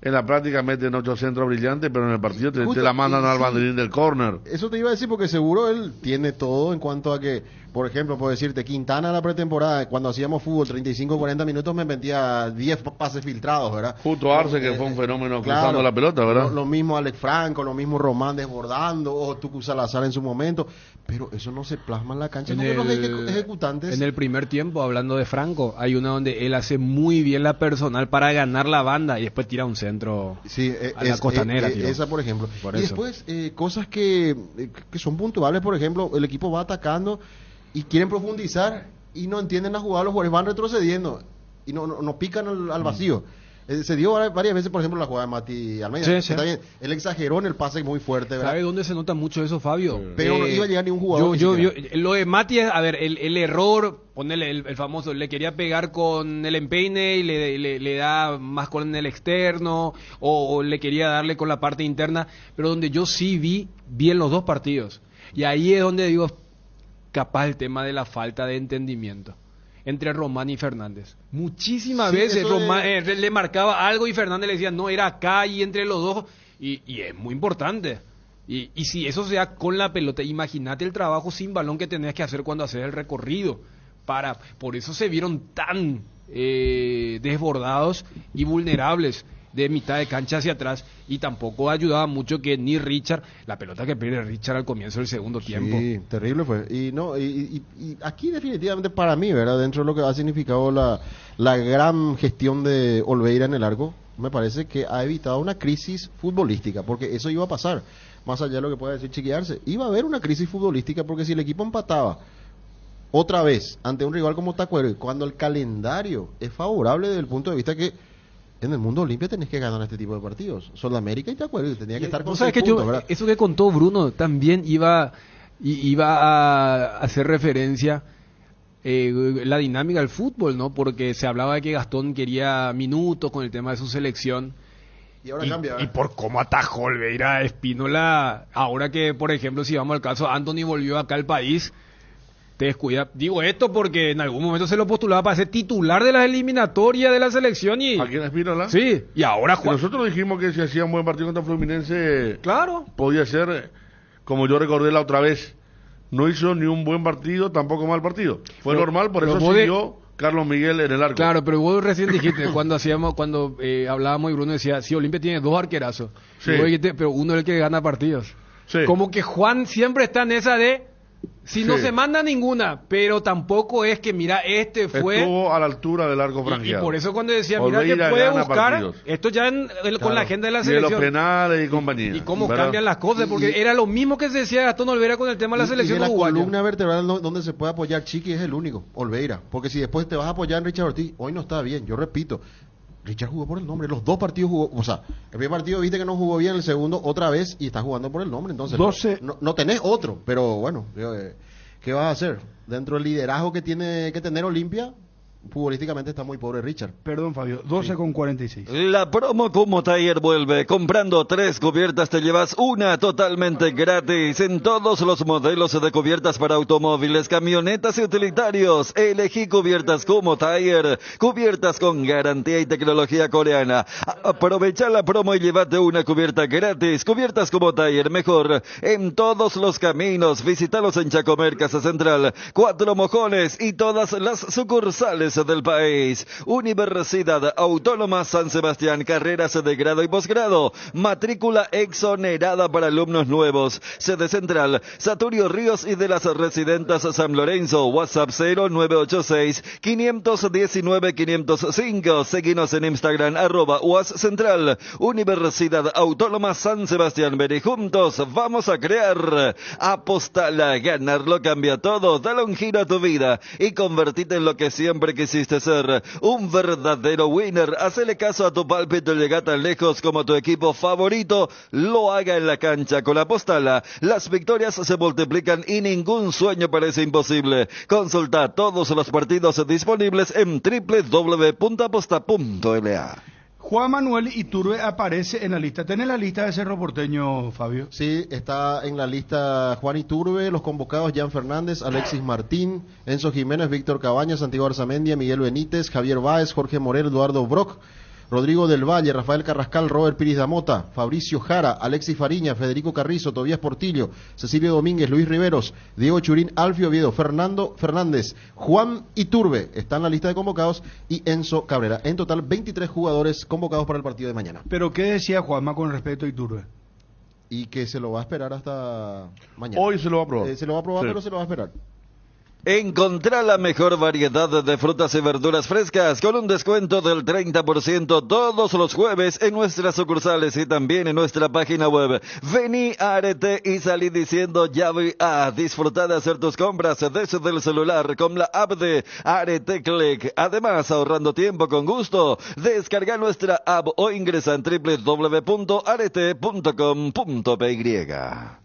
en la práctica meten 8 centros brillantes, pero en el partido te Justo, la mandan y al sí. banderín del córner. Eso te iba a decir porque seguro él tiene todo en cuanto a que, por ejemplo, puedo decirte, Quintana en la pretemporada, cuando hacíamos fútbol 35-40 minutos me metía 10 pases filtrados, ¿verdad? Justo Arce, que fue un fenómeno claro, cruzando la pelota, ¿verdad? Lo mismo Alex Franco, lo mismo Román desbordando, o Tucu Salazar en su momento, pero eso no se plasma en la cancha porque los ejecutantes... En el primer tiempo, hablando de Franco, hay una donde él hace muy bien la personal para ganar la banda y después tira un centro a la costanera. Esa, por ejemplo. Por y eso. después, cosas que son puntuales, por ejemplo, el equipo va atacando y quieren profundizar y no entienden la jugada, los jugadores van retrocediendo y no pican al vacío. Se dio varias veces, por ejemplo, la jugada de Mati Almeida. Sí, Está bien. Él exageró en el pase muy fuerte, ¿verdad? ¿Sabe dónde se nota mucho eso, Fabio? Pero no iba a llegar ningún jugador. Lo de Mati, a ver, el error, ponele el famoso, le quería pegar con el empeine y le da más con el externo, o le quería darle con la parte interna, pero donde yo sí vi bien los dos partidos. Y ahí es donde digo, capaz el tema de la falta de entendimiento entre Román y Fernández. Muchísimas veces Román le marcaba algo y Fernández le decía, no, era acá, y entre los dos, y es muy importante. Y si eso sea con la pelota, imagínate el trabajo sin balón que tenés que hacer cuando haces el recorrido. Por eso se vieron tan desbordados y vulnerables de mitad de cancha hacia atrás, y tampoco ayudaba mucho que ni Richard, la pelota que pierde Richard al comienzo del segundo tiempo. Sí, terrible fue. Y aquí definitivamente para mí, ¿verdad? Dentro de lo que ha significado la gran gestión de Olveira en el arco, me parece que ha evitado una crisis futbolística, porque eso iba a pasar. Más allá de lo que pueda decir Chiquiarse, iba a haber una crisis futbolística, porque si el equipo empataba otra vez ante un rival como Tacuary, cuando el calendario es favorable desde el punto de vista que en el mundo Olimpia tenés que ganar este tipo de partidos. Sudamérica y Tacuary tenía que estar con 6 puntos, ¿verdad? Eso que contó Bruno también iba a hacer referencia la dinámica del fútbol, ¿no? Porque se hablaba de que Gastón quería minutos con el tema de su selección. Y ahora cambia. Y por cómo atajó Olveira a Espínola, ahora que, por ejemplo, si vamos al caso, Anthony volvió acá al país, te descuida. Digo esto porque en algún momento se lo postulaba para ser titular de las eliminatorias de la selección y... ¿Aquí en Espínola? Sí, y ahora Juan... Nosotros dijimos que si hacía un buen partido contra Fluminense... Claro. Podía ser, como yo recordé la otra vez, no hizo ni un buen partido, tampoco mal partido. Fue normal, por eso siguió Carlos Miguel en el arco. Claro, pero vos recién dijiste, cuando hablábamos y Bruno decía, sí, Olimpia tiene 2 arquerazos. Sí. Y vos dijiste, pero uno es el que gana partidos. Sí. Como que Juan siempre está en esa de, si no Sí. se manda ninguna, pero tampoco es que, mira, fue... Estuvo a la altura del arco Y franqueado. por eso cuando decía, mira, que Olveira puede gana buscar, partidos. esto ya con Claro. la agenda de la Y de los selección. penales y compañía. Y cómo ¿verdad? cambian las cosas, porque era lo mismo que se decía Gastón Olveira con el tema de la selección y de la uruguaya. columna vertebral donde se puede apoyar Chiqui es el único, Olveira. Porque si después te vas a apoyar en Richard Ortiz, hoy no está bien, yo repito. Richard jugó por el nombre, los 2 partidos jugó, o sea, el primer partido viste que no jugó bien, el segundo otra vez y está jugando por el nombre, entonces 12. no tenés otro, pero bueno, ¿qué vas a hacer? Dentro del liderazgo que tiene que tener Olimpia, futbolísticamente está muy pobre Richard. Perdón, Fabio, 12,46. La promo Como Taller vuelve. Comprando 3 cubiertas te llevas una totalmente gratis en todos los modelos de cubiertas para automóviles, camionetas y utilitarios. Elegí cubiertas Como Taller, cubiertas con garantía y tecnología coreana. Aprovecha la promo y llévate una cubierta gratis. Cubiertas Como Taller, mejor en todos los caminos. Visítalos en Chacomer, Casa Central, 4 Mojones y todas las sucursales del país. Universidad Autónoma San Sebastián, carreras de grado y posgrado, matrícula exonerada para alumnos nuevos. Sede central, Saturio Ríos y de las Residentas San Lorenzo. WhatsApp 0986-519-505. Seguinos en Instagram, @UASCentral. Universidad Autónoma San Sebastián. Ven y juntos vamos a crear. Apostala, ganarlo cambia todo. Dale un giro a tu vida y convertite en lo que siempre quisiste ser, un verdadero winner. Hacele caso a tu pálpito y llega tan lejos como tu equipo favorito lo haga en la cancha. Con Apostala, las victorias se multiplican y ningún sueño parece imposible. Consulta todos los partidos disponibles en www.aposta.la. Juan Manuel Iturbe aparece en la lista. ¿Tenés la lista de Cerro Porteño, Fabio? Sí, está en la lista Juan Iturbe, los convocados Jan Fernández, Alexis Martín, Enzo Jiménez, Víctor Cabañas, Santiago Arzamendia, Miguel Benítez, Javier Báez, Jorge Morel, Eduardo Brock, Rodrigo del Valle, Rafael Carrascal, Robert Piris Damota, Fabricio Jara, Alexis Fariña, Federico Carrizo, Tobías Portillo, Cecilio Domínguez, Luis Riveros, Diego Churín, Alfio Oviedo, Fernando Fernández, Juan Iturbe, está en la lista de convocados, y Enzo Cabrera. En total, 23 jugadores convocados para el partido de mañana. ¿Pero qué decía Juanma con respecto a Iturbe? Y que se lo va a esperar hasta mañana. Hoy se lo va a probar. Se lo va a probar, Sí. pero se lo va a esperar. Encontrá la mejor variedad de frutas y verduras frescas con un descuento del 30% todos los jueves en nuestras sucursales y también en nuestra página web. Vení a Arete y salí diciendo ya voy a disfrutar de hacer tus compras desde el celular con la app de Arete Click. Además, ahorrando tiempo con gusto, descarga nuestra app o ingresa en www.arete.com.py.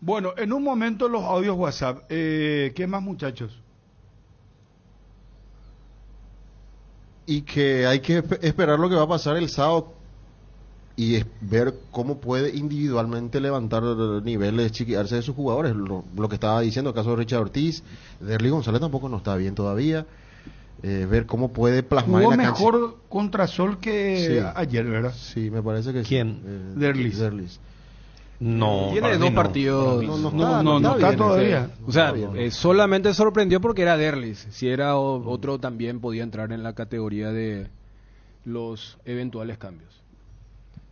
Bueno, en un momento los audios WhatsApp. ¿Qué más, muchachos? Y que hay que esperar lo que va a pasar el sábado y ver cómo puede individualmente levantar niveles, chiquiarse de sus jugadores. Lo que estaba diciendo, el caso de Richard Ortiz, Derly González tampoco no está bien todavía. Ver cómo puede plasmar Jugó en la cancha. mejor contra Sol que ayer, ¿verdad? Sí, me parece que ¿Quién? sí. Derlis. No, Tiene para mí 2 no. partidos. No está todavía. O sea, solamente sorprendió porque era Derlis. Si era otro también podía entrar en la categoría de los eventuales cambios.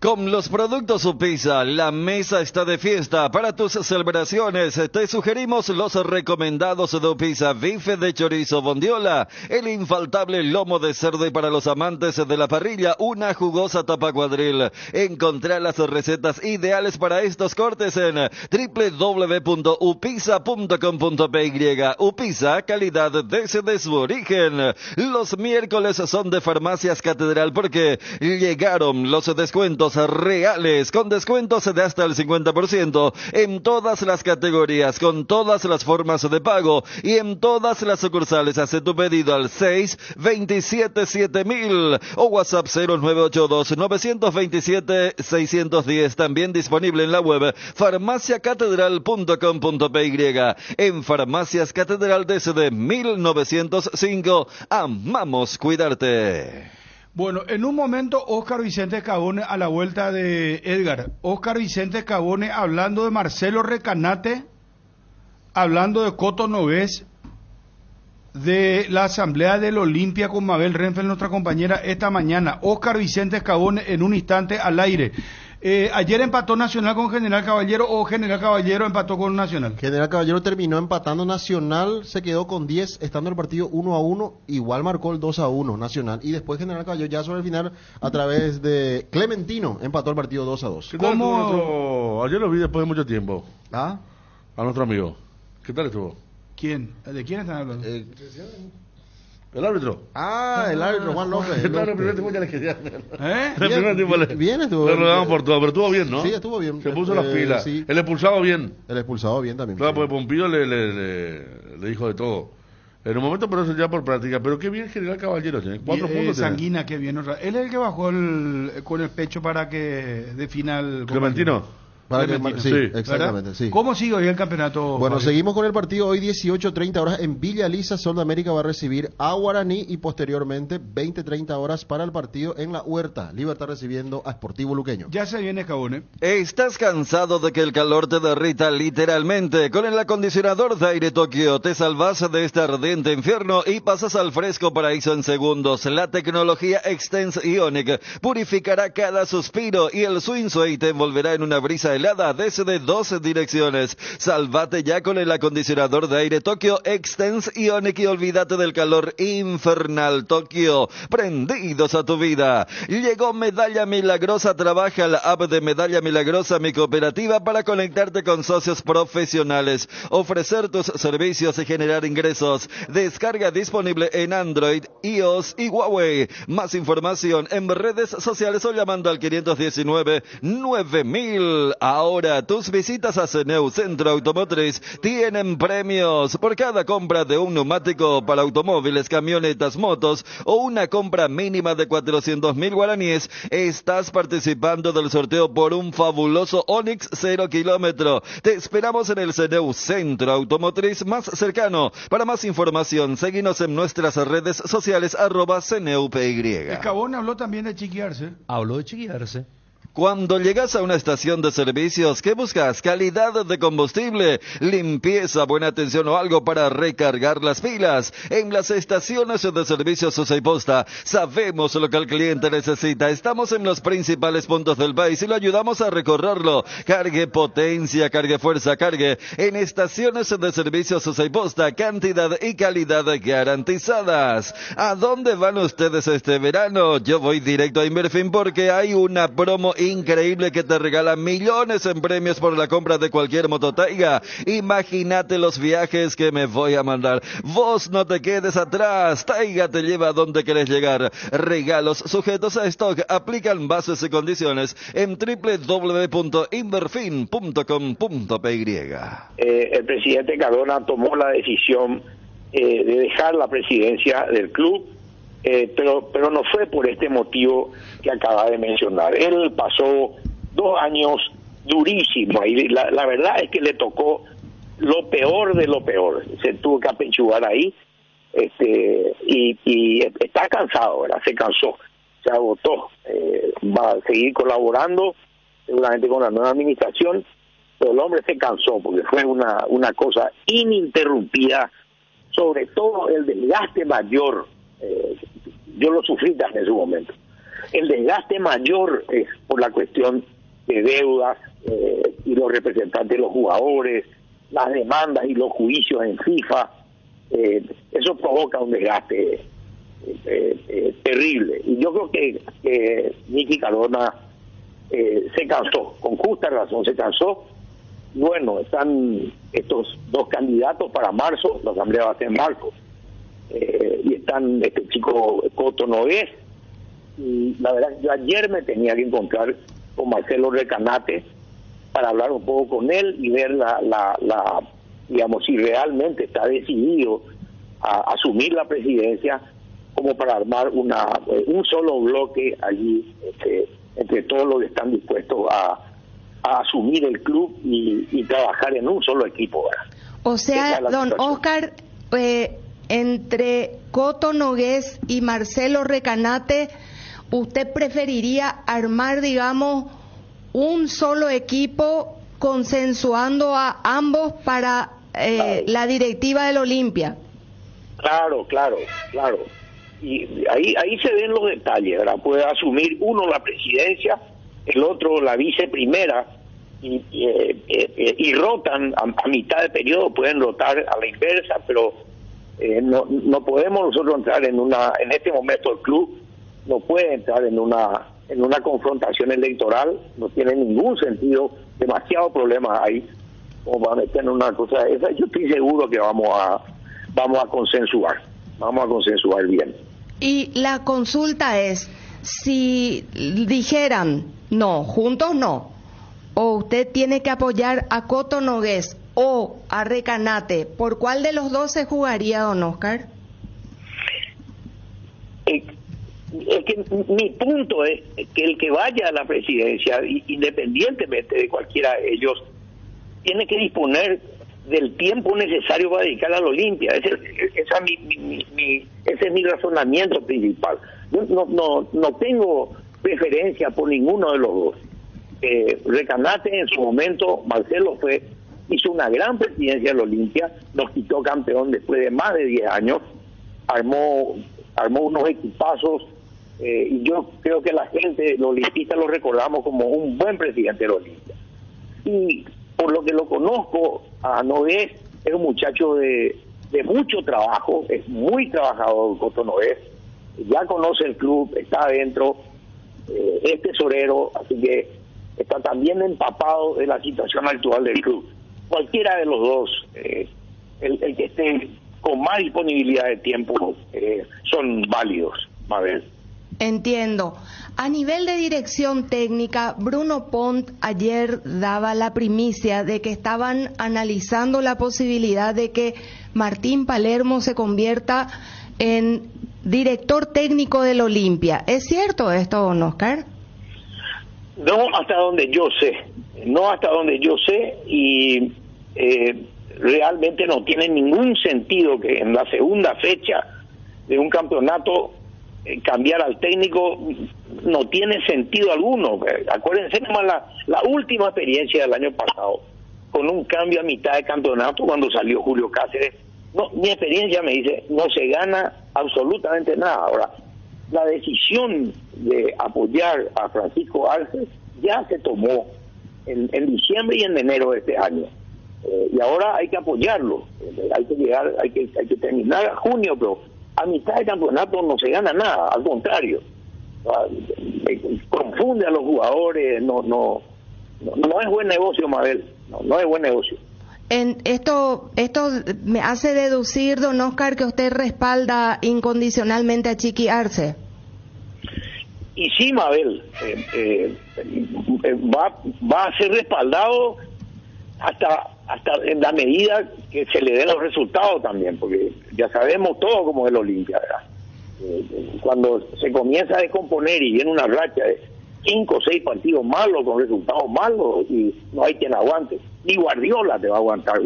Con los productos Upisa, la mesa está de fiesta. Para tus celebraciones, te sugerimos los recomendados de Upisa: bife de chorizo bondiola, el infaltable lomo de cerdo y para los amantes de la parrilla, una jugosa tapa cuadril. Encontrá las recetas ideales para estos cortes en www.upisa.com.py. Upisa, calidad desde su origen. Los miércoles son de Farmacias Catedral porque llegaron los descuentos reales, con descuentos de hasta el 50% en todas las categorías, con todas las formas de pago y en todas las sucursales. Hace tu pedido al 627-7000 o WhatsApp 0982-927-610. También disponible en la web farmaciacatedral.com.py. En Farmacias Catedral desde 1905, amamos cuidarte. Bueno, en un momento Óscar Vicente Cabone a la vuelta de Edgar. Óscar Vicente Cabone hablando de Marcelo Recanate, hablando de Coto Novés, de la asamblea del Olimpia con Mabel Renfel, nuestra compañera, esta mañana. Óscar Vicente Cabone en un instante al aire. Ayer empató Nacional con General Caballero, o General Caballero empató con Nacional. General Caballero terminó empatando. Nacional se quedó con 10, estando el partido 1-1, igual marcó el 2-1 Nacional, y después General Caballero ya sobre el final, a través de Clementino, empató el partido 2-2. ¿Cómo? Ayer lo vi después de mucho tiempo. ¿Ah? A nuestro amigo. ¿Qué tal estuvo? ¿Quién? ¿De quién están hablando? El árbitro. Ah, el árbitro, Juan López. El primer tiempo ya le quería. El primer tiempo bien estuvo. Le rogaban por todo, pero estuvo bien, ¿no? Sí, estuvo bien. Se puso las pilas. Sí. El expulsado bien. El expulsado bien también. Claro, porque Pompillo le dijo de todo. En un momento, pero eso ya por práctica. Pero qué bien General Caballero, tiene 4 puntos. Sanguina, qué bien. Él es el que bajó con el pecho para que defina el... Clementino. Sí, exactamente, sí. ¿Cómo sigue hoy el campeonato? Bueno, seguimos con el partido. Hoy 18:30 horas en Villa Lisa, Sol de América va a recibir a Guaraní, y posteriormente 20:30 horas para el partido en La Huerta. Libertad recibiendo a Sportivo Luqueño. Ya se viene Cabone. ¿Estás cansado de que el calor te derrita literalmente? Con el acondicionador de aire Tokio te salvas de este ardiente infierno y pasas al fresco paraíso en segundos. La tecnología Extense Ionic purificará cada suspiro y el Swing Sway te envolverá en una brisa helada desde 12 direcciones. Salvate ya con el acondicionador de aire Tokio Extense Ionic y olvídate del calor infernal. Tokio, prendidos a tu vida. Llegó Medalla Milagrosa. Trabaja la app de Medalla Milagrosa, mi cooperativa, para conectarte con socios profesionales, ofrecer tus servicios y generar ingresos. Descarga disponible en Android, iOS y Huawei. Más información en redes sociales o llamando al 519-9000. Ahora tus visitas a CENEU Centro Automotriz tienen premios. Por cada compra de un neumático para automóviles, camionetas, motos o una compra mínima de 400.000 guaraníes, estás participando del sorteo por un fabuloso Onix 0 kilómetro. Te esperamos en el CENEU Centro Automotriz más cercano. Para más información, seguinos en nuestras redes sociales @CNEUPY. El Cabón habló también de chiquearse. Habló de chiquearse. Cuando llegas a una estación de servicios, ¿qué buscas? Calidad de combustible, limpieza, buena atención o algo para recargar las pilas. En las estaciones de servicios Susa y Posta sabemos lo que el cliente necesita. Estamos en los principales puntos del país y lo ayudamos a recorrerlo. Cargue potencia, cargue fuerza, cargue. En estaciones de servicios Susa y Posta, cantidad y calidad garantizadas. ¿A dónde van ustedes este verano? Yo voy directo a Inverfin porque hay una promo increíble que te regala millones en premios por la compra de cualquier moto Taiga. Imagínate los viajes que me voy a mandar. Vos no te quedes atrás. Taiga te lleva a donde querés llegar. Regalos sujetos a stock. Aplican bases y condiciones en www.inverfin.com.py. El presidente Cardona tomó la decisión de dejar la presidencia del club. Pero no fue por este motivo que acaba de mencionar. Él pasó 2 años durísimos y la verdad es que le tocó lo peor de lo peor. Se tuvo que apechugar ahí y está cansado, ¿verdad? Se cansó, se agotó. Va a seguir colaborando seguramente con la nueva administración, pero el hombre se cansó porque fue una cosa ininterrumpida, sobre todo el desgaste mayor. Yo lo sufrí también en su momento. El desgaste mayor es por la cuestión de deudas y los representantes de los jugadores, las demandas y los juicios en FIFA. Eso provoca un desgaste terrible. Y yo creo que Nicky Cardona se cansó, con justa razón se cansó. Bueno, están estos dos candidatos para marzo, la asamblea va a ser en marzo, y están este chico Coto Nogués, y la verdad yo ayer me tenía que encontrar con Marcelo Recanate para hablar un poco con él y ver digamos, si realmente está decidido a asumir la presidencia, como para armar un solo bloque allí entre todos los que están dispuestos a asumir el club y trabajar en un solo equipo, ¿verdad? O sea, don Oscar, entre Coto Nogués y Marcelo Recanate, ¿usted preferiría armar, digamos, un solo equipo consensuando a ambos para la directiva del Olimpia? Claro. Y ahí se ven los detalles, ¿verdad? Puede asumir uno la presidencia, el otro la viceprimera, y rotan a mitad de periodo, pueden rotar a la inversa, pero no podemos nosotros entrar en este momento el club no puede entrar en una confrontación electoral, no tiene ningún sentido, demasiados problemas hay como para meter en una cosa de esa. Yo estoy seguro que vamos a consensuar bien. Y la consulta es, si dijeran no, juntos no, o usted tiene que apoyar a Coto Nogués o a Recanate, ¿por cuál de los dos se jugaría, don Oscar? Es que mi punto es que el que vaya a la presidencia, independientemente de cualquiera de ellos, tiene que disponer del tiempo necesario para dedicar al Olimpia. Ese es mi razonamiento principal. No tengo preferencia por ninguno de los dos. Recanate en su momento, Marcelo hizo una gran presidencia del Olimpia, nos quitó campeón después de más de 10 años, armó unos equipazos, y yo creo que la gente, los olimpistas, lo recordamos como un buen presidente del Olimpia. Y por lo que lo conozco, a Nogués es un muchacho de mucho trabajo, es muy trabajador Coto Nogués, ya conoce el club, está adentro, es tesorero, así que está también empapado de la situación actual del club. Cualquiera de los dos, el que esté con más disponibilidad de tiempo, son válidos, Mabel. Entiendo. A nivel de dirección técnica, Bruno Pont ayer daba la primicia de que estaban analizando la posibilidad de que Martín Palermo se convierta en director técnico del Olimpia. ¿Es cierto esto, don Oscar? No hasta donde yo sé, y realmente no tiene ningún sentido que en la segunda fecha de un campeonato cambiar al técnico, no tiene sentido alguno. Acuérdense nomás la última experiencia del año pasado, con un cambio a mitad de campeonato cuando salió Julio Cáceres. No, mi experiencia me dice, no se gana absolutamente nada. Ahora, la decisión de apoyar a Francisco Arce ya se tomó en diciembre y en enero de este año, y ahora hay que apoyarlo. Hay que terminar a junio, pero a mitad de campeonato no se gana nada, al contrario, confunde a los jugadores, no es buen negocio, Mabel, no es buen negocio. Esto me hace deducir, don Oscar, que usted respalda incondicionalmente a Chiqui Arce. Y sí, Mabel, va a ser respaldado hasta en la medida que se le den los resultados también, porque ya sabemos todo como es el Olimpia, ¿verdad? Cuando se comienza a descomponer y viene una racha de 5 o 6 partidos malos con resultados malos, y no hay quien aguante, ni Guardiola te va a aguantar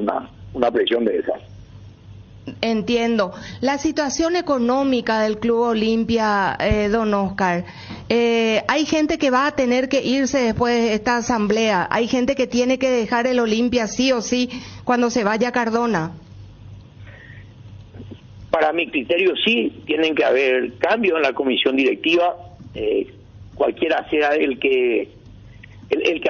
una presión de esas. Entiendo. La situación económica del Club Olimpia, don Oscar, hay gente que va a tener que irse después de esta asamblea, hay gente que tiene que dejar el Olimpia sí o sí cuando se vaya Cardona. Para mi criterio sí, tienen que haber cambios en la comisión directiva, cualquiera sea el que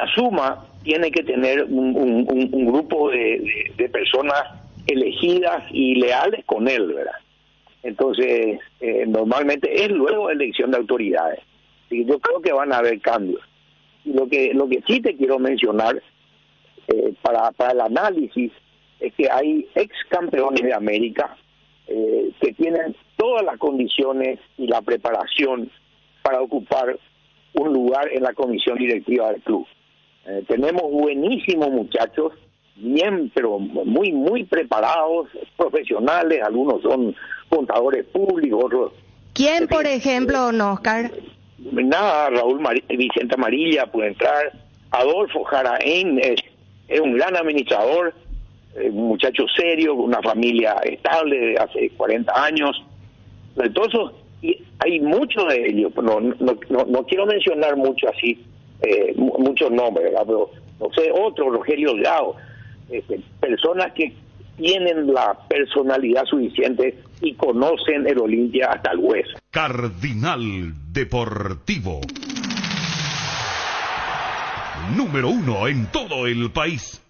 asuma, tiene que tener un grupo de personas elegidas y leales con él, ¿verdad? Entonces, normalmente es luego elección de autoridades. Y yo creo que van a haber cambios. Y lo que sí te quiero mencionar para el análisis es que hay ex campeones de América que tienen todas las condiciones y la preparación para ocupar un lugar en la comisión directiva del club. Tenemos buenísimos muchachos, bien, pero muy, muy preparados, profesionales, algunos son contadores públicos, otros... ¿Quién, por ejemplo, Oscar? Nada, Vicente Amarilla puede entrar, Adolfo Jaraín es un gran administrador, un muchacho serio, con una familia estable de hace 40 años. Entonces, y hay muchos de ellos, no quiero mencionar mucho así, muchos nombres, ¿verdad? Pero no sé, otro, Rogelio Delgado, personas que tienen la personalidad suficiente y conocen el Olimpia hasta el hueso. Cardinal Deportivo. Número 1 en todo el país.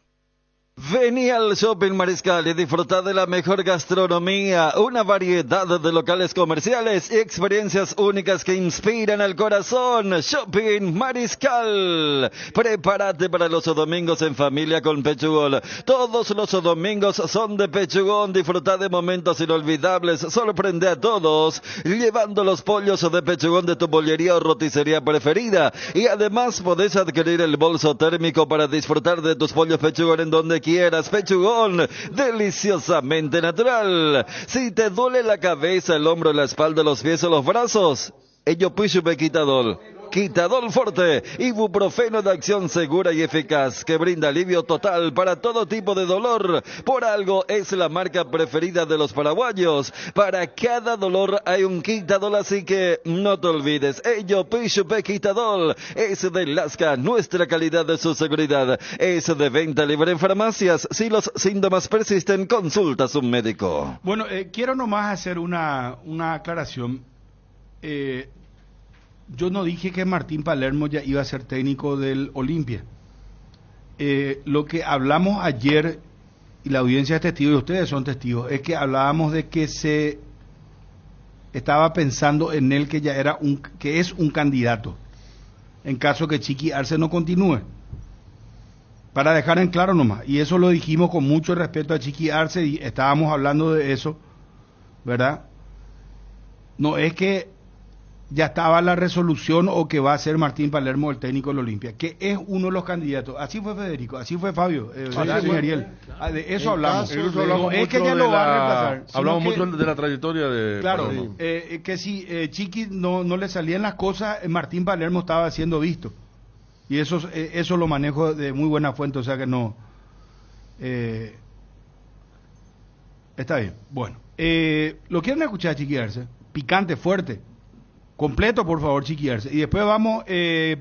Vení al Shopping Mariscal y disfruta de la mejor gastronomía, una variedad de locales comerciales y experiencias únicas que inspiran al corazón. Shopping Mariscal. Prepárate para los domingos en familia con Pechugón. Todos los domingos son de Pechugón. Disfruta de momentos inolvidables. Sorprende a todos llevando los pollos de Pechugón de tu pollería o roticería preferida. Y además podés adquirir el bolso térmico para disfrutar de tus pollos Pechugón en donde quieras. Pechugón, deliciosamente natural. Si te duele la cabeza, el hombro, la espalda, los pies o los brazos, ello Pishupe Quitadol. Quitadol Forte, ibuprofeno de acción segura y eficaz que brinda alivio total para todo tipo de dolor. Por algo es la marca preferida de los paraguayos. Para cada dolor hay un Quitadol, así que no te olvides. Ello Pishupe Quitadol es de Lasca, nuestra calidad de su seguridad. Es de venta libre en farmacias. Si los síntomas persisten, consulta a su médico. Bueno, quiero nomás hacer una aclaración. Yo no dije que Martín Palermo ya iba a ser técnico del Olimpia. Lo que hablamos ayer, y la audiencia es testigo, y ustedes son testigos, es que hablábamos de que se estaba pensando en él que ya era que es un candidato, en caso que Chiqui Arce no continúe. Para dejar en claro nomás, y eso lo dijimos con mucho respeto a Chiqui Arce, y estábamos hablando de eso, ¿verdad? No es que ya estaba la resolución o que va a ser Martín Palermo el técnico del Olimpia, que es uno de los candidatos. Así fue Federico, así fue Fabio, así Ariel. De eso hablamos. Incluso hablamos es que ya lo va a reemplazar. Hablamos mucho de la trayectoria de Claro, Palermo. Que si Chiqui no le salían las cosas, Martín Palermo estaba siendo visto. Y eso lo manejo de muy buena fuente, o sea que no... está bien, bueno. ¿Lo quieren escuchar, Chiqui Arce? Picante, fuerte. Completo, por favor, Chiqui Arce. Y después vamos,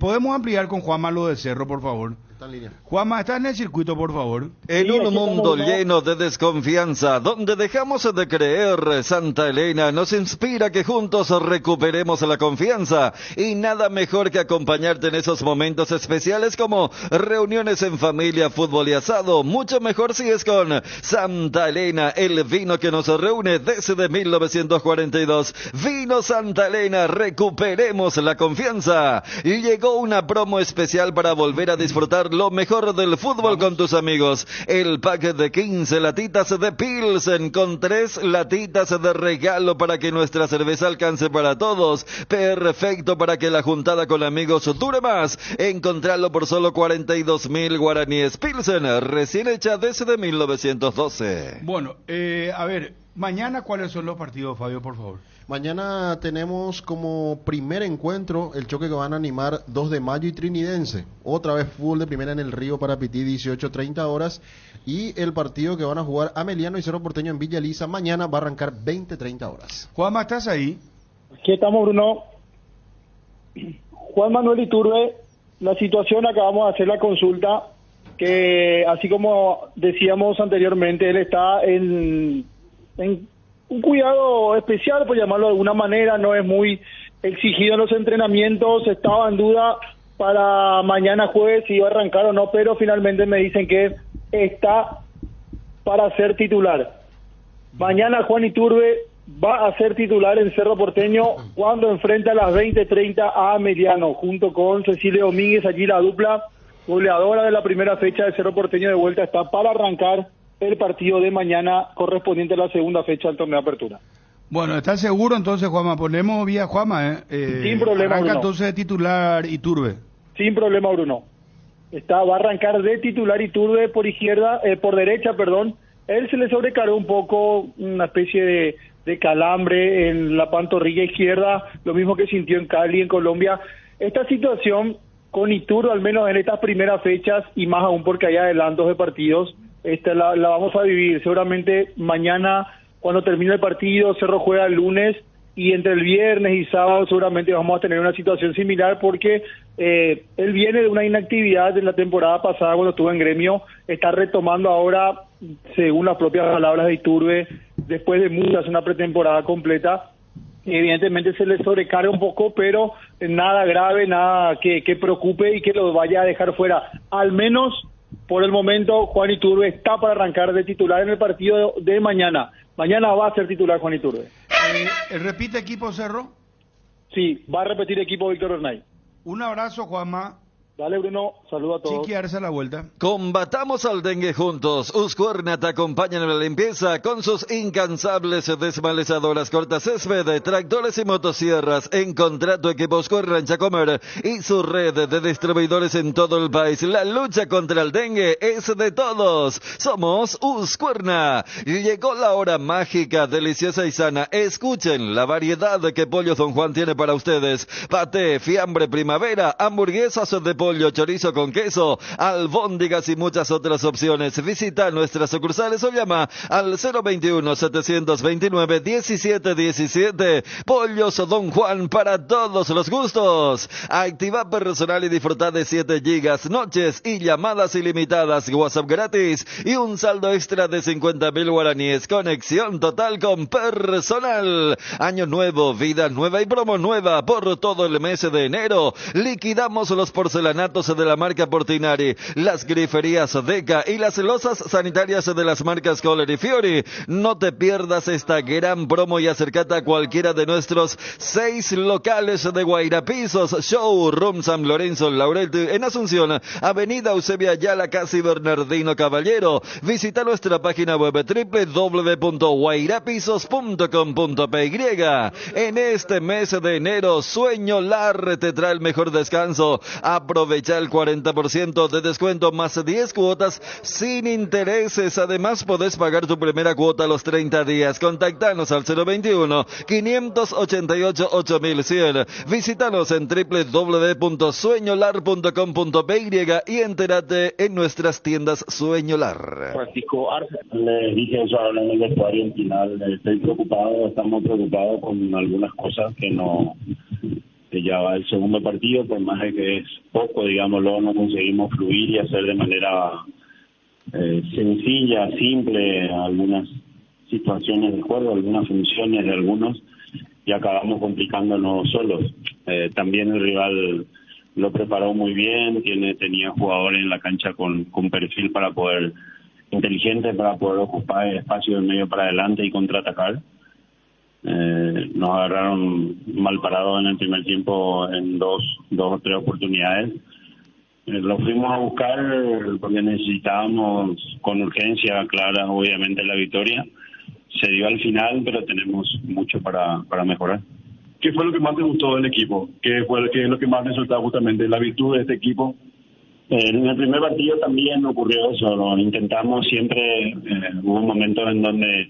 podemos ampliar con Juanma lo de Cerro, por favor. Está en línea. Juanma, ¿estás en el circuito, por favor? En un mundo lleno de desconfianza, donde dejamos de creer, Santa Elena nos inspira que juntos recuperemos la confianza. Y nada mejor que acompañarte en esos momentos especiales como reuniones en familia, fútbol y asado. Mucho mejor si es con Santa Elena, el vino que nos reúne desde 1942. Vino Santa Elena, recuperemos la confianza. Y llegó una promo especial para volver a disfrutar lo mejor del fútbol con tus amigos. El pack de 15 latitas de Pilsen con 3 latitas de regalo para que nuestra cerveza alcance para todos. Perfecto para que la juntada con amigos dure más. Encontrarlo por solo 42.000 guaraníes. Pilsen, recién hecha desde 1912. Bueno, a ver, mañana ¿cuáles son los partidos, Fabio, por favor? Mañana tenemos como primer encuentro el choque que van a animar 2 de Mayo y Trinidense. Otra vez fútbol de primera en el Río Parapití, 18:30 horas. Y el partido que van a jugar Ameliano y Cerro Porteño en Villa Elisa mañana va a arrancar 20:30 horas. Juanma, ¿estás ahí? Aquí estamos, Bruno. Juan Manuel Iturbe, la situación, acabamos de hacer la consulta, que así como decíamos anteriormente, él está en un cuidado especial, por llamarlo de alguna manera, no es muy exigido en los entrenamientos, estaba en duda para mañana jueves si iba a arrancar o no, pero finalmente me dicen que está para ser titular. Mañana Juan Iturbe va a ser titular en Cerro Porteño cuando enfrenta a las 20:30 a Ameliano, junto con Cecilia Domínguez, allí la dupla goleadora de la primera fecha de Cerro Porteño de vuelta está para arrancar el partido de mañana correspondiente a la segunda fecha del torneo de apertura. Bueno, ¿estás seguro entonces, Juanma? Ponemos vía Juanma, Sin problema, arranca Bruno. entonces de titular Iturbe. Sin problema, Bruno. Va a arrancar de titular Iturbe por derecha, perdón. Él se le sobrecargó un poco, una especie de calambre en la pantorrilla izquierda, lo mismo que sintió en Cali, en Colombia. Esta situación con Iturbe, al menos en estas primeras fechas, y más aún porque hay adelantos de partidos, la vamos a vivir. Seguramente mañana, cuando termine el partido, Cerro juega el lunes, y entre el viernes y sábado seguramente vamos a tener una situación similar porque él viene de una inactividad en la temporada pasada cuando estuvo en Gremio, está retomando ahora, según las propias palabras de Iturbe, después de muchas, una pretemporada completa. Evidentemente se le sobrecarga un poco, pero nada grave, nada que preocupe y que lo vaya a dejar fuera. Al menos por el momento Juan Iturbe está para arrancar de titular en el partido de mañana. Mañana va a ser titular Juan Iturbe. ¿Repite equipo Cerro? Sí, va a repetir equipo Víctor Bernay. Un abrazo, Juanma. Dale, Bruno, saludo a todos. Chiquiarse a la vuelta. Combatamos al dengue juntos. Uscuerna te acompaña en la limpieza con sus incansables desmalezadoras cortacésped, tractores y motosierras. Encontrá tu equipo Uscuerna en Chacomer y su red de distribuidores en todo el país. La lucha contra el dengue es de todos. Somos Uscuerna. Llegó la hora mágica, deliciosa y sana. Escuchen la variedad que Pollo Don Juan tiene para ustedes. Paté, fiambre primavera, hamburguesas de pollo, chorizo con queso, albóndigas y muchas otras opciones. Visita nuestras sucursales o llama al 021-729-1717. Pollos Don Juan para todos los gustos. Activa personal y disfruta de 7 gigas, noches y llamadas ilimitadas, WhatsApp gratis y un saldo extra de 50.000 guaraníes. Conexión total con personal. Año nuevo, vida nueva y promo nueva por todo el mes de enero. Liquidamos los porcelanatos de la marca Portinari, las griferías Deca y las losas sanitarias de las marcas Kohler y Fiori. No te pierdas esta gran promo y acércate a cualquiera de nuestros 6 locales de Guairapisos, Showroom San Lorenzo, Laurel en Asunción, Avenida Eusebia Ayala, casi Bernardino Caballero. Visita nuestra página web www.guairapisos.com.py. En este mes de enero, Sueño Lar te trae el mejor descanso. Aprovecha el 40% de descuento más 10 cuotas sin intereses. Además, podés pagar tu primera cuota a los 30 días. Contactanos al 021-588-8100. Visítanos en www.sueñolar.com.py y entérate en nuestras tiendas Sueñolar. Francisco Arce. Le dije eso ahora en el vestuario en final. Estoy preocupado, estamos preocupados con algunas cosas que ya va el segundo partido, por más de que es poco, digámoslo, no conseguimos fluir y hacer de manera sencilla, simple, algunas situaciones del juego, algunas funciones de algunos, y acabamos complicándonos solos. También el rival lo preparó muy bien, tenía jugadores en la cancha con perfil para poder, inteligente para poder ocupar el espacio del medio para adelante y contraatacar. Nos agarraron mal parados en el primer tiempo en dos o tres oportunidades. Lo fuimos a buscar porque necesitábamos con urgencia clara, obviamente, la victoria. Se dio al final, pero tenemos mucho para mejorar. ¿Qué fue lo que más te gustó del equipo? ¿Qué es lo que más resultó justamente la virtud de este equipo? En el primer partido también ocurrió eso, ¿no? Intentamos siempre, hubo momentos en donde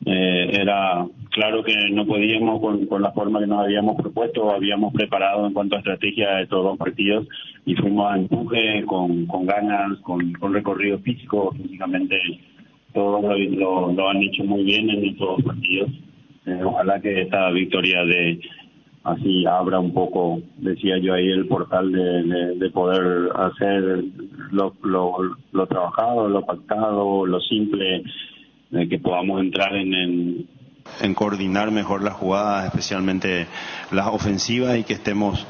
era claro que no podíamos con la forma que nos habíamos propuesto, habíamos preparado en cuanto a estrategia de estos dos partidos y fuimos a empuje, con ganas, con recorrido físicamente todos lo han hecho muy bien en estos dos partidos. Ojalá que esta victoria así abra un poco, decía yo ahí, el portal de poder hacer lo trabajado, lo pactado, lo simple, que podamos entrar en en coordinar mejor las jugadas, especialmente las ofensivas, y que estemos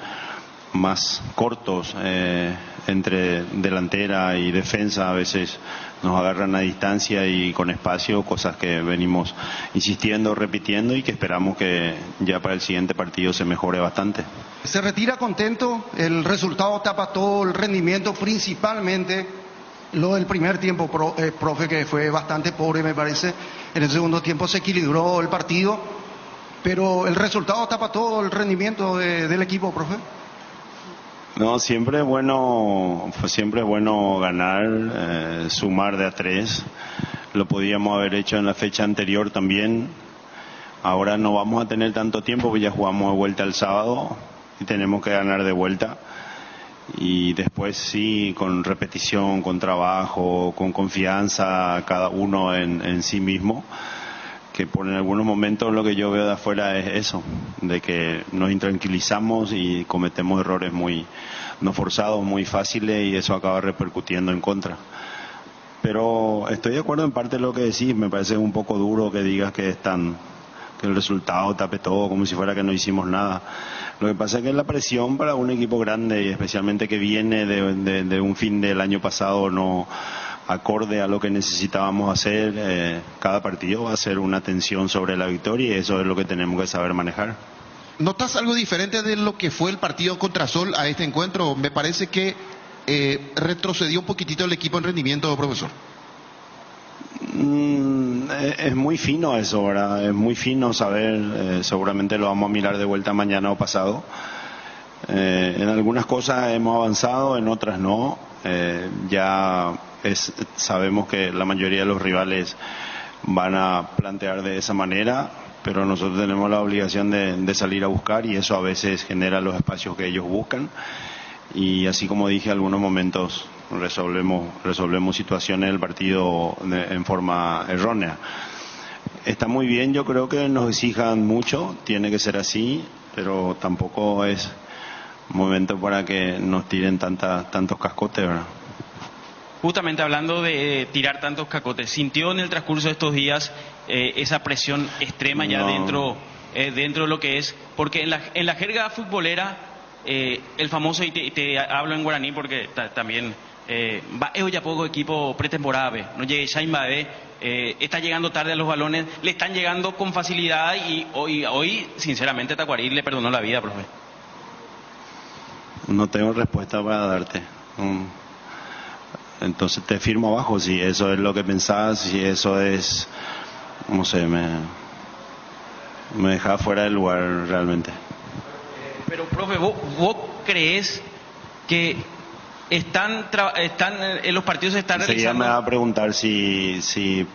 más cortos entre delantera y defensa. A veces nos agarran a distancia y con espacio, cosas que venimos insistiendo, repitiendo, y que esperamos que ya para el siguiente partido se mejore bastante. ¿Se retira contento? El resultado tapa todo, el rendimiento, principalmente lo del primer tiempo, profe, que fue bastante pobre, me parece. En el segundo tiempo se equilibró el partido, pero el resultado tapa todo, el rendimiento del equipo, profe. No, siempre es bueno ganar, sumar de a 3. Lo podíamos haber hecho en la fecha anterior también. Ahora no vamos a tener tanto tiempo, porque ya jugamos de vuelta el sábado y tenemos que ganar de vuelta. Y después sí, con repetición, con trabajo, con confianza, cada uno en sí mismo. Que por en algunos momentos lo que yo veo de afuera es eso, de que nos intranquilizamos y cometemos errores muy no forzados, muy fáciles, y eso acaba repercutiendo en contra. Pero estoy de acuerdo en parte de lo que decís. Me parece un poco duro que digas que el resultado tape todo, como si fuera que no hicimos nada. Lo que pasa es que la presión para un equipo grande, y especialmente que viene de un fin del año pasado no acorde a lo que necesitábamos hacer, cada partido va a ser una tensión sobre la victoria, y eso es lo que tenemos que saber manejar. ¿Notas algo diferente de lo que fue el partido contra Sol a este encuentro? Me parece que retrocedió un poquitito el equipo en rendimiento, profesor. Es muy fino eso, ¿verdad? Es muy fino saber, seguramente lo vamos a mirar de vuelta mañana o pasado. En algunas cosas hemos avanzado, en otras no. Sabemos que la mayoría de los rivales van a plantear de esa manera, pero nosotros tenemos la obligación de salir a buscar, y eso a veces genera los espacios que ellos buscan. Y así como dije, en algunos momentos resolvemos situaciones del partido en forma errónea. Está muy bien, yo creo que nos exijan mucho, tiene que ser así, pero tampoco es momento para que nos tiren tantos cascotes, ¿verdad? Justamente hablando de tirar tantos cascotes, ¿sintió en el transcurso de estos días esa presión extrema ya dentro de lo que es? Porque en la jerga futbolera, el famoso, y te hablo en guaraní porque también va ya poco equipo pretemporada, no llegue Shaima está llegando tarde a los balones, le están llegando con facilidad, y hoy sinceramente Tacuarí le perdonó la vida, profe. No tengo respuesta para darte. Entonces te firmo abajo si eso es lo que pensás, si eso es, no sé, me deja fuera del lugar realmente. Pero profe, ¿vos crees que los partidos se están enseguida realizando? Me va a preguntar si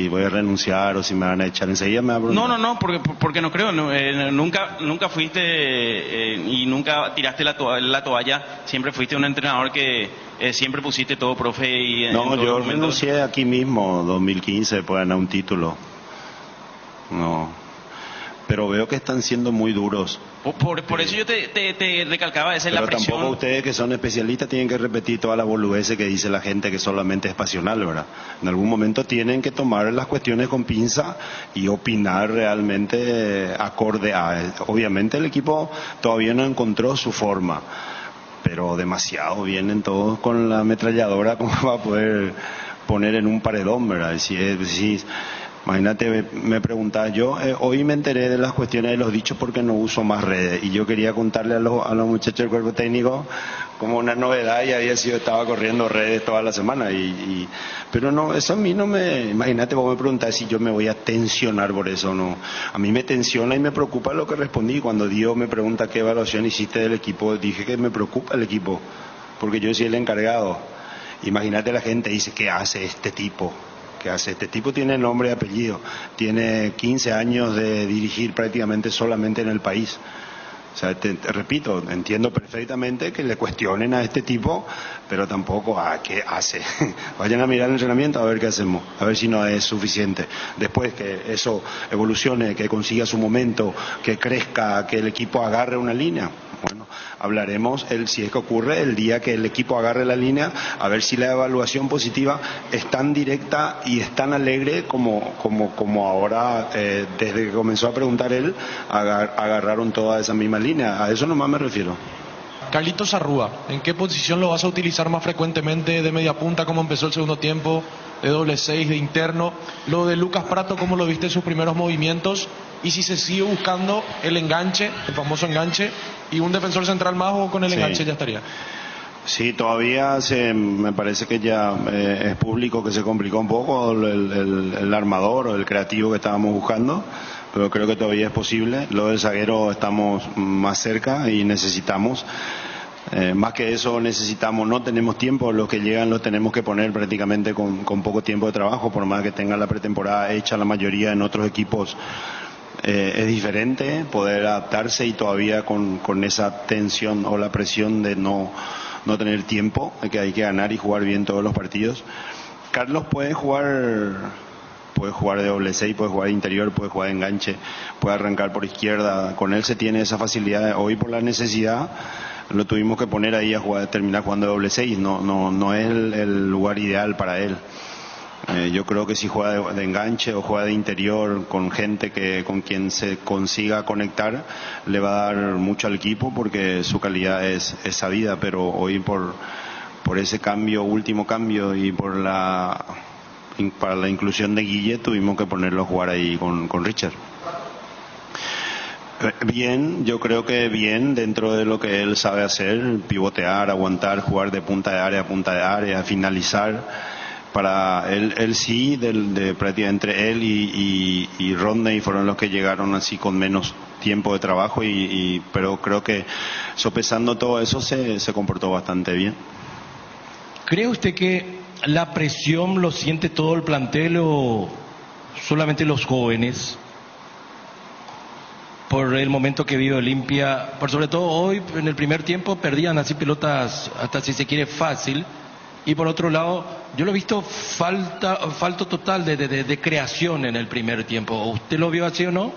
voy a renunciar o si me van a echar. Enseguida me va a preguntar. No, porque no creo. Nunca fuiste y nunca tiraste la toalla. Siempre fuiste un entrenador que siempre pusiste todo, profe. Yo renuncié aquí mismo, 2015, después de ganar un título. No. Pero veo que están siendo muy duros. Por eso yo te recalcaba, esa es la presión. Pero tampoco ustedes, que son especialistas, tienen que repetir toda la boludeces que dice la gente, que solamente es pasional, ¿verdad? En algún momento tienen que tomar las cuestiones con pinza y opinar realmente acorde a... Obviamente el equipo todavía no encontró su forma, pero demasiado vienen todos con la ametralladora como va a poder poner en un paredón, ¿verdad? Imagínate, me preguntaba yo, hoy me enteré de las cuestiones de los dichos porque no uso más redes, y yo quería contarle a los muchachos del cuerpo técnico como una novedad, y estaba corriendo redes toda la semana, pero no, eso a mí no me... Imagínate, vos me preguntás si yo me voy a tensionar por eso, no. A mí me tensiona y me preocupa lo que respondí. Cuando Dios me pregunta qué evaluación hiciste del equipo, dije que me preocupa el equipo, porque yo soy el encargado. Imagínate, la gente dice, ¿qué hace este tipo? Este tipo tiene nombre y apellido, tiene 15 años de dirigir prácticamente solamente en el país. O sea, te repito, entiendo perfectamente que le cuestionen a este tipo, pero tampoco a qué hace. Vayan a mirar el entrenamiento a ver qué hacemos, a ver si no es suficiente. Después que eso evolucione, que consiga su momento, que crezca, que el equipo agarre una línea. Bueno, hablaremos, si es que ocurre, el día que el equipo agarre la línea, a ver si la evaluación positiva es tan directa y es tan alegre como ahora, desde que comenzó a preguntar él, agarraron toda esa misma línea. A eso nomás me refiero. Carlitos Arrúa, ¿en qué posición lo vas a utilizar más frecuentemente? ¿De media punta, como empezó el segundo tiempo? ¿De doble 6, de interno? Lo de Lucas Pratto, ¿cómo lo viste en sus primeros movimientos? Y si se sigue buscando el enganche, el famoso enganche, y un defensor central más, o con el enganche ya estaría. Sí, todavía me parece que ya es público que se complicó un poco el armador o el creativo que estábamos buscando, pero creo que todavía es posible. Lo del zaguero estamos más cerca y necesitamos, más que eso necesitamos, no tenemos tiempo, los que llegan los tenemos que poner prácticamente con poco tiempo de trabajo, por más que tenga la pretemporada hecha la mayoría en otros equipos. Es diferente poder adaptarse y todavía con esa tensión o la presión de no tener tiempo, de que hay que ganar y jugar bien todos los partidos. Carlos puede jugar de doble 6, puede jugar de interior, puede jugar de enganche, puede arrancar por izquierda. Con él se tiene esa facilidad. Hoy por la necesidad lo tuvimos que poner ahí a terminar jugando de doble 6. No es el lugar ideal para él. Yo creo que si juega de enganche o juega de interior con gente con quien se consiga conectar, le va a dar mucho al equipo porque su calidad es sabida, pero hoy por ese último cambio y para la inclusión de Guille tuvimos que ponerlo a jugar ahí con Richard. Bien, yo creo que bien dentro de lo que él sabe hacer, pivotear, aguantar, jugar de punta de área, finalizar. Para él sí, prácticamente entre él y Rodney fueron los que llegaron así con menos tiempo de trabajo, pero creo que sopesando todo eso se comportó bastante bien. ¿Cree usted que la presión lo siente todo el plantel o solamente los jóvenes? Por el momento que vive Olimpia, por sobre todo hoy en el primer tiempo perdían así pelotas hasta si se quiere fácil. Y por otro lado, yo lo he visto falto total de creación en el primer tiempo. ¿Usted lo vio así o no?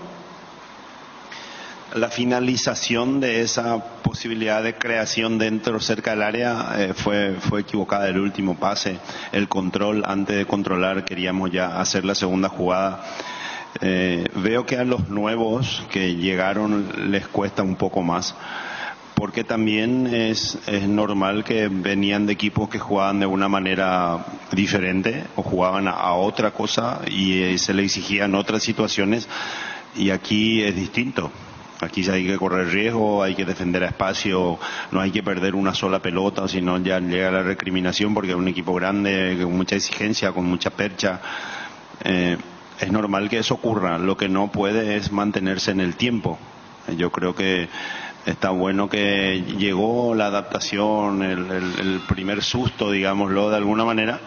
La finalización de esa posibilidad de creación cerca del área fue equivocada. El último pase, el control, antes de controlar queríamos ya hacer la segunda jugada. Veo que a los nuevos que llegaron les cuesta un poco más, porque también es normal que venían de equipos que jugaban de una manera diferente o jugaban a otra cosa y se le exigían otras situaciones, y aquí es distinto. Aquí hay que correr riesgo, hay que defender a espacio, no hay que perder una sola pelota, sino ya llega la recriminación porque es un equipo grande, con mucha exigencia, con mucha percha. Es normal que eso ocurra, lo que no puede es mantenerse en el tiempo. Yo creo que está bueno que llegó la adaptación, el primer susto, digámoslo de alguna manera,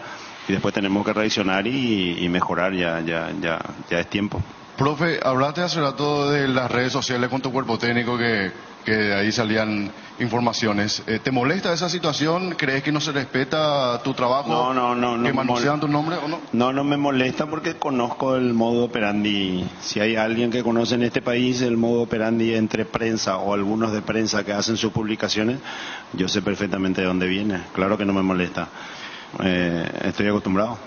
y después tenemos que reaccionar y mejorar, ya es tiempo. Profe, hablaste hace rato de las redes sociales con tu cuerpo técnico, que de ahí salían informaciones. ¿Te molesta esa situación? ¿Crees que no se respeta tu trabajo? No. ¿Que manosean tu nombre o no? No me molesta porque conozco el modo operandi. Si hay alguien que conoce en este país el modo operandi entre prensa o algunos de prensa que hacen sus publicaciones, yo sé perfectamente de dónde viene. Claro que no me molesta. Estoy acostumbrado.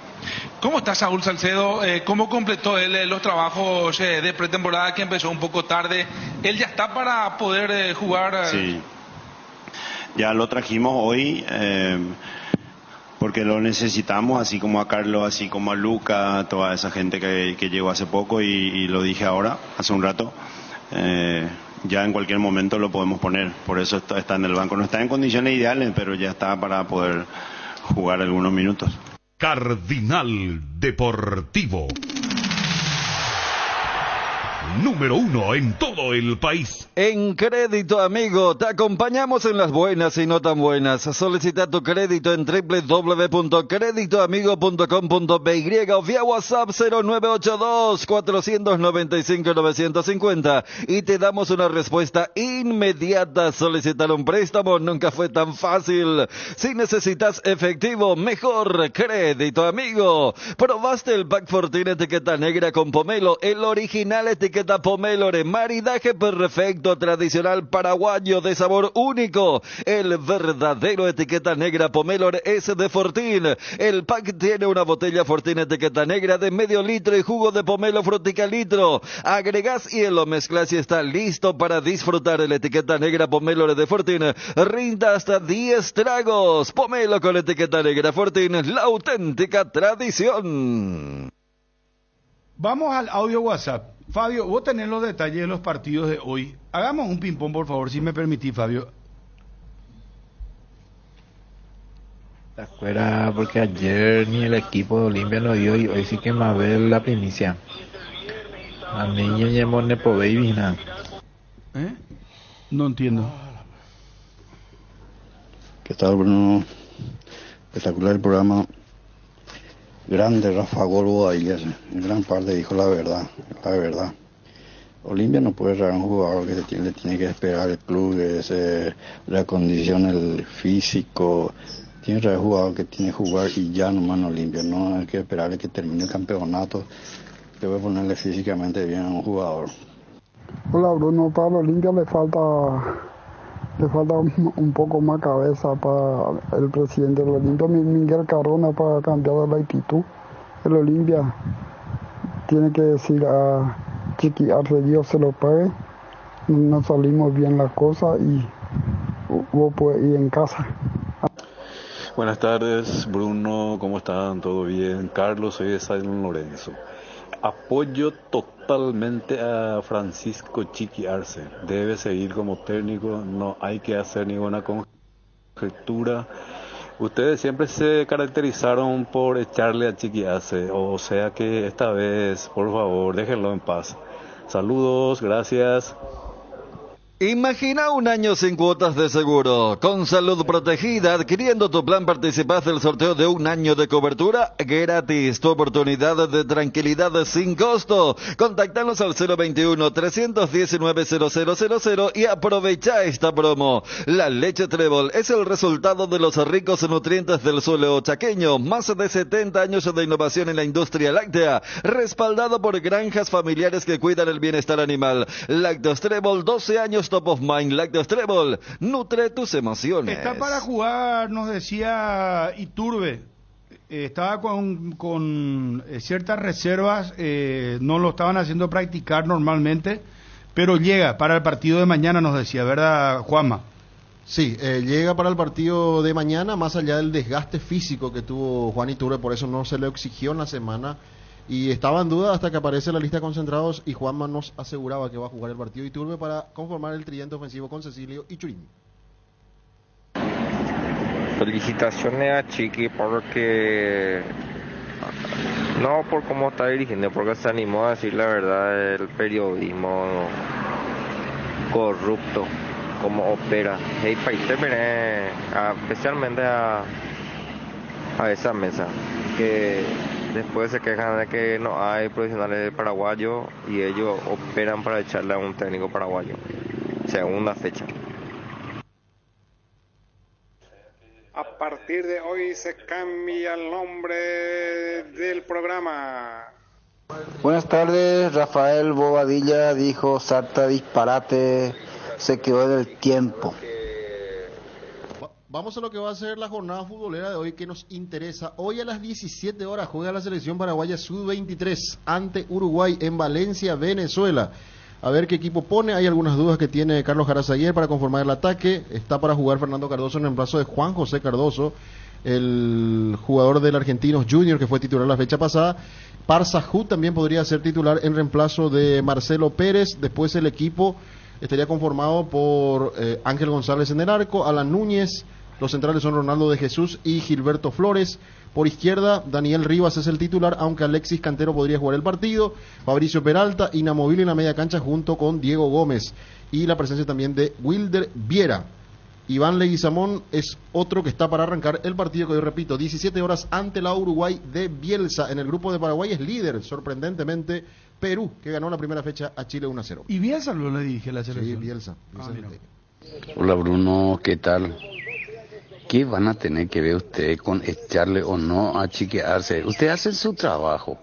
¿Cómo está Saúl Salcedo? ¿Cómo completó él los trabajos de pretemporada, que empezó un poco tarde? ¿Él ya está para poder jugar? Sí, ya lo trajimos hoy porque lo necesitamos, así como a Carlos, así como a Luca, a toda esa gente que llegó hace poco, y lo dije ahora, hace un rato. Ya en cualquier momento lo podemos poner, por eso está en el banco. No está en condiciones ideales, pero ya está para poder jugar algunos minutos. Cardinal Deportivo. número 1 en todo el país. En Crédito Amigo te acompañamos en las buenas y no tan buenas. Solicita tu crédito en www.creditoamigo.com.py o vía WhatsApp 0982-495-950 y te damos una respuesta inmediata. Solicitar un préstamo nunca fue tan fácil. Si necesitas efectivo, mejor Crédito Amigo. ¿Probaste el Pack Fortín etiqueta negra con pomelo? El original etiqueta pomelo de maridaje perfecto, tradicional paraguayo de sabor único. El verdadero etiqueta negra pomelo es de Fortín. El pack tiene una botella Fortín etiqueta negra de medio litro y jugo de pomelo frutica litro. Agregás y lo mezclas y está listo para disfrutar. El etiqueta negra pomelo de Fortín rinda hasta 10 tragos. Pomelo con etiqueta negra Fortín, la auténtica tradición. Vamos al audio WhatsApp. Fabio, vos tenés los detalles de los partidos de hoy. Hagamos un ping-pong, por favor, si me permitís, Fabio. Te acuerdas porque ayer ni el equipo de Olimpia lo dio y hoy sí que Mabel la primicia. A mí llevamos Nepo Baby, nada. No entiendo. ¿Qué tal, Bruno? Espectacular el programa. Grande Rafa Golbo ayer, en gran parte dijo la verdad. Olimpia no puede traer un jugador que le tiene que esperar el club, que se reacondicione el físico. Tiene que traer un jugador que tiene que jugar y ya nomás no Olimpia, no hay que esperarle que termine el campeonato. Debe ponerle físicamente bien a un jugador. Hola Bruno, para Olimpia le falta un poco más cabeza para el presidente del Olimpia, Miguel Carona, para cambiar la actitud. El Olimpia tiene que decir a Chiqui Arce, Dios se lo pague, no salimos bien las cosas y vos puedes ir en casa. Buenas tardes, Bruno, ¿cómo están? ¿Todo bien? Carlos, soy de San Lorenzo. Apoyo totalmente a Francisco Chiqui Arce. Debe seguir como técnico, no hay que hacer ninguna conjetura. Ustedes siempre se caracterizaron por echarle a Chiqui Arce, o sea que esta vez, por favor, déjenlo en paz. Saludos, gracias. Imagina un año sin cuotas de seguro. Con Salud Protegida, adquiriendo tu plan, participas del sorteo de un año de cobertura gratis. Tu oportunidad de tranquilidad sin costo. Contactanos al 021-319-0000 y aprovecha esta promo. La leche Trébol es el resultado de los ricos nutrientes del suelo chaqueño. Más de 70 años de innovación en la industria láctea, respaldado por granjas familiares que cuidan el bienestar animal. Lácteos Trébol, 12 años top of mind. Lácteos Trébol, nutre tus emociones. Está para jugar, nos decía Iturbe. Estaba con ciertas reservas, no lo estaban haciendo practicar normalmente, pero llega para el partido de mañana, nos decía, ¿verdad, Juanma? Sí, llega para el partido de mañana, más allá del desgaste físico que tuvo Juan Iturbe, por eso no se le exigió en la semana. Y estaba en duda hasta que aparece la lista de concentrados y Juanma nos aseguraba que va a jugar el partido Iturbe para conformar el tridente ofensivo con Cecilio y Churín. Felicitaciones a Chiqui porque no por cómo está dirigiendo, porque se animó a decir la verdad del periodismo corrupto, como opera. Hey, país especialmente a esa mesa que después se quejan de que no hay profesionales paraguayos y ellos operan para echarle a un técnico paraguayo. Segunda fecha. A partir de hoy se cambia el nombre del programa. Buenas tardes, Rafael Bobadilla dijo sarta disparate, se quedó en el tiempo. Vamos a lo que va a ser la jornada futbolera de hoy que nos interesa. Hoy a las 17 horas juega la selección paraguaya Sub-23 ante Uruguay en Valencia, Venezuela. A ver qué equipo pone. Hay algunas dudas que tiene Carlos Jarazaguer para conformar el ataque. Está para jugar Fernando Cardoso en reemplazo de Juan José Cardoso, el jugador del Argentinos Junior que fue titular la fecha pasada. Parsahú también podría ser titular en reemplazo de Marcelo Pérez. Después el equipo estaría conformado por Ángel González en el arco, Alan Núñez, Los centrales son Ronaldo de Jesús y Gilberto Flores. Por izquierda, Daniel Rivas es el titular, aunque Alexis Cantero podría jugar el partido. Fabricio Peralta, inamovible en la media cancha junto con Diego Gómez. Y la presencia también de Wilder Viera. Iván Leguizamón es otro que está para arrancar el partido que hoy, repito, 17 horas ante la Uruguay de Bielsa. En el grupo de Paraguay es líder, sorprendentemente, Perú, que ganó la primera fecha a Chile 1-0. ¿Y Bielsa lo le dije la selección? Sí, Bielsa. Hola Bruno, ¿qué tal? ¿Qué van a tener que ver ustedes con echarle o no a chiquearse? Ustedes hacen su trabajo,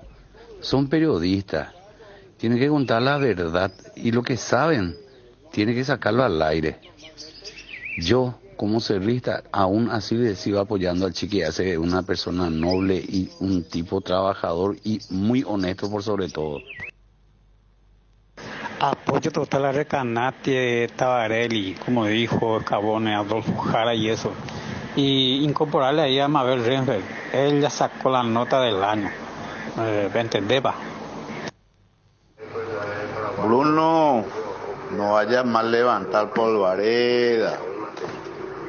son periodistas, tienen que contar la verdad y lo que saben, tienen que sacarlo al aire. Yo, como cerrista, aún así le sigo apoyando al chiquearse, una persona noble y un tipo trabajador y muy honesto por sobre todo. Apoyo total a Recanati, Tabarelli, como dijo Cabone, Adolfo Jara y eso. Y incorporarle ahí a Mabel Renfeld. Él ya sacó la nota del año. ¿Me entendés, va? Bruno, no vayas más levantar polvareda.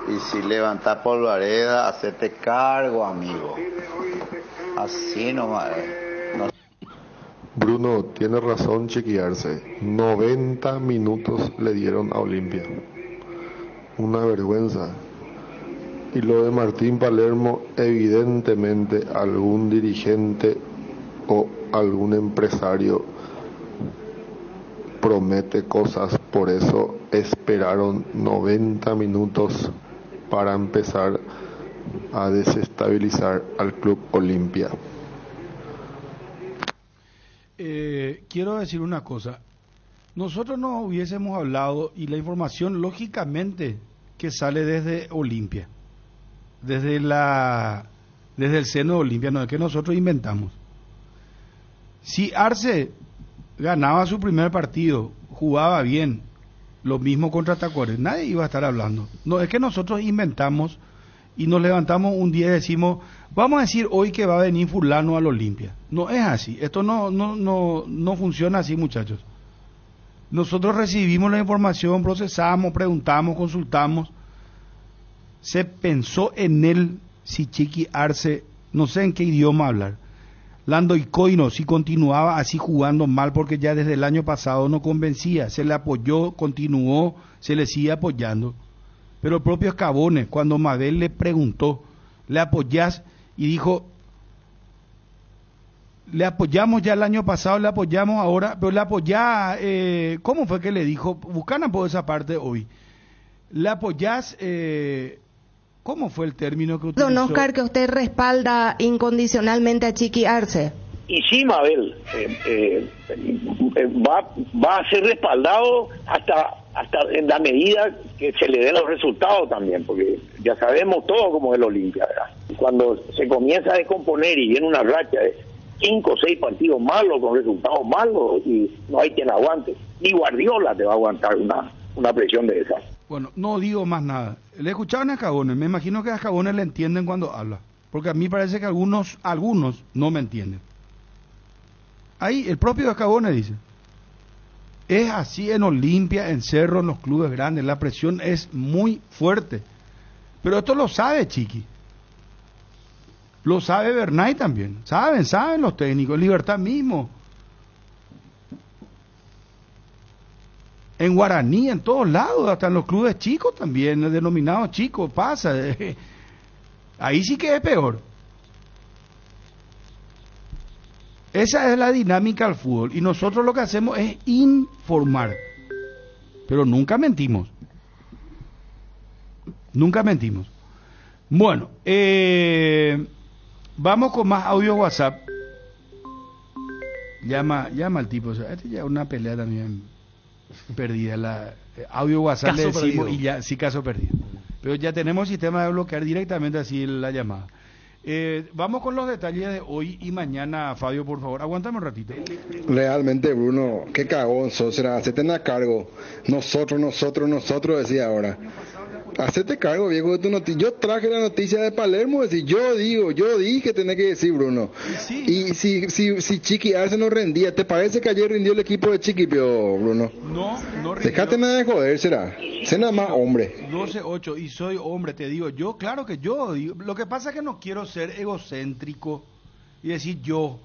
Y si levantas polvareda, hacete cargo, amigo. Así nomás. No. Bruno, tiene razón chequearse. 90 minutos le dieron a Olimpia. Una vergüenza. Y lo de Martín Palermo, evidentemente algún dirigente o algún empresario promete cosas, por eso esperaron 90 minutos para empezar a desestabilizar al Club Olimpia. Quiero decir una cosa. Nosotros no hubiésemos hablado, y la información lógicamente que sale desde Olimpia, desde el seno de Olimpia, no es que nosotros inventamos. Si Arce ganaba su primer partido, jugaba bien, lo mismo contra Tacuárembó, nadie iba a estar hablando. No es que nosotros inventamos y nos levantamos un día y decimos, vamos a decir hoy que va a venir fulano al Olimpia. No es así, esto no funciona así, muchachos. Nosotros recibimos la información, procesamos, preguntamos, consultamos. Se pensó en él, si Chiqui Arce, no sé en qué idioma hablar. Lando Icoino, si continuaba así jugando mal, porque ya desde el año pasado no convencía, se le apoyó, continuó, se le sigue apoyando. Pero el propio Escabone, cuando Mabel le preguntó, ¿le apoyás? Y dijo, le apoyamos ya el año pasado, le apoyamos ahora, pero le apoyás, ¿cómo fue que le dijo? Buscan por esa parte hoy. ¿Le apoyás? ¿Cómo fue el término que utilizó? Don Oscar, que usted respalda incondicionalmente a Chiqui Arce. Y sí, Mabel, va a ser respaldado hasta en la medida que se le den los resultados también, porque ya sabemos todo cómo es el Olimpia, ¿verdad? Cuando se comienza a descomponer y viene una racha de 5 o 6 partidos malos con resultados malos y no hay quien aguante, ni Guardiola te va a aguantar una presión de esas. Bueno, no digo más nada. Le escuchaban a Escabone, me imagino que a Escabone le entienden cuando habla, porque a mí parece que algunos no me entienden. Ahí el propio Escabone dice, es así en Olimpia, en Cerro, en los clubes grandes, la presión es muy fuerte. Pero esto lo sabe Chiqui, lo sabe Bernay también, saben los técnicos, Libertad mismo. En Guaraní, en todos lados, hasta en los clubes chicos también, denominados chicos, pasa. Ahí sí que es peor. Esa es la dinámica del fútbol y nosotros lo que hacemos es informar, pero nunca mentimos. Nunca mentimos. Bueno, vamos con más audio WhatsApp. Llama al tipo, o sea, este ya es una pelea también perdida, la audio WhatsApp caso le decimos perdido. Y ya sí, caso perdido, pero ya tenemos sistema de bloquear directamente así la llamada. Vamos con los detalles de hoy y mañana, Fabio, por favor, aguántame un ratito. Realmente, Bruno, qué cagón sos, hacete a cargo. Nosotros, decía ahora. hacete cargo, viejo, de tu noticia. Yo traje la noticia de Palermo, es decir, yo dije, tenés que decir, Bruno. Y si Chiqui Arce no rendía, ¿te parece que ayer rindió el equipo de Chiqui, Bruno? No rindió. Dejate nada de joder, será. Sé nada más hombre. 12-8, y soy hombre, te digo, yo, claro que yo digo. Lo que pasa es que no quiero ser egocéntrico y decir yo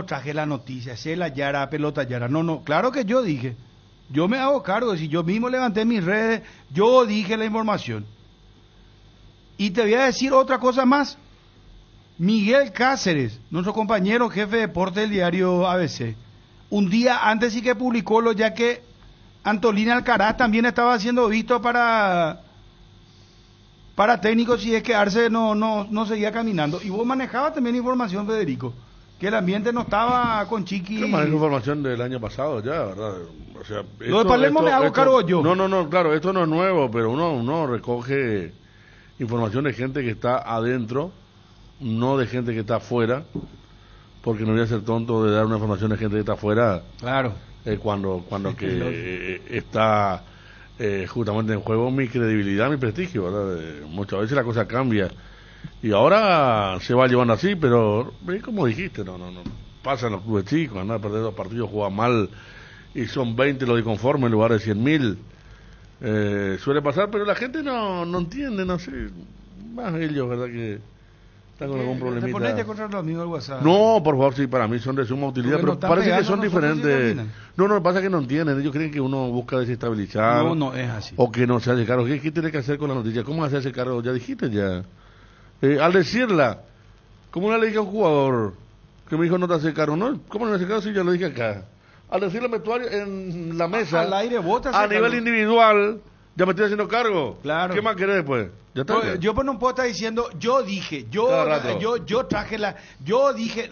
traje la noticia, sé la Yara, pelota Yara. No, claro que yo dije. Yo me hago cargo, si yo mismo levanté mis redes, yo dije la información. Y te voy a decir otra cosa más. Miguel Cáceres, nuestro compañero jefe de deporte del diario ABC, un día antes sí que publicó lo, ya que Antolina Alcaraz también estaba haciendo visto para técnicos si es que Arce no seguía caminando. Y vos manejabas también información, Federico, que el ambiente no estaba con Chiqui. Yo manejo información del año pasado ya, ¿verdad? O sea, lo de Palermo me hago cargo yo. No, claro, esto no es nuevo, pero uno recoge información de gente que está adentro, no de gente que está afuera, porque no voy a ser tonto de dar una información de gente que está afuera. Claro. Cuando que está justamente en juego mi credibilidad, mi prestigio, ¿verdad? Muchas veces la cosa cambia. Y ahora se va llevando así, pero como dijiste, no pasa en los clubes chicos, andar a perder 2 partidos, juega mal y son 20 los inconformes en lugar de 100.000. Suele pasar, pero la gente no entiende, no sé, más ellos, ¿verdad? Que están con algún problemita. ¿Te ponete contra los amigos del WhatsApp? No, por favor, sí, para mí son de suma utilidad, pero parece que son diferentes. No, pasa que no entienden, ellos creen que uno busca desestabilizar. No es así. O que no se hace cargo. ¿Qué tiene que hacer con la noticia? ¿Cómo hacerse cargo? Ya dijiste ya. Al decirla, ¿cómo le dije a un jugador que me dijo no te hace cargo? No, ¿cómo no me hace cargo si ya lo dije acá? Al decirle vestuario en la mesa, al aire, a nivel individual, ya me estoy haciendo cargo. Claro. ¿Qué más querés después? Ya está. Pues, yo no puedo estar diciendo, yo dije, yo traje yo dije,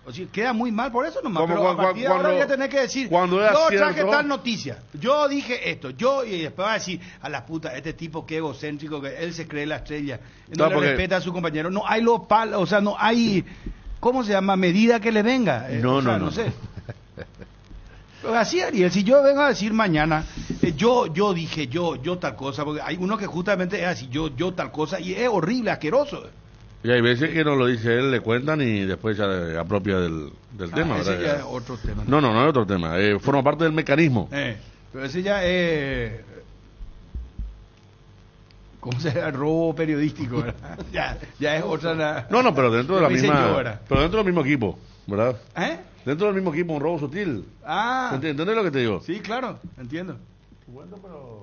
o sea, queda muy mal por eso nomás, pero a partir de ahora voy a tener que decir, yo traje tal noticia, yo dije esto, y después va a decir, a la puta, este tipo que egocéntrico, que él se cree la estrella, no le respeta a su compañero, no hay los palos, o sea, no hay, ¿cómo se llama? Medida que le venga. No sé. Así, Ariel, si yo vengo a decir mañana, yo dije, yo tal cosa, porque hay uno que justamente es así, yo tal cosa, y es horrible, asqueroso. Y hay veces que no lo dice él, le cuentan y después se apropia del tema. Ese ya es otro tema. No es otro tema, forma parte del mecanismo. Pero ese ya es, ¿cómo se llama? Robo periodístico, ¿verdad? ya es otra. No, pero dentro de la misma, pero dentro del mismo equipo, ¿verdad? Dentro del mismo equipo, un robo sutil. ¿Entiendes lo que te digo? Sí, claro, entiendo. Bueno, pero...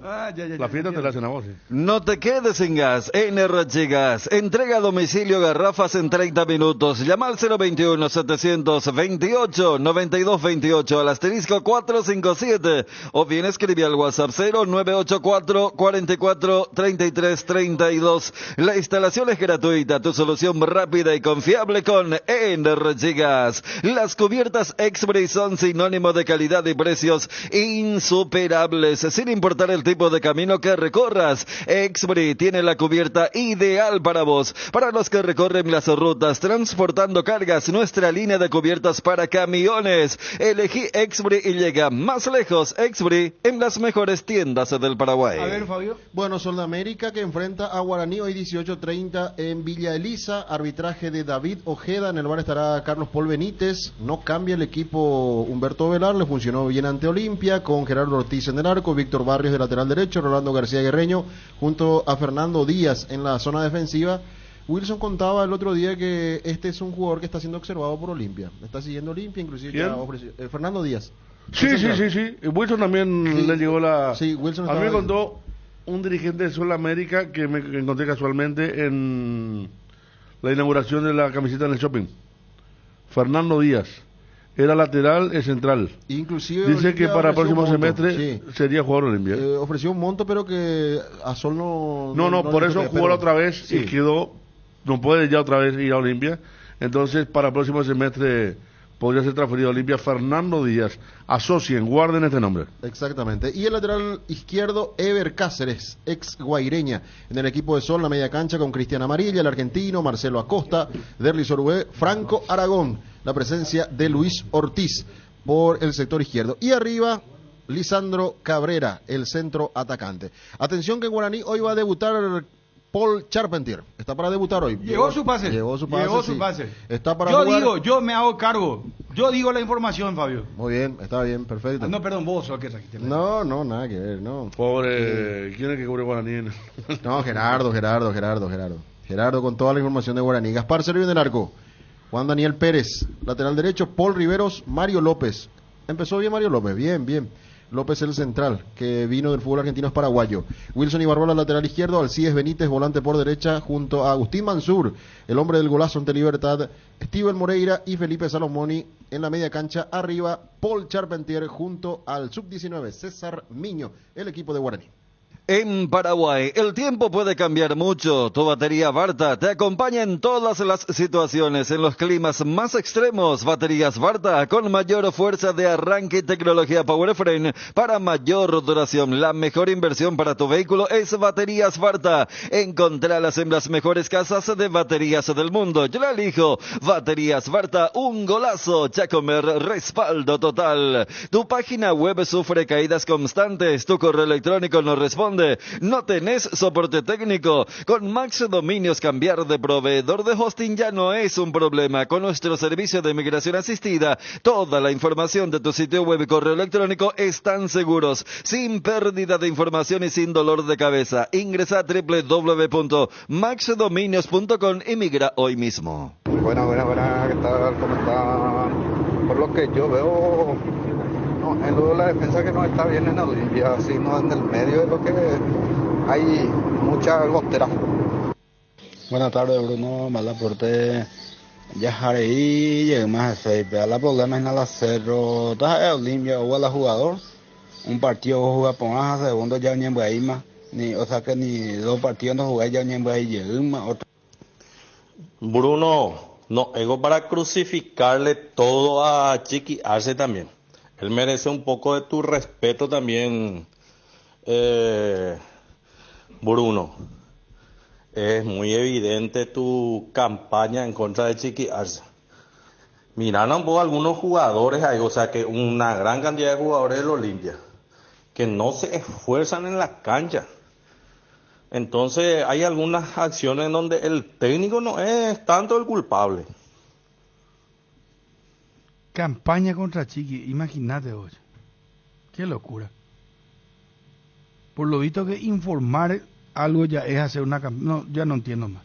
la fiesta te la hacen a vos, ¿sí? No te quedes sin gas. NRG Gas. Entrega a domicilio garrafas en 30 minutos. Llama al 021-728-9228 al asterisco 457. O bien escribe al WhatsApp 0984-44-3332. La instalación es gratuita. Tu solución rápida y confiable con NRG Gas. Las cubiertas Exbri son sinónimo de calidad y precios insuperables. Sin importar el tipo de camino que recorras, Exbri tiene la cubierta ideal para vos. Para los que recorren las rutas transportando cargas, nuestra línea de cubiertas para camiones. Elegí Exbri y llega más lejos. Exbri en las mejores tiendas del Paraguay. A ver, Fabio. Bueno, Sol de América que enfrenta a Guaraní hoy 18:30 en Villa Elisa. Arbitraje de David Ojeda. En el bar estará Carlos Paul Benítez. No cambia el equipo Humberto Velar. Le funcionó bien ante Olimpia con Gerardo Ortiz en el arco, Víctor Barrios de lateral derecho, Rolando García Guerreño junto a Fernando Díaz en la zona defensiva. Wilson contaba el otro día que este es un jugador que está siendo observado por Olimpia. Está siguiendo Olimpia, inclusive ya ofreció, Fernando Díaz. Sí. Wilson también le llegó la... Sí, Wilson a mí me contó un dirigente de Sudamérica que me encontré casualmente en la inauguración de la camiseta en el shopping. Fernando Díaz. Era lateral, es central. Inclusive dice que para el próximo semestre sería jugador Olimpia. Ofreció un monto, pero que a Sol no... No, por eso jugó otra vez y quedó... No puede ya otra vez ir a Olimpia. Entonces, para el próximo semestre podría ser transferido a Olimpia Fernando Díaz. Asocien, guarden este nombre. Exactamente. Y el lateral izquierdo, Ever Cáceres, ex Guaireña. En el equipo de Sol, la media cancha con Cristian Amarilla, el argentino, Marcelo Acosta, Derlis Orue, Franco Aragón. La presencia de Luis Ortiz por el sector izquierdo. Y arriba, Lisandro Cabrera, el centro atacante. Atención que en Guaraní hoy va a debutar Paul Charpentier. Está para debutar hoy. Llegó su pase. Llegó su pase. Está para jugar. Yo me hago cargo. Yo digo la información, Fabio. Muy bien, está bien, perfecto. No, perdón, vos sos el que trajiste. No, nada que ver, no. Pobre, ¿quién es que cubre Guaraní? No, Gerardo, con toda la información de Guaraní. Gaspar Servio en el arco. Juan Daniel Pérez, lateral derecho. Paul Riveros, Mario López. Empezó bien Mario López, bien. López el central, que vino del fútbol argentino, es paraguayo. Wilson Ibarrola, lateral izquierdo. Alcides Benítez, volante por derecha, junto a Agustín Mansur, el hombre del golazo ante Libertad. Steven Moreira y Felipe Salomoni en la media cancha. Arriba, Paul Charpentier junto al sub-19, César Miño, el equipo de Guaraní. En Paraguay, el tiempo puede cambiar mucho. Tu batería Varta te acompaña en todas las situaciones, en los climas más extremos. Baterías Varta, con mayor fuerza de arranque y tecnología PowerFrame para mayor duración. La mejor inversión para tu vehículo es Baterías Varta. Encontralas en las mejores casas de baterías del mundo. Yo la elijo. Baterías Varta, un golazo. Chacomer, respaldo total. Tu página web sufre caídas constantes. Tu correo electrónico no responde. No tenés soporte técnico. Con Max Dominios, cambiar de proveedor de hosting ya no es un problema. Con nuestro servicio de migración asistida, toda la información de tu sitio web y correo electrónico están seguros, sin pérdida de información y sin dolor de cabeza. Ingresa a www.maxdominios.com y migra hoy mismo. Buenas, ¿qué tal? ¿Cómo están? Por lo que yo veo, en lo de la defensa que no está bien en Olimpia, sino en el medio es lo que hay mucha gotera. Buenas tardes, Bruno, Malaporte. Ya haré y más pero la problema en el cerro, está Olimpia o la jugador, un partido juega por segundo ya ni o sea que ni dos partidos no jugué ya ni otro. Bruno, no, ego para crucificarle todo a Chiqui Arce también. Él merece un poco de tu respeto también, Bruno. Es muy evidente tu campaña en contra de Chiqui Arce. Miran un poco algunos jugadores ahí, o sea que una gran cantidad de jugadores del Olimpia, que no se esfuerzan en la cancha. Entonces hay algunas acciones donde el técnico no es tanto el culpable. Campaña contra Chiqui, imagínate hoy. Qué locura. Por lo visto que informar algo ya es hacer una campaña. No, ya no entiendo más.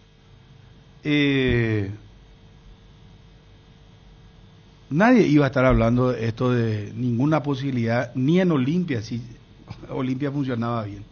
Nadie iba a estar hablando de esto de ninguna posibilidad, ni en Olimpia, si Olimpia funcionaba bien.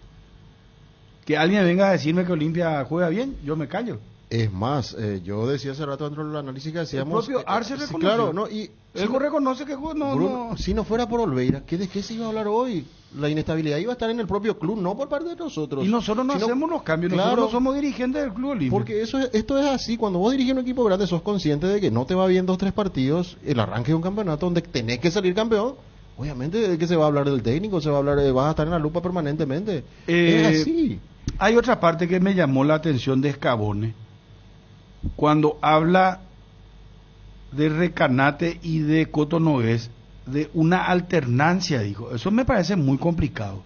Que alguien venga a decirme que Olimpia juega bien, yo me callo. Es más, yo decía hace rato dentro del análisis que hacíamos... El propio Arce reconoció. Claro, no, y... Él reconoce que Bruno, si no fuera por Olveira, ¿de qué se iba a hablar hoy? La inestabilidad iba a estar en el propio club, no por parte de nosotros. Y nosotros no hacemos los cambios, claro, nosotros no somos dirigentes del Club Olimpia. Porque esto es así, cuando vos diriges un equipo grande sos consciente de que no te va bien 2 o 3 partidos, el arranque de un campeonato donde tenés que salir campeón. Obviamente de que se va a hablar del técnico, se va a hablar vas a estar en la lupa permanentemente. Es así. Hay otra parte que me llamó la atención de Scavone, cuando habla de Recanate y de Cotonogués, de una alternancia, dijo. Eso me parece muy complicado.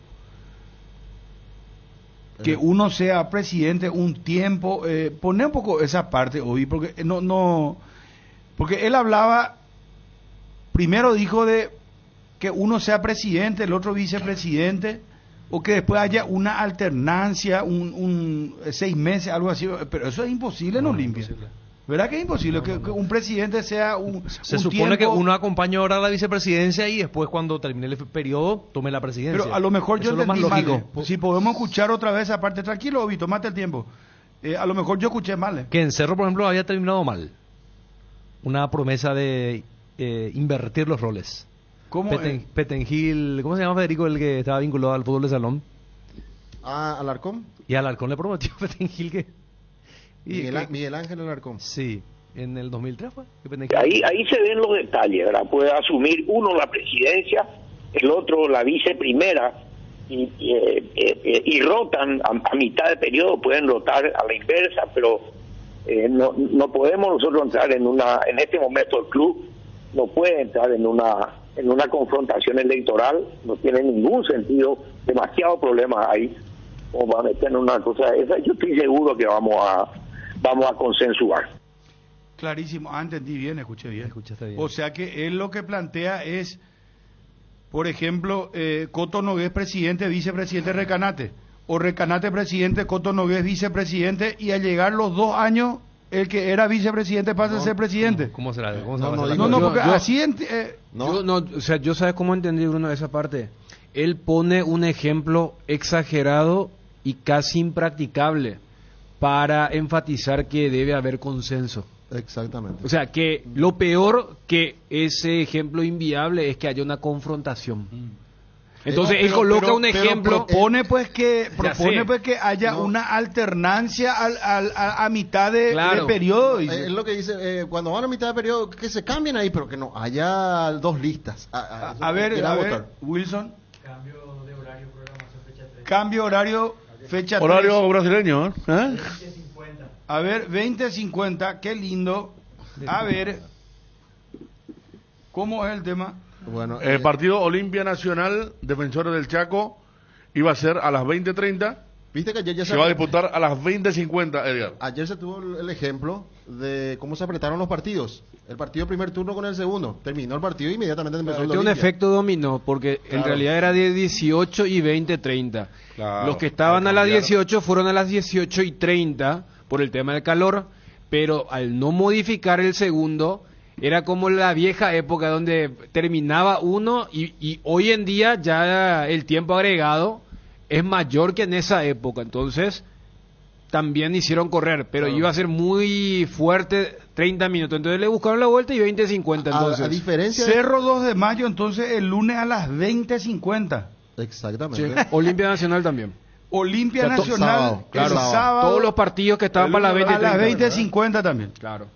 Que uno sea presidente un tiempo, poner un poco esa parte hoy, porque porque él hablaba, primero dijo de que uno sea presidente, el otro vicepresidente, o que después haya una alternancia, 6 meses, algo así, pero eso es imposible en Olimpia. ¿Verdad que es imposible que un presidente sea Se supone que uno acompaña ahora a la vicepresidencia y después cuando termine el periodo tome la presidencia. Pero a lo mejor eso yo es lo más lógico. Si podemos escuchar otra vez aparte, tranquilo, Obi, tomate el tiempo. A lo mejor yo escuché mal. Que en Cerro, por ejemplo, había terminado mal. Una promesa de invertir los roles. ¿Cómo? Petengil, ¿cómo se llama Federico, el que estaba vinculado al fútbol de salón? Alarcón. Y Alarcón le prometió a Petengil que... Miguel Ángel Alarcón. Sí, en el 2003 fue. Ahí se ven los detalles, ¿verdad? Puede asumir uno la presidencia, el otro la viceprimera, y rotan a mitad de periodo, pueden rotar a la inversa, pero no podemos nosotros entrar en este momento el club no puede entrar en una en una confrontación electoral, no tiene ningún sentido, demasiado problemas ahí, como va a meter en una cosa esa. Yo estoy seguro que vamos a consensuar. Clarísimo, entendí bien, escuché bien. Escuchaste bien. O sea que él lo que plantea es, por ejemplo, Coto Nogués presidente, vicepresidente Recanate, o Recanate presidente, Coto Nogués vicepresidente, y al llegar los 2 años, el que era vicepresidente pasa a ser presidente. ¿Cómo será? Porque así... o sea, yo sabes cómo entendí, Bruno, esa parte. Él pone un ejemplo exagerado y casi impracticable para enfatizar que debe haber consenso. Exactamente. O sea, que lo peor que ese ejemplo inviable es que haya una confrontación. Entonces él coloca un ejemplo. Propone pues que haya una alternancia a mitad de periodo. Es lo que dice, cuando van a mitad de periodo, que se cambien ahí, pero que no haya 2 listas. A ver, Wilson. Cambio de horario, programación, fecha 3. Cambio horario, fecha 3. Horario brasileño, ¿eh? 20:50. A ver, 20:50, qué lindo. A ver, ¿cómo es el tema? Bueno, el partido Olimpia Nacional, Defensores del Chaco, iba a ser a las 20:30. Viste que ayer ya se va a disputar a las 20:50, Edgar. Ayer se tuvo el ejemplo de cómo se apretaron los partidos. El partido primer turno con el segundo. Terminó el partido y inmediatamente empezó el Tiene un efecto dominó, porque en realidad era de 18 y 20:30. Claro, los que estaban a las 18 fueron a las 18:30 por el tema del calor, pero al no modificar el segundo, era como la vieja época donde terminaba uno y hoy en día ya el tiempo agregado es mayor que en esa época. Entonces también hicieron correr, pero iba a ser muy fuerte 30 minutos. Entonces le buscaron la vuelta y 20:50. Entonces, a diferencia Cerro 2 de mayo, entonces el lunes a las 20:50. Exactamente. Sí. Olimpia Nacional también. Olimpia Nacional, sábado. Todos los partidos que estaban para las 20:30. A las 20:50 también. Claro.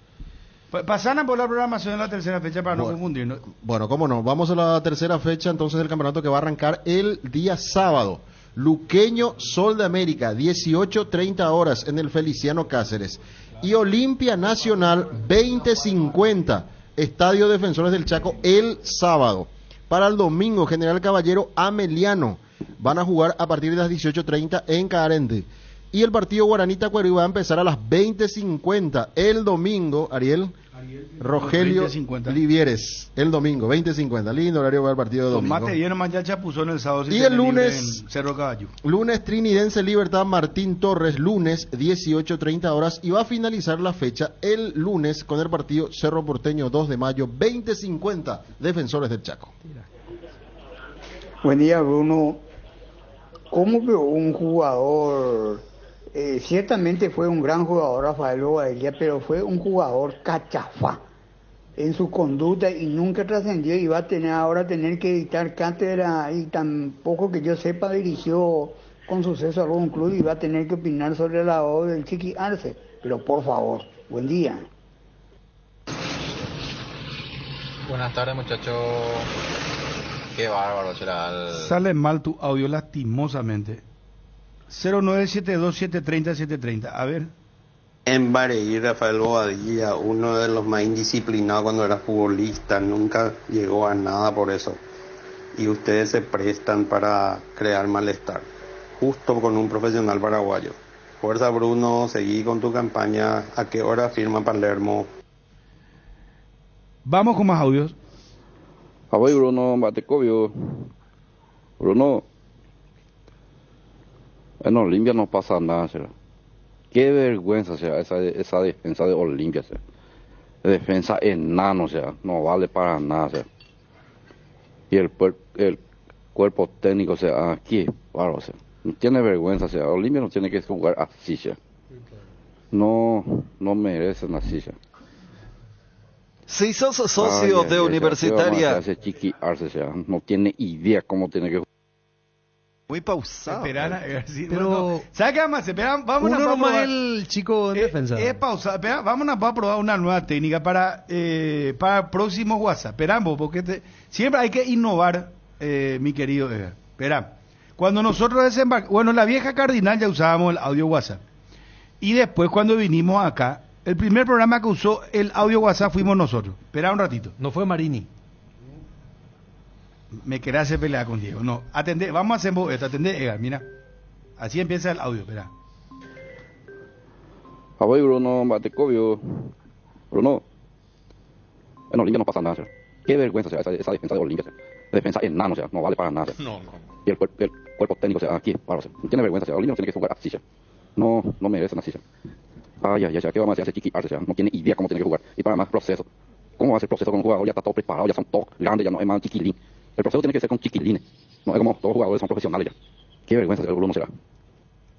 Pasan por la programación en la tercera fecha para no confundirnos. Bueno, cómo no. Vamos a la tercera fecha entonces del campeonato, que va a arrancar el día sábado. Luqueño Sol de América, 18:30 horas en el Feliciano Cáceres. Y Olimpia Nacional, 20:50, Estadio Defensores del Chaco, el sábado. Para el domingo, General Caballero Ameliano. Van a jugar a partir de las 18:30 en Carente. Y el partido Guaraní Tacuary va a empezar a las 20:50 el domingo, Rogelio 20:50. Livieres, el domingo, 20:50. Lindo horario para el partido de domingo. Tomate lleno más ya chapuzón el sábado. Y el lunes, Cerro Caballo. Lunes Trinidense Libertad Martín Torres, lunes 18:30 horas. Y va a finalizar la fecha el lunes con el partido Cerro Porteño 2 de mayo, 20:50, Defensores del Chaco. Buen día, Bruno. ¿Cómo veo un jugador? Ciertamente fue un gran jugador Rafael Bobadilla, pero fue un jugador cachafá en su conducta y nunca trascendió, y va a tener ahora que dictar cátedra, y tampoco que yo sepa dirigió con suceso a algún club, y va a tener que opinar sobre la obra del Chiqui Arce. Pero por favor, buen día. Buenas tardes, muchachos. Qué bárbaro será. Sale mal tu audio lastimosamente. 0972-730-730. A ver. En Bareilles, Rafael Bobadilla, uno de los más indisciplinados cuando era futbolista, nunca llegó a nada por eso. Y ustedes se prestan para crear malestar, justo con un profesional paraguayo. Fuerza, Bruno, seguí con tu campaña. ¿A qué hora firma Palermo? Vamos con más audios. Voy, Bruno, Batecovio. Bruno, en Olimpia no pasa nada, ¿será? Qué vergüenza, sea esa defensa de Olimpia, sea. Defensa enano, sea, no vale para nada, sea. Y el cuerpo técnico, sea, aquí, claro, sea. No tiene vergüenza, sea. Olimpia no tiene que jugar así, sea. No merecen así, sea. Si sos socio de Universitaria... Ese Chiqui Arce, sea, no tiene idea cómo tiene que jugar. Muy pausado. Pero ¿sabes qué vamos a hacer? Vámonos uno a nomás probar. el chico en defensa. Es pausado. Vámonos a probar una nueva técnica para el próximo WhatsApp. Esperamos, porque siempre hay que innovar, mi querido Edgar. Espera. Cuando nosotros desembarcamos, bueno, la vieja Cardinal ya usábamos el audio WhatsApp. Y después cuando vinimos acá, el primer programa que usó el audio WhatsApp fuimos nosotros. Espera un ratito. No fue Marini. Me querés hacer pelear con Diego. No, atendé, vamos a hacer esto, atendé, Edgar, mira. Así empieza el audio, espera. Voy, Bruno, bate cobio. Bruno. En Olimpia no pasa nada, ¿sí? Qué vergüenza, esa defensa de Olimpia, ¿sí? Defensa enano, o sea, no vale para nada, ¿sí? No. Y el cuerpo técnico, o sea, aquí, para, ¿sí? No tiene vergüenza, o sea, Olimpia no tiene que jugar así, ¿sí? No merecen así, ¿sí? Ay, ¿qué vamos a hacer Chiqui Arce? No tiene idea cómo tiene que jugar. Y para más proceso. ¿Cómo va a ser proceso con un jugador? Ya está todo preparado, ya son todos grandes, ya no es más chiquilín. El proceso tiene que ser con chiquilines. No es como todos los jugadores son profesionales ya. Qué vergüenza, el Bruno será.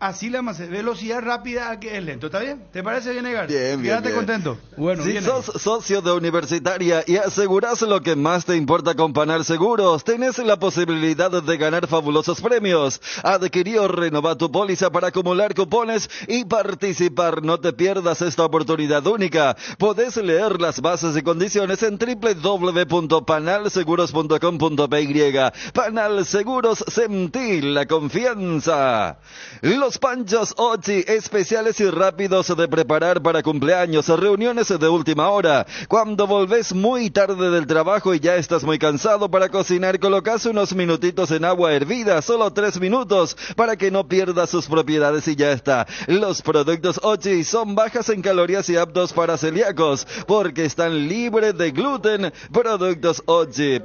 Así la más velocidad rápida que es lento, ¿está bien? ¿Te parece bien, Edgar? Bien. Quédate contento. Bueno, si bien sos ahí. socio de Universitaria y asegurás lo que más te importa con Panal Seguros, tenés la posibilidad de ganar fabulosos premios. Adquirí o renová tu póliza para acumular cupones y participar. No te pierdas esta oportunidad única. Podés leer las bases y condiciones en www.panalseguros.com.py. Panal Seguros, sentí la confianza. Los panchos Ochi, especiales y rápidos de preparar para cumpleaños, reuniones de última hora. Cuando volvés muy tarde del trabajo y ya estás muy cansado para cocinar, colocás unos minutitos en agua hervida, solo 3 minutos, para que no pierda sus propiedades y ya está. Los productos Ochi son bajas en calorías y aptos para celíacos, porque están libres de gluten. Productos Ochi,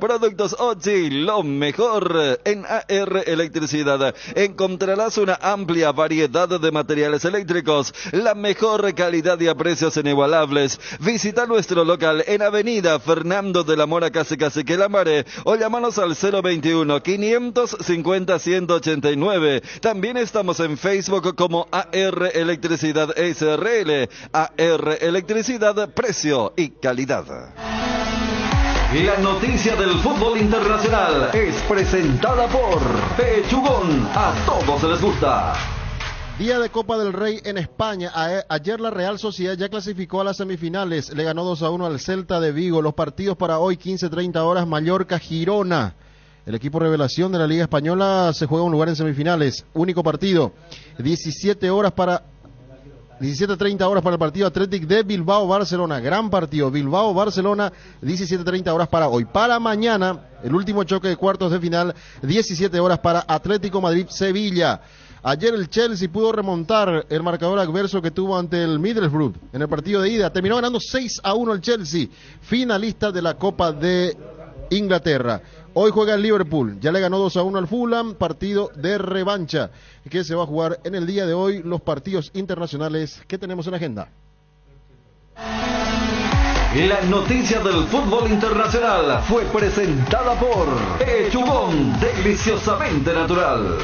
lo mejor. En AR Electricidad encontrarás una amplia variedad de materiales eléctricos, la mejor calidad y a precios inigualables. Visita nuestro local en Avenida Fernando de la Mora, casi que Lambaré, o llámanos al 021-550-189. También estamos en Facebook como AR Electricidad SRL. AR Electricidad, precio y calidad. La noticia del fútbol internacional es presentada por Pechugón. A todos les gusta. Día de Copa del Rey en España. Ayer la Real Sociedad ya clasificó a las semifinales. Le ganó 2-1 al Celta de Vigo. Los partidos para hoy, 15:30 horas, Mallorca-Girona. El equipo revelación de la Liga Española se juega un lugar en semifinales. Único partido. 17:30 horas para el partido Athletic de Bilbao-Barcelona. Gran partido. Bilbao-Barcelona, 17:30 horas para hoy. Para mañana, el último choque de cuartos de final, 17 horas para Atlético Madrid-Sevilla. Ayer el Chelsea pudo remontar el marcador adverso que tuvo ante el Middlesbrough en el partido de ida. Terminó ganando 6-1 el Chelsea, finalista de la Copa de Inglaterra. Hoy juega el Liverpool, ya le ganó 2-1 al Fulham, partido de revancha que se va a jugar en el día de hoy. Los partidos internacionales que tenemos en la agenda. La noticia del fútbol internacional fue presentada por Pechugón, deliciosamente natural.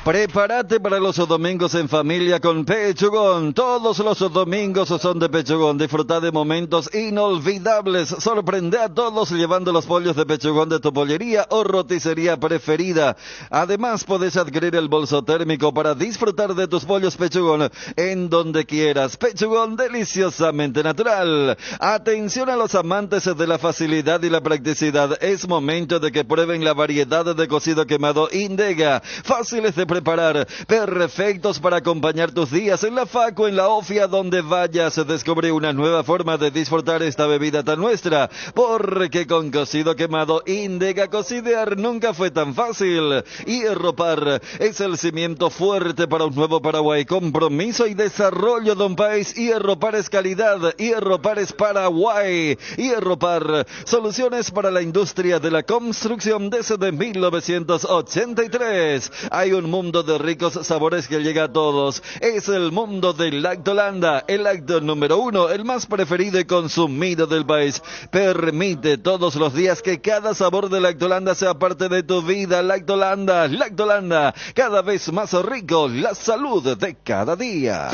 Prepárate para los domingos en familia con Pechugón. Todos los domingos son de Pechugón. Disfruta de momentos inolvidables. Sorprende a todos llevando los pollos de Pechugón de tu pollería o roticería preferida. Además, puedes adquirir el bolso térmico para disfrutar de tus pollos Pechugón en donde quieras. Pechugón, deliciosamente natural. Atención a los amantes de la facilidad y la practicidad. Es momento de que prueben la variedad de cocido quemado Indega. Fáciles de preparar, perfectos para acompañar tus días en la facu, en la ofia, donde vayas. Descubre una nueva forma de disfrutar esta bebida tan nuestra, porque con cocido quemado Indega cocidear nunca fue tan fácil. Hierropar es el cimiento fuerte para un nuevo Paraguay, compromiso y desarrollo de un país. Hierropar es calidad, Hierropar es Paraguay. Hierropar, soluciones para la industria de la construcción desde 1983. Hay un mundo de ricos sabores que llega a todos. Es el mundo del Lactolanda, el lácteo número 1, el más preferido y consumido del país. Permite todos los días que cada sabor de Lactolanda sea parte de tu vida. Lactolanda, Lactolanda, cada vez más rico, la salud de cada día.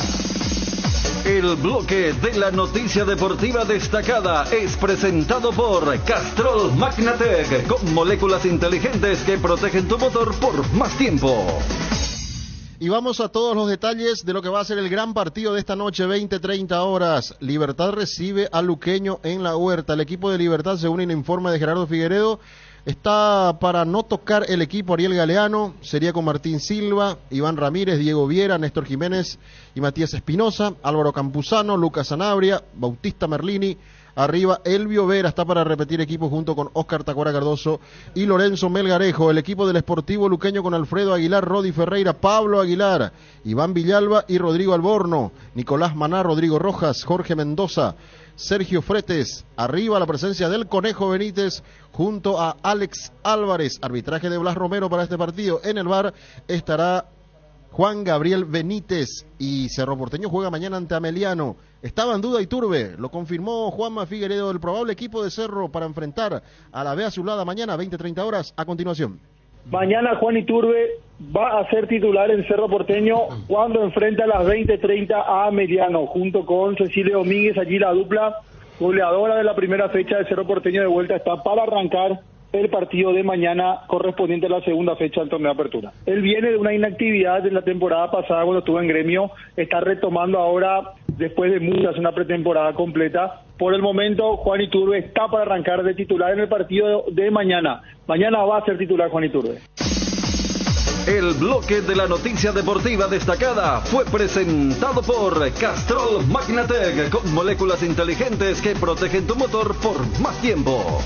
El bloque de la noticia deportiva destacada es presentado por Castrol Magnatec, con moléculas inteligentes que protegen tu motor por más tiempo. Y vamos a todos los detalles de lo que va a ser el gran partido de esta noche, 20:30 horas. Libertad recibe a Luqueño en la Huerta. El equipo de Libertad, según el informe de Gerardo Figueredo, está para no tocar el equipo Ariel Galeano. Sería con Martín Silva, Iván Ramírez, Diego Viera, Néstor Jiménez y Matías Espinosa, Álvaro Campuzano, Lucas Sanabria, Bautista Merlini, Arriba, Elvio Vera está para repetir equipo junto con Oscar Tacuara Cardoso y Lorenzo Melgarejo. El equipo del Sportivo Luqueño con Alfredo Aguilar, Rodi Ferreira, Pablo Aguilar, Iván Villalba y Rodrigo Alborno. Nicolás Maná, Rodrigo Rojas, Jorge Mendoza, Sergio Fretes. Arriba la presencia del Conejo Benítez junto a Alex Álvarez. Arbitraje de Blas Romero para este partido. En el VAR estará Juan Gabriel Benítez y Cerro Porteño juega mañana ante Ameliano. Estaba en duda Iturbe, lo confirmó Juanma Figueredo, el probable equipo de Cerro para enfrentar a la B Azulada mañana 20-30 horas. A continuación. Mañana Juan Iturbe va a ser titular en Cerro Porteño cuando enfrenta a las 20:30 a Ameliano, junto con Cecilia Domínguez, allí la dupla goleadora de la primera fecha de Cerro Porteño de vuelta está para arrancar el partido de mañana correspondiente a la segunda fecha del torneo de apertura. Él viene de una inactividad de la temporada pasada cuando estuvo en Gremio, está retomando ahora después de muchas una pretemporada completa. Por el momento Juan Iturbe está para arrancar de titular en el partido de mañana. Mañana va a ser titular Juan Iturbe. El bloque de la noticia deportiva destacada fue presentado por Castrol Magnatec, con moléculas inteligentes que protegen tu motor por más tiempo.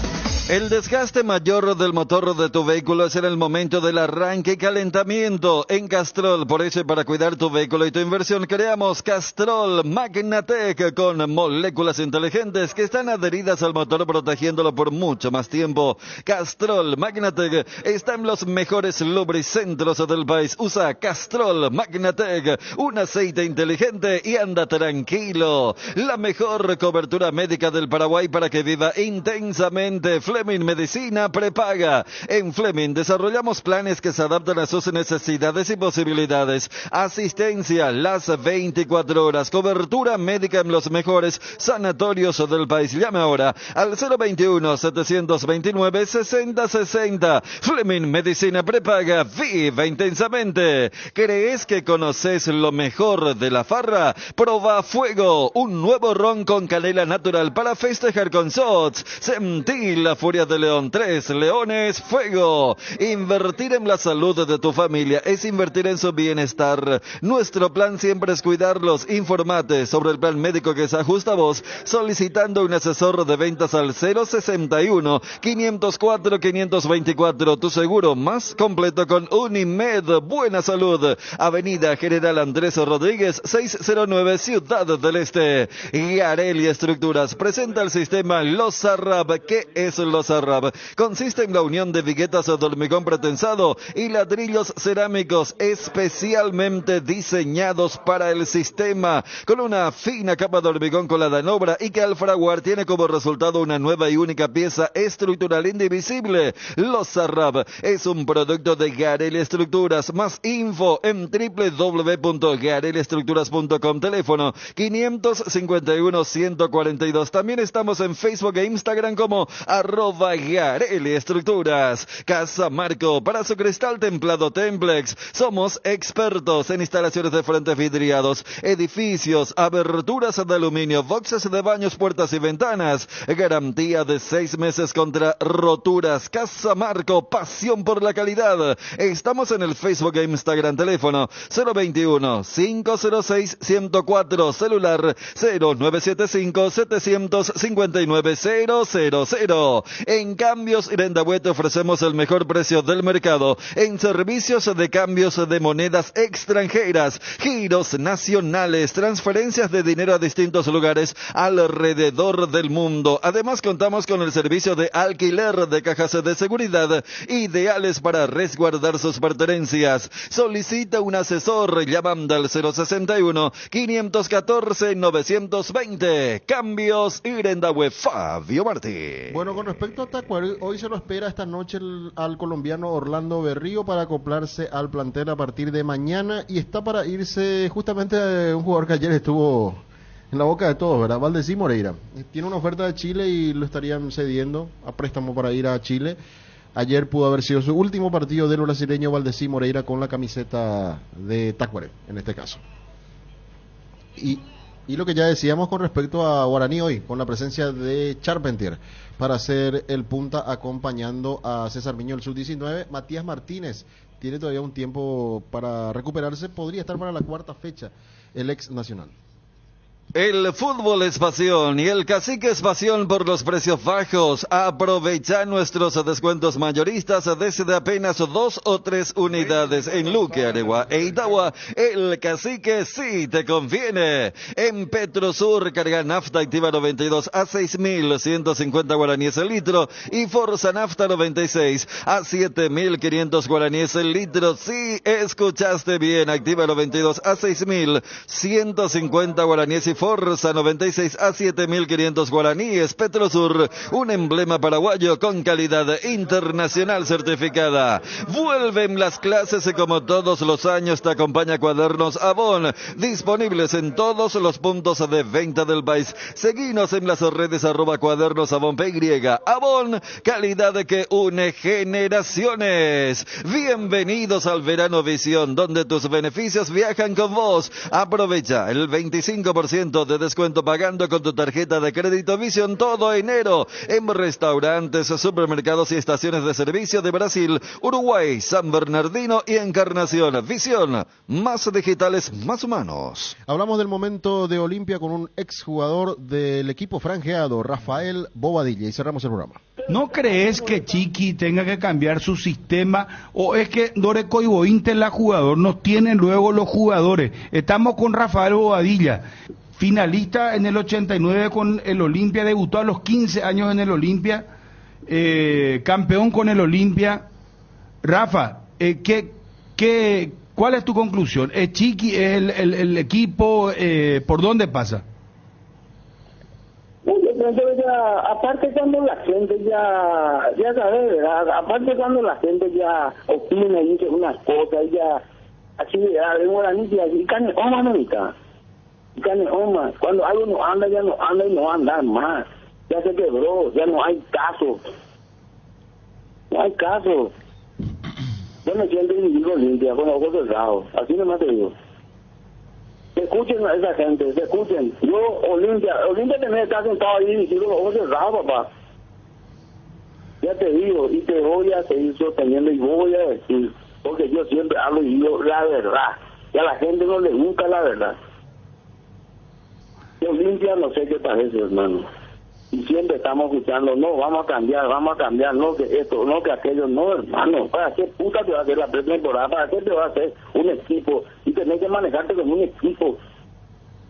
El desgaste mayor del motor de tu vehículo es en el momento del arranque y calentamiento. En Castrol, por eso, para cuidar tu vehículo y tu inversión, creamos Castrol Magnatec con moléculas inteligentes que están adheridas al motor, protegiéndolo por mucho más tiempo. Castrol Magnatec está en los mejores lubricentros del país. Usa Castrol Magnatec, un aceite inteligente y anda tranquilo. La mejor cobertura médica del Paraguay para que viva intensamente. Fleming Medicina prepaga. En Fleming desarrollamos planes que se adaptan a sus necesidades y posibilidades. Asistencia las 24 horas. Cobertura médica en los mejores sanatorios del país. Llame ahora al 021-729-6060. Fleming Medicina prepaga. Viva intensamente. ¿Crees que conoces lo mejor de la farra? Proba Fuego, un nuevo ron con canela natural para festejar con shots. Sentí la furia de León. 3 leones, fuego. Invertir en la salud de tu familia es invertir en su bienestar. Nuestro plan siempre es cuidarlos. Informate sobre el plan médico que se ajusta a vos solicitando un asesor de ventas al 061-504-524. Tu seguro más completo con Unimed. Buena salud. Avenida General Andrés Rodríguez 609, Ciudad del Este. Garelli Estructuras presenta el sistema Losarrab. ¿Qué es Losarrab? Consiste en la unión de viguetas de hormigón pretensado y ladrillos cerámicos especialmente diseñados para el sistema, con una fina capa de hormigón colada en obra y que al fraguar tiene como resultado una nueva y única pieza estructural indivisible. Losarrab es un producto de Garelli Estructuras. Más info en www.garelliestructuras.com. Teléfono 551-142. También estamos en Facebook e Instagram como @Garelli Estructuras. Casa Marco, para su cristal templado Templex. Somos expertos en instalaciones de frentes vidriados, edificios, aberturas de aluminio, boxes de baños, puertas y ventanas. Garantía de 6 meses contra roturas. Casa Marco, pasión por la calidad. Estamos en el Facebook e Instagram. Teléfono 021-506-104. Celular 0975-759-000. En Cambios Irendabuet te ofrecemos el mejor precio del mercado en servicios de cambios de monedas extranjeras, giros nacionales, transferencias de dinero a distintos lugares alrededor del mundo. Además, contamos con el servicio de alquiler de cajas de seguridad ideales para resguardar sus pertenencias. Solicita un asesor llamando al 061-514-920. Cambios Irendabuet. Fabio Martí. Bueno, con respecto a Tacuary, hoy se lo espera esta noche al colombiano Orlando Berrío para acoplarse al plantel a partir de mañana, y está para irse justamente un jugador que ayer estuvo en la boca de todos, ¿verdad? Valdecís Moreira. Tiene una oferta de Chile y lo estarían cediendo a préstamo para ir a Chile. Ayer pudo haber sido su último partido del brasileño Valdecís Moreira con la camiseta de Tacuary, en este caso. Y lo que ya decíamos con respecto a Guaraní hoy, con la presencia de Charpentier para ser el punta acompañando a César Miño, el sub-19. Matías Martínez tiene todavía un tiempo para recuperarse, podría estar para la cuarta fecha el ex nacional. El fútbol es pasión y el cacique es pasión por los precios bajos. Aprovecha nuestros descuentos mayoristas desde apenas 2 o 3 unidades en Luque, Aregua e Itagua. El cacique sí te conviene. En Petrosur carga nafta activa 92 a 6.150 guaraníes el litro y Forza Nafta 96 a 7.500 guaraníes el litro. Sí, escuchaste bien, activa 92 a 6.150 guaraníes y Forza 96 a 7.500 guaraníes. Petrosur, un emblema paraguayo con calidad internacional certificada. Vuelven las clases y como todos los años te acompaña Cuadernos Avon, disponibles en todos los puntos de venta del país. Seguinos en las redes @Cuadernos Avon PY. Avon, calidad que une generaciones. Bienvenidos al Verano Visión, donde tus beneficios viajan con vos. Aprovecha el 25% de descuento pagando con tu tarjeta de crédito Visión todo enero en restaurantes, supermercados y estaciones de servicio de Brasil, Uruguay, San Bernardino y Encarnación. Visión, más digitales, más humanos. Hablamos del momento de Olimpia con un exjugador del equipo franjeado, Rafael Bobadilla, y cerramos el programa. ¿No crees que Chiqui tenga que cambiar su sistema o es que Doreco y Bointe la jugador no tienen luego los jugadores? Estamos con Rafael Bobadilla, finalista en el 89 con el Olimpia, debutó a los 15 años en el Olimpia, campeón con el Olimpia. Rafa, ¿cuál es tu conclusión? ¿Es Chiqui, es el equipo, por dónde pasa? Yo pienso que ya, aparte cuando la gente ya sabe, ¿verdad? Aparte cuando la gente ya opina y dice unas cosas, ya, así, de guaraní, y carne oma no está. Oma, cuando algo no anda, ya no anda y no va a andar más. Ya se quebró, ya no hay caso. No hay caso. Yo me siento individuo limpia, con los ojos cerrados. Así nomás te digo. Se escuchen a esa gente, se escuchen. Yo, Olimpia tenés que estar sentado ahí y con los ojos cerrados, papá. Ya te digo, y te voy a seguir sosteniendo y voy a decir, porque yo siempre hablo y digo la verdad. Y a la gente no le gusta la verdad. Olimpia no sé qué parece, hermano. Y siempre estamos escuchando, no, vamos a cambiar, no que esto, no que aquello, no, hermano. ¿Para qué puta te va a hacer la pretemporada? ¿Para qué te va a hacer un equipo? Y tenés que manejarte con un equipo.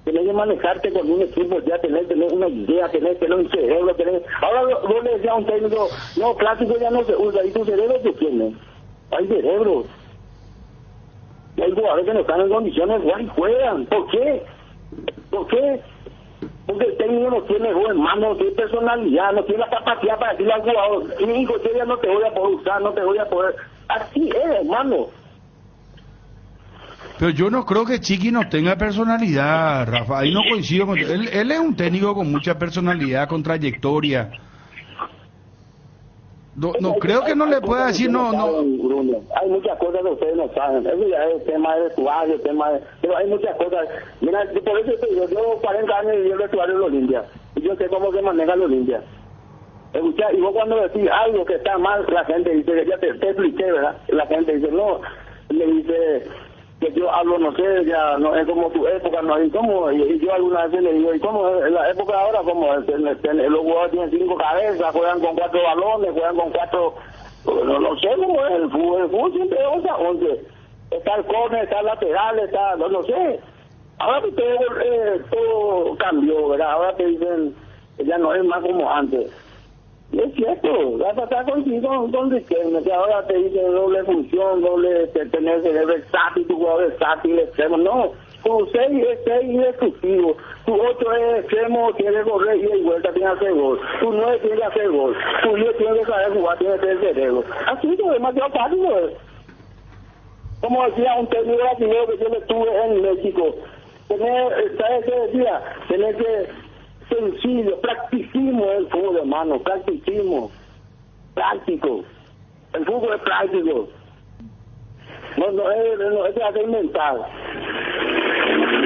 Tenés que manejarte con un equipo, ya tenés una idea, tenés un cerebro, Ahora vos le decías a un técnico, no, clásico ya no se usa, ¿y tu cerebro qué tiene? Hay cerebro. Y hay jugadores que no están en condiciones, igual juegan. ¿Por qué? Porque el técnico no tiene hermano, no tiene personalidad, no tiene la capacidad para decirle al jugador, mi hijo, yo ya no te voy a poder usar, no te voy a poder. Así es, hermano. Pero yo no creo que Chiqui no tenga personalidad, Rafa. Ahí no coincido con él. Él es un técnico con mucha personalidad, con trayectoria. No creo que no le pueda decir no. Hay muchas cosas que ustedes no saben. Eso ya es tema de vestuario, pero hay muchas cosas. Mira, por eso te digo, yo 40 años viví el vestuario de Olimpia y yo sé cómo se maneja el Olimpia. Escucha, y vos cuando decís algo que está mal, la gente dice, ya te expliqué, ¿verdad? La gente dice, no, le dice que yo hablo, no sé, ya no es como tu época, no es como, y yo alguna vez le digo, ¿y cómo es la época de ahora? Como los jugadores tienen 5 cabezas, juegan con 4 balones, juegan con 4, no sé cómo es el fútbol siempre es 11, está el córner, está el lateral, está, no sé. Ahora que todo cambió, ¿verdad? Ahora te dicen, ya no es más como antes. Y es cierto, la pasada coincido con Riquelme, que ahora te dicen doble función, tener cerebro versátil, tu jugador versátil, extremo. No, tu 6 es 6 y destructivo, tu 8 es extremo, tiene que correr y vuelta, tiene que hacer gol, tu 9 tiene que hacer gol, tu 10 tiene que saber jugar, tiene que tener cerebro. Así que es demasiado fácil, ¿no? Como decía un técnico brasileño que yo le tuve en México, ¿sabes qué decía? Tener que sencillo, practicismo el fútbol, hermano, practicismo, práctico, el fútbol es práctico, no es que inventado,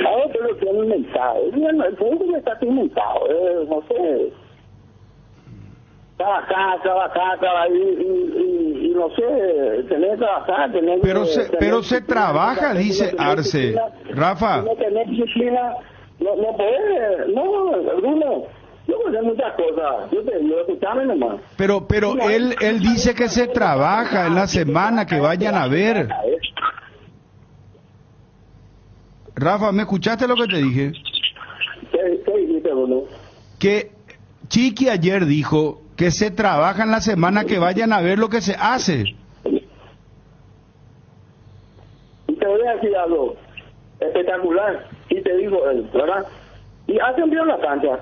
ahora te lo tiene inventado, el fútbol está inventado, no sé, trabajar y no sé, tener que trabajar, pero se trabaja, dice Arce, Rafa. Tener disciplina, No puede, no, Bruno. Yo voy a hacer muchas cosas. Yo te digo, escuchame nomás. Pero él dice que se trabaja en la semana, que vayan a ver. Rafa, ¿me escuchaste lo que te dije? ¿Qué dijiste, Bruno? Que Chiqui ayer dijo que se trabaja en la semana, que vayan a ver lo que se hace. Y te voy a decir algo espectacular. Y te digo él, ¿verdad? Y hacen bien la cancha.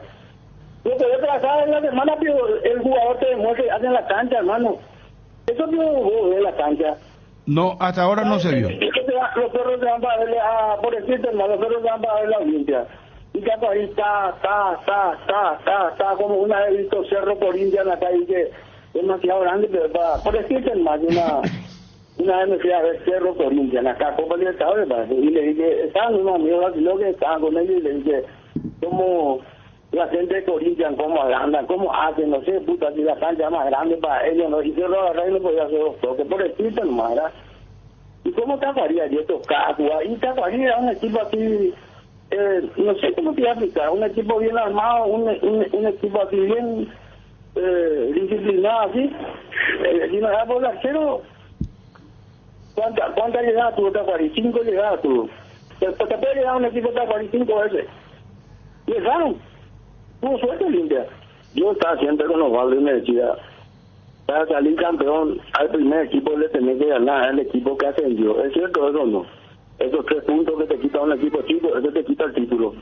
Lo que voy a trabajar en la semana, pero el jugador te demuestra que hacen la cancha, hermano. Eso no vos en la cancha. No, hasta ahora no se vio. Los perros se van para verle por decirte, hermano, los perros se van para ver la Olimpia. Y ya ahí está como una vez visto Cerro Corinthians en la calle, que es demasiado grande, pero por decirte, hermano, una vez me fui a ver Cerro Corinthians, acá, Copa Libertadores, y le dije, estaban unos amigos aquí, que estaban con ellos, y le dije, ¿cómo la gente de Corinthians, cómo andan, cómo hacen? No sé, puta, si la cancha es más grande para ellos, ¿no? Y Cerro agarré y no podía hacer dos toques, por decirte, hermano, ¿verdad? ¿Y cómo Tacuarí ayer tocaba jugar? Y Tacuarí era un equipo así, no sé cómo te iba a explicar, un equipo bien armado, un equipo así bien disciplinado, así. Y no era por el arquero. ¿Cuántas llegadas tuvo Tacuarí? 5 llegadas tuvo. Te puede llegar un equipo de Tacuarí 5 veces. Y dejaron. Tuvo suerte limpia. Yo estaba siempre con Osvaldo y me decía, para salir campeón al primer equipo le tenés que ganar al equipo que ascendió. ¿Es cierto eso o no? Esos 3 puntos que te quita un equipo chico, eso te quita el título.